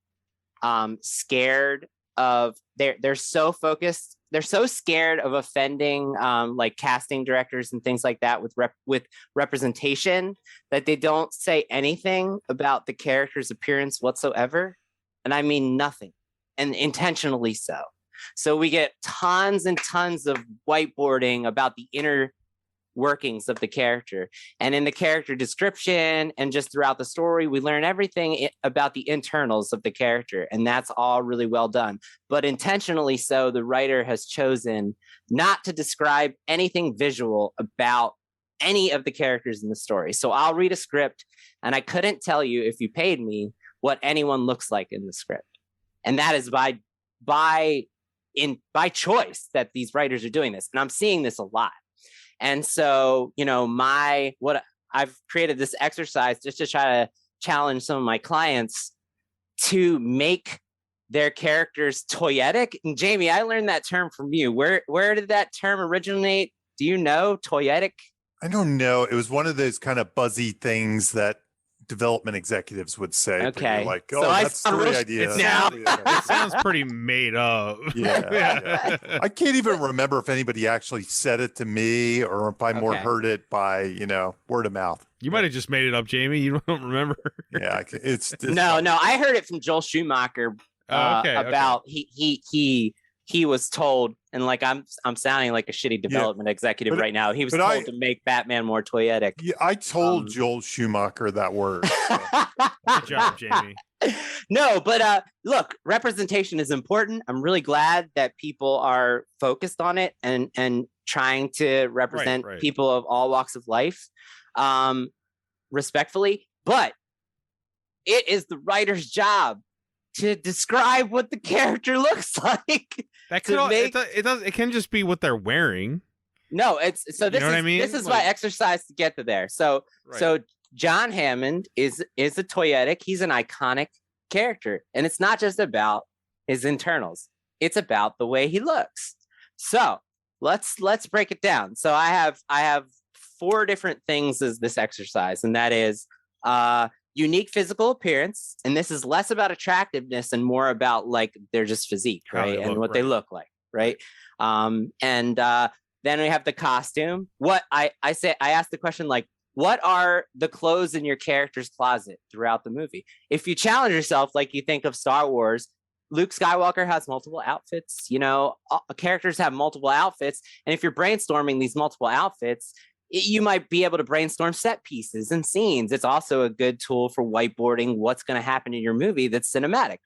scared of, they're so focused, they're so scared of offending like casting directors and things like that with representation that they don't say anything about the character's appearance whatsoever. And I mean nothing. And intentionally so. So we get tons and tons of whiteboarding about the inner workings of the character. And in the character description and just throughout the story, we learn everything about the internals of the character. And that's all really well done. But intentionally so, the writer has chosen not to describe anything visual about any of the characters in the story. So I'll read a script and I couldn't tell you, if you paid me, what anyone looks like in the script. And that is by choice that these writers are doing this. And I'm seeing this a lot. And so, I've created this exercise just to try to challenge some of my clients to make their characters toyetic. And Jamie, I learned that term from you. Where did that term originate? Do you know, toyetic? I don't know. It was one of those kind of buzzy things that development executives would say. Okay. Like, oh, so that's a great idea. It sounds pretty made up. Yeah. I can't even remember if anybody actually said it to me or if I more heard it by, word of mouth. You might have just made it up, Jamie. You don't remember. Yeah. It's no. I heard it from Joel Schumacher about he was told, and like I'm sounding like a shitty development executive right now. He was told to make Batman more toyetic. Yeah, I told Joel Schumacher that word. So. Good job, Jamie. No, but look, representation is important. I'm really glad that people are focused on it and trying to represent people of all walks of life, respectfully. But it is the writer's job to describe what the character looks like. That could it can just be what they're wearing. No, this is my exercise to get to there. So John Hammond is a toyetic. He's an iconic character, and it's not just about his internals. It's about the way he looks. So let's break it down. So I have 4 different things as this exercise, and that is unique physical appearance, and this is less about attractiveness and more about like they're just physique, right? And what they look like, right? Then we have the costume. What I asked the question, like, what are the clothes in your character's closet throughout the movie? If you challenge yourself, like you think of Star Wars, Luke Skywalker has multiple outfits, you know, characters have multiple outfits. And if you're brainstorming these multiple outfits, you might be able to brainstorm set pieces and scenes. It's also a good tool for whiteboarding what's going to happen in your movie that's cinematic.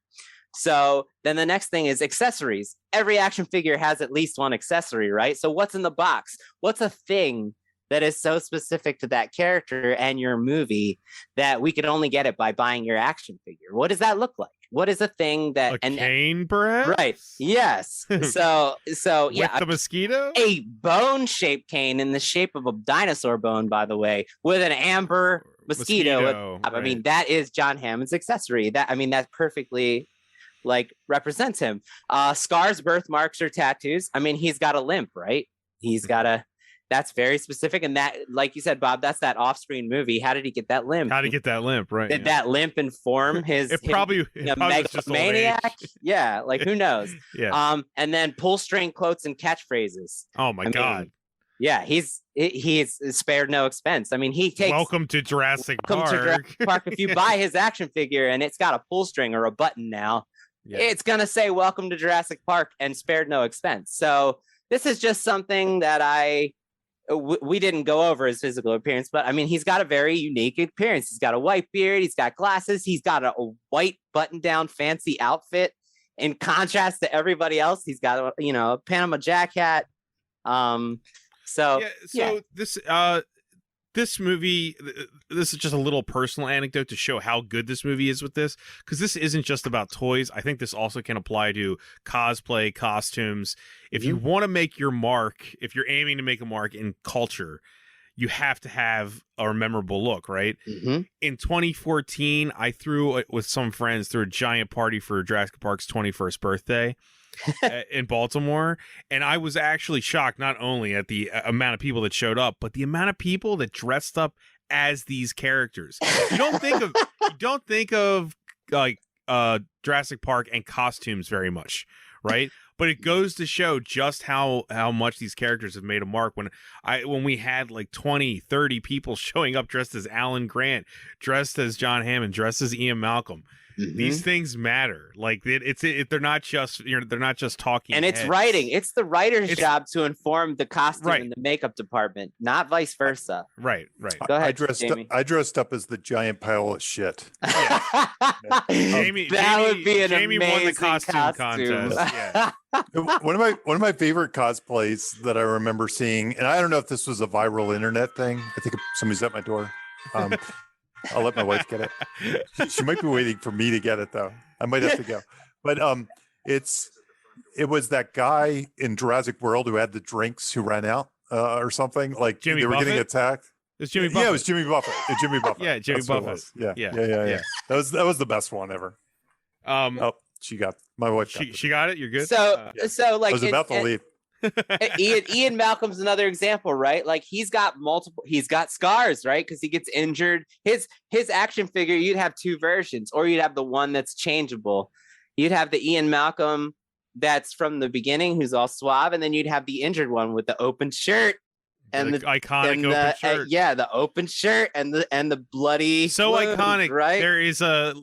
So then the next thing is accessories. Every action figure has at least one accessory, right? So what's in the box? What's a thing that is so specific to that character and your movie that we could only get it by buying your action figure? What does that look like? What is a thing that a cane, perhaps? Right. Yes. So yeah, with the mosquito, a bone-shaped cane in the shape of a dinosaur bone, by the way, with an amber mosquito. I mean, that is John Hammond's accessory. That perfectly like represents him. Scars, birthmarks, or tattoos. I mean, he's got a limp, right? He's got a. That's very specific. And that, like you said, Bob, that's that off-screen movie. How did he get that limp? Right. Did that limp inform his megalomaniac? Yeah, like who knows? Yeah. And then pull string quotes and catchphrases. Oh my God. Yeah, he's spared no expense. I mean, he takes Welcome to Jurassic Park. If you buy his action figure and it's got a pull string or a button now, it's gonna say "Welcome to Jurassic Park" and spared no expense. So this is just something that we didn't go over his physical appearance, but I mean, he's got a very unique appearance. He's got a white beard. He's got glasses. He's got a white button-down fancy outfit. In contrast to everybody else, he's got a Panama Jack hat. This movie, this is just a little personal anecdote to show how good this movie is with this, because this isn't just about toys. I think this also can apply to cosplay, costumes. If you want to make your mark, if you're aiming to make a mark in culture, you have to have a memorable look, right? Mm-hmm. In 2014, I threw with some friends a giant party for Jurassic Park's 21st birthday. In Baltimore, and I was actually shocked not only at the amount of people that showed up, but the amount of people that dressed up as these characters. You don't think of like Jurassic Park and costumes very much, right? But it goes to show just how much these characters have made a mark. When we had like 20, 30 people showing up dressed as Alan Grant, dressed as John Hammond, dressed as Ian Malcolm. Mm-hmm. These things matter. Like they're not just talking. And it's writing. It's the writer's job to inform the costume and the makeup department, not vice versa. Right. Go ahead, I dressed up as the giant pile of shit. Jamie would be an Jamie won the costume contest. Yeah. One of my favorite cosplays that I remember seeing, and I don't know if this was a viral internet thing. I think somebody's at my door. I'll let my wife get it. She might be waiting for me to get it though. I might have to go. But it was that guy in Jurassic World who had the drinks who ran out or something. Like Jimmy they were Buffett? getting attacked. It's Jimmy Buffett. Yeah, it was Jimmy Buffett. Jimmy Buffett. Yeah, Jimmy That's what it Buffett. was. Yeah. Yeah. That was the best one ever. She got my wife. She got it. You're good. So like I was about to leave. Ian Malcolm's another example, right? Like he's got scars, right? Because he gets injured. His action figure, you'd have 2 versions, or you'd have the one that's changeable. You'd have the Ian Malcolm that's from the beginning, who's all suave, and then you'd have the injured one with the open shirt and the iconic open shirt. The open shirt and the bloody. So wound, iconic, right? There is a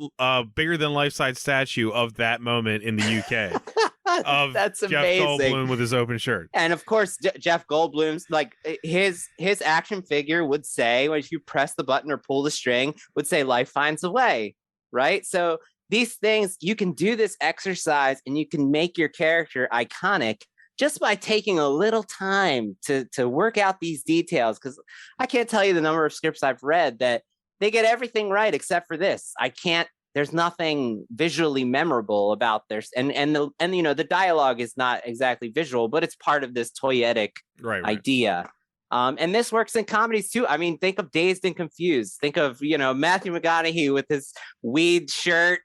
bigger than life-size statue of that moment in the UK. Of That's Jeff amazing. Goldblum with his open shirt. And of course, Jeff Goldblum's like his action figure would say, when you press the button or pull the string, would say "Life finds a way," right? So these things, you can do this exercise and you can make your character iconic just by taking a little time to work out these details. Because I can't tell you the number of scripts I've read that they get everything right except for this. There's nothing visually memorable about this, and the dialogue is not exactly visual, but it's part of this toyetic idea. And this works in comedies too. I mean, think of Dazed and Confused. Think of Matthew McConaughey with his weed shirt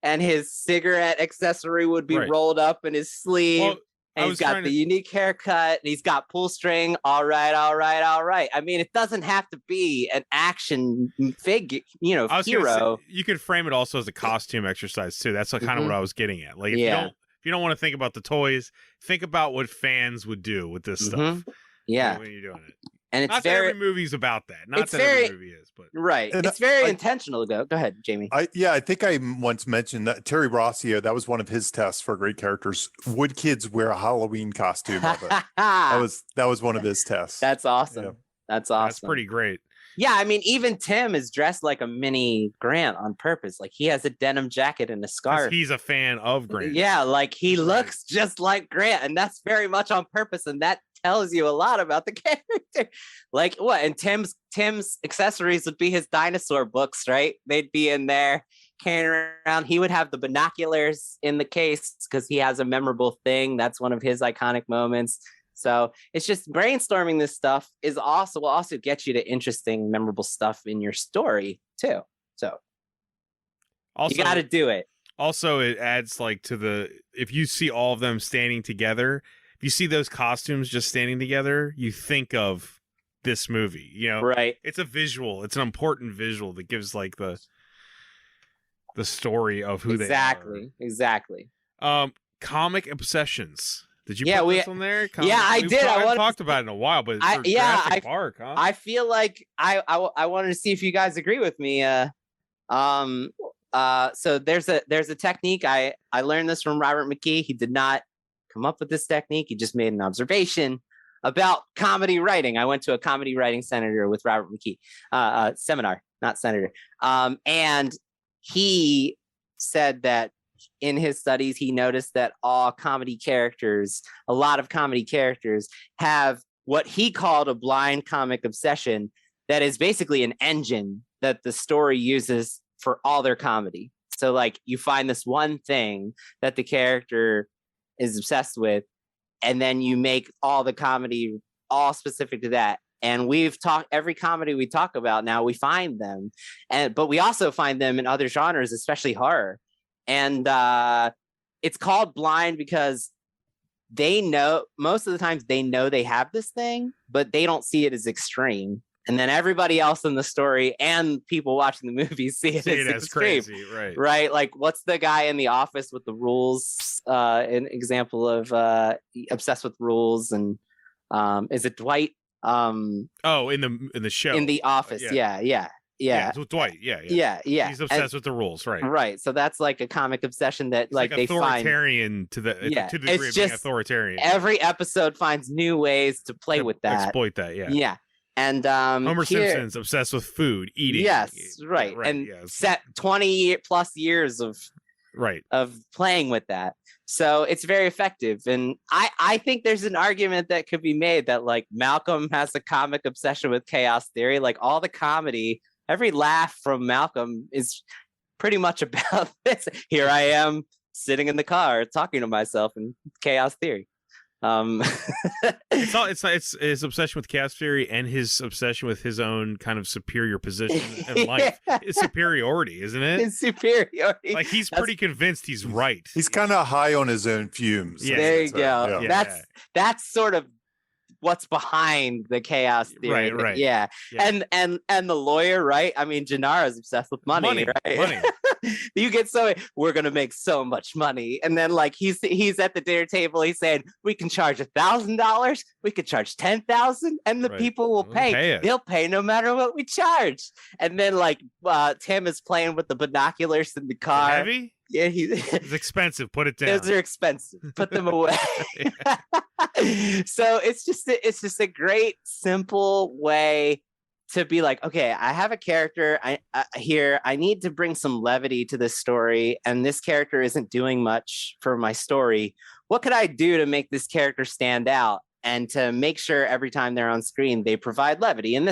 and his cigarette accessory would be rolled up in his sleeve. And he's got the unique haircut, and he's got pull string. All right. I mean, it doesn't have to be an action figure, hero. Say, you could frame it also as a costume exercise too. That's kind of what I was getting at. Like, if you don't want to think about the toys, think about what fans would do with this stuff. Yeah, when you're doing it. And it's not that every movie's about that. Not that every movie is, but right. And it's very intentional. Go ahead, Jamie. I think I once mentioned that Terry Rossio, that was one of his tests for great characters. Would kids wear a Halloween costume of it? that was one of his tests. That's awesome. Yeah. That's awesome. That's pretty great. Yeah, I mean, even Tim is dressed like a mini Grant on purpose. Like, he has a denim jacket and a scarf. He's a fan of Grant. Yeah, like he looks just like Grant, and that's very much on purpose. And that tells you a lot about the character. Like, what? And Tim's accessories would be his dinosaur books, right? They'd be in there carrying around. He would have the binoculars in the case because he has a memorable thing. That's one of his iconic moments. So it's just brainstorming this stuff will also get you to interesting, memorable stuff in your story too. So also, you got to do it. Also, it adds like if you see all of them standing together, if you see those costumes just standing together, you think of this movie, right? It's a visual. It's an important visual that gives like the story of who they are. Exactly. Comic obsessions. Did you put this on there? I did. I talked about it in a while, but Jurassic Park, huh? I feel like I wanted to see if you guys agree with me. So there's a technique. I learned this from Robert McKee. He did not come up with this technique. He just made an observation about comedy writing. I went to a comedy writing seminar with Robert McKee, seminar, not senator. And he said that in his studies, he noticed that a lot of comedy characters have what he called a blind comic obsession that is basically an engine that the story uses for all their comedy. So like, you find this one thing that the character is obsessed with, and then you make all the comedy all specific to that. And every comedy we talk about now, we find them, but we also find them in other genres, especially horror. And it's called blind because most of the times they know they have this thing, but they don't see it as extreme. And then everybody else in the story and people watching the movie see it as extreme. Crazy, right? Like, what's the guy in The Office with the rules? An example of obsessed with rules, and is it Dwight? In the show in The Office, yeah. Yeah, it's with Dwight. Yeah. He's obsessed with the rules, right? Right. So that's like a comic obsession that like they authoritarian to the degree of being authoritarian. Every episode finds new ways to play with that, exploit that. Yeah. Yeah. And Homer Simpson's obsessed with food, eating. Yes, right. And set 20 plus years of playing with that. So it's very effective. And I think there's an argument that could be made that like Malcolm has a comic obsession with chaos theory. Like, all the comedy, every laugh from Malcolm is pretty much about this. Here I am sitting in the car talking to myself in chaos theory. It's his obsession with chaos theory and his obsession with his own kind of superior position in life. It's superiority, isn't it? It's superiority. Like, he's pretty convinced he's right. He's kind of high on his own fumes. Yeah, there you go. Yeah. That's sort of what's behind the chaos theory. Right. Yeah. And the lawyer, right? I mean, Gennara's obsessed with money. Right? Money. You get we're gonna make so much money, and then like he's at the dinner table, he's saying we can charge $1,000, we could charge 10,000, and the people will pay. They'll pay no matter what we charge. And then like Tim is playing with the binoculars in the car. Heavy? Yeah, it's expensive. Put it down. Those are expensive. Put them away. So it's just a great simple way to be like, okay, I have a character here. I need to bring some levity to this story, and this character isn't doing much for my story. What could I do to make this character stand out and to make sure every time they're on screen they provide levity? And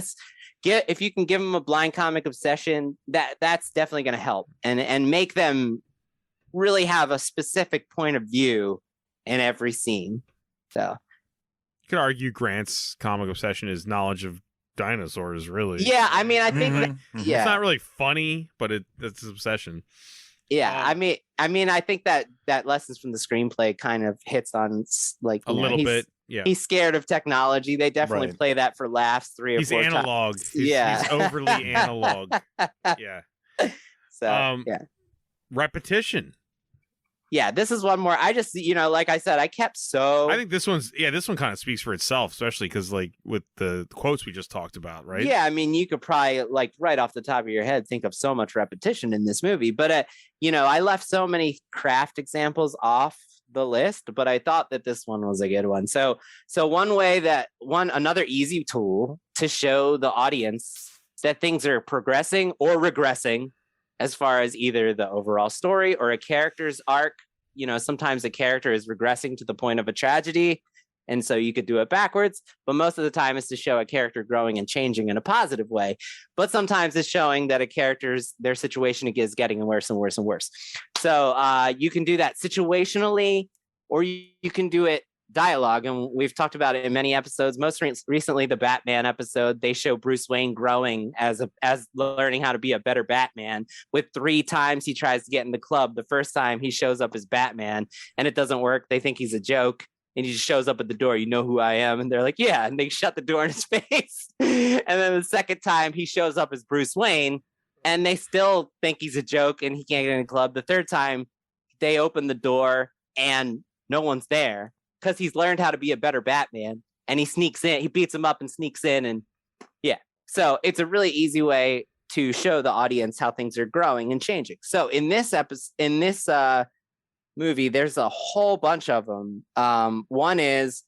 if you can give them a blind comic obsession, that's definitely going to help and make them really have a specific point of view in every scene. So you could argue Grant's comic obsession is knowledge of dinosaurs, really. Yeah, I mean, I think it's not really funny, but it's his obsession. Yeah, I mean, I think that lessons from the screenplay kind of hits on like a little bit. Yeah, he's scared of technology. They definitely play that for laughs 3 or 4 times. He's analog. He's overly analog. Yeah. So yeah, repetition. Yeah, this is one more. I just, like I said, I think this one kind of speaks for itself, especially because like with the quotes we just talked about, right? Yeah, I mean, you could probably like right off the top of your head think of so much repetition in this movie, but I left so many craft examples off the list, but I thought that this one was a good one. So another easy tool to show the audience that things are progressing or regressing as far as either the overall story or a character's arc. Sometimes a character is regressing to the point of a tragedy, and so you could do it backwards, but most of the time it's to show a character growing and changing in a positive way. But sometimes it's showing that their situation is getting worse and worse and worse. So you can do that situationally, or you can do it dialogue, and we've talked about it in many episodes. Most recently, the Batman episode, they show Bruce Wayne growing as learning how to be a better Batman. With 3 times he tries to get in the club. The first time he shows up as Batman, and it doesn't work. They think he's a joke, and he just shows up at the door. You know who I am? And they're like, yeah, and they shut the door in his face. And then the second time he shows up as Bruce Wayne, and they still think he's a joke, and he can't get in the club. The third time they open the door, and no one's there, because he's learned how to be a better Batman, and he sneaks in, he beats him up and sneaks in. And yeah, so it's a really easy way to show the audience how things are growing and changing. So in this movie, there's a whole bunch of them. One is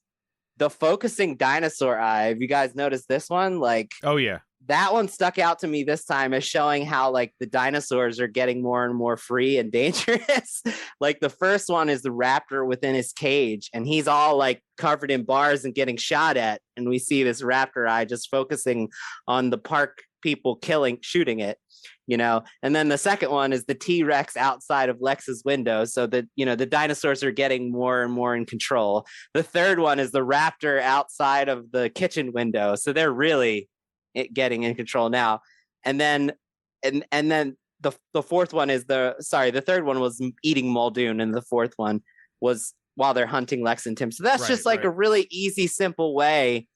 the focusing dinosaur eye. Have you guys noticed this one? Like, oh yeah, that one stuck out to me this time as showing how like the dinosaurs are getting more and more free and dangerous. Like the first one is the raptor within his cage, and he's all like covered in bars and getting shot at. And we see this raptor eye just focusing on the park people shooting it, And then the second one is the T-Rex outside of Lex's window. So that, the dinosaurs are getting more and more in control. The third one is the raptor outside of the kitchen window. So they're really getting in control now. And then the fourth one is the third one was eating Muldoon, and the fourth one was while they're hunting Lex and Tim. So that's just like a really easy, simple way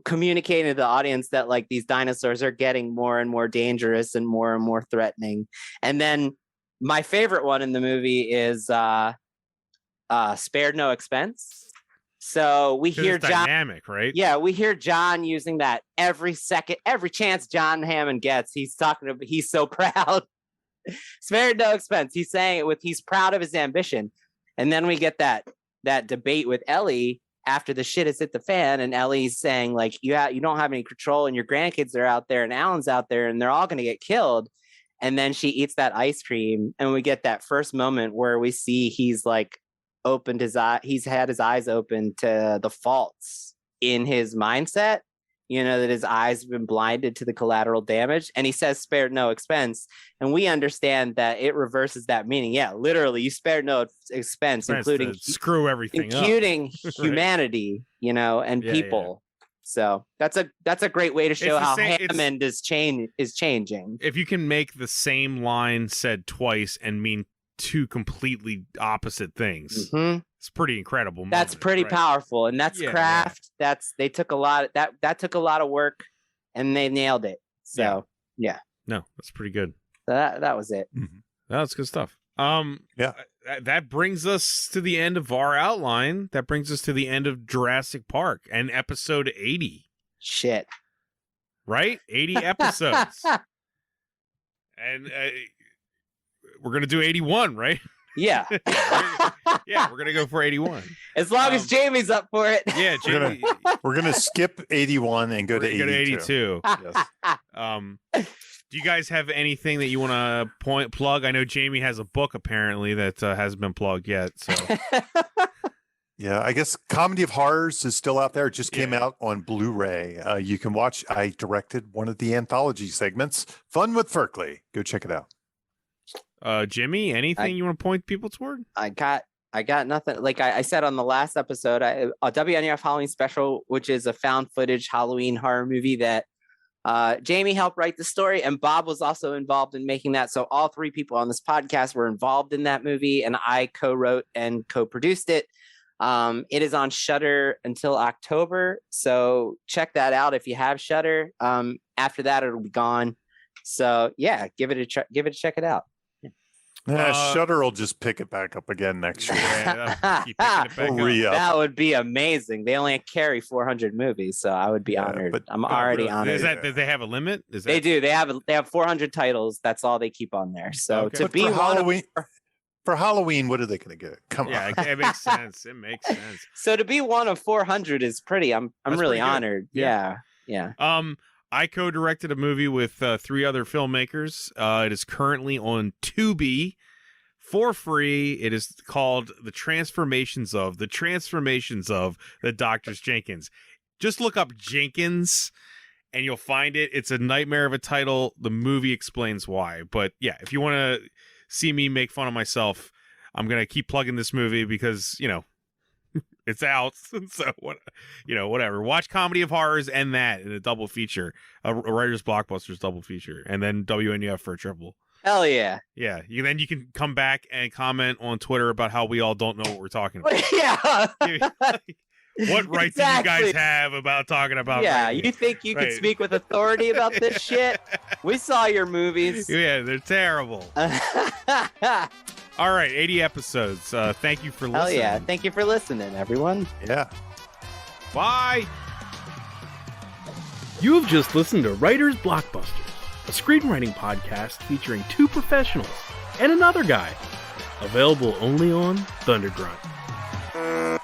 communicating to the audience that like these dinosaurs are getting more and more dangerous and more threatening. And then my favorite one in the movie is spared no expense. So we hear John, dynamic, right? Yeah, we hear John using that every chance John Hammond gets. He's so proud. Spared no expense. He's saying it he's proud of his ambition. And then we get that debate with Ellie after the shit has hit the fan, and Ellie's saying like, you don't have any control, and your grandkids are out there, and Alan's out there, and they're all going to get killed. And then she eats that ice cream, and we get that first moment where we see he's like opened his eye. He's had his eyes open to the faults in his mindset, that his eyes have been blinded to the collateral damage. And he says spared no expense. And we understand that it reverses that meaning. Yeah, literally, you spared no expense including screw everything including up. Humanity, and people. Yeah. So that's a great way to show how Hammond is changing. If you can make the same line said twice and mean 2 completely opposite things, it's pretty incredible. That's pretty powerful, and that's craft. Yeah. They took a lot. That took a lot of work, and they nailed it. So yeah. No, that's pretty good. So that was it. Mm-hmm. That's good stuff. That brings us to the end of our outline. That brings us to the end of Jurassic Park and episode 80. Shit. Right? 80 episodes. And we're going to do 81, right? Yeah. We're going to go for 81. As long as Jamie's up for it. Yeah, Jamie. We're going to skip 81 and go to 82. Yes. Do you guys have anything that you want to plug? I know Jamie has a book apparently that hasn't been plugged yet. So yeah, I guess Comedy of Horrors is still out there. It just came out on Blu-ray. You can watch. I directed one of the anthology segments, Fun with Ferkley. Go check it out. Jimmy, anything you want to point people toward? I got nothing. Like I said on the last episode, a WNF Halloween special, which is a found footage Halloween horror movie that Jamie helped write the story, and Bob was also involved in making that. So all three people on this podcast were involved in that movie, and I co-wrote and co-produced it. It is on Shudder until October, so check that out if you have Shudder. After that, it'll be gone. So yeah, give it a check it out. Shudder will just pick it back up again next year. That would be amazing. They only carry 400 movies, so I would be honored. But I'm already honored. Does they have a limit? They do. They have 400 titles. That's all they keep on there. So Okay. to be for Halloween, what are they going to get? Come on. Yeah, it makes sense. It makes sense. So to be one of 400 is pretty. I'm really pretty honored. Yeah. I co-directed a movie with 3 other filmmakers. It is currently on Tubi for free. It is called The Transformations of the Doctors Jenkins. Just look up Jenkins and you'll find it. It's a nightmare of a title. The movie explains why. But yeah, if you want to see me make fun of myself, I'm going to keep plugging this movie because, it's out. So whatever. Watch Comedy of Horrors and that in a double feature, a Writers Blockbusters double feature, and then WNUF for a triple. Hell yeah. Yeah. Then you can come back and comment on Twitter about how we all don't know what we're talking about. Yeah. What right do you guys have about talking about? Yeah. writing? You think you can speak with authority about this shit? We saw your movies. Yeah, they're terrible. All right, 80 episodes. Thank you for listening. Hell yeah. Thank you for listening, everyone. Yeah. Bye. You have just listened to Writers Blockbusters, a screenwriting podcast featuring 2 professionals and another guy. Available only on Thundergrunt.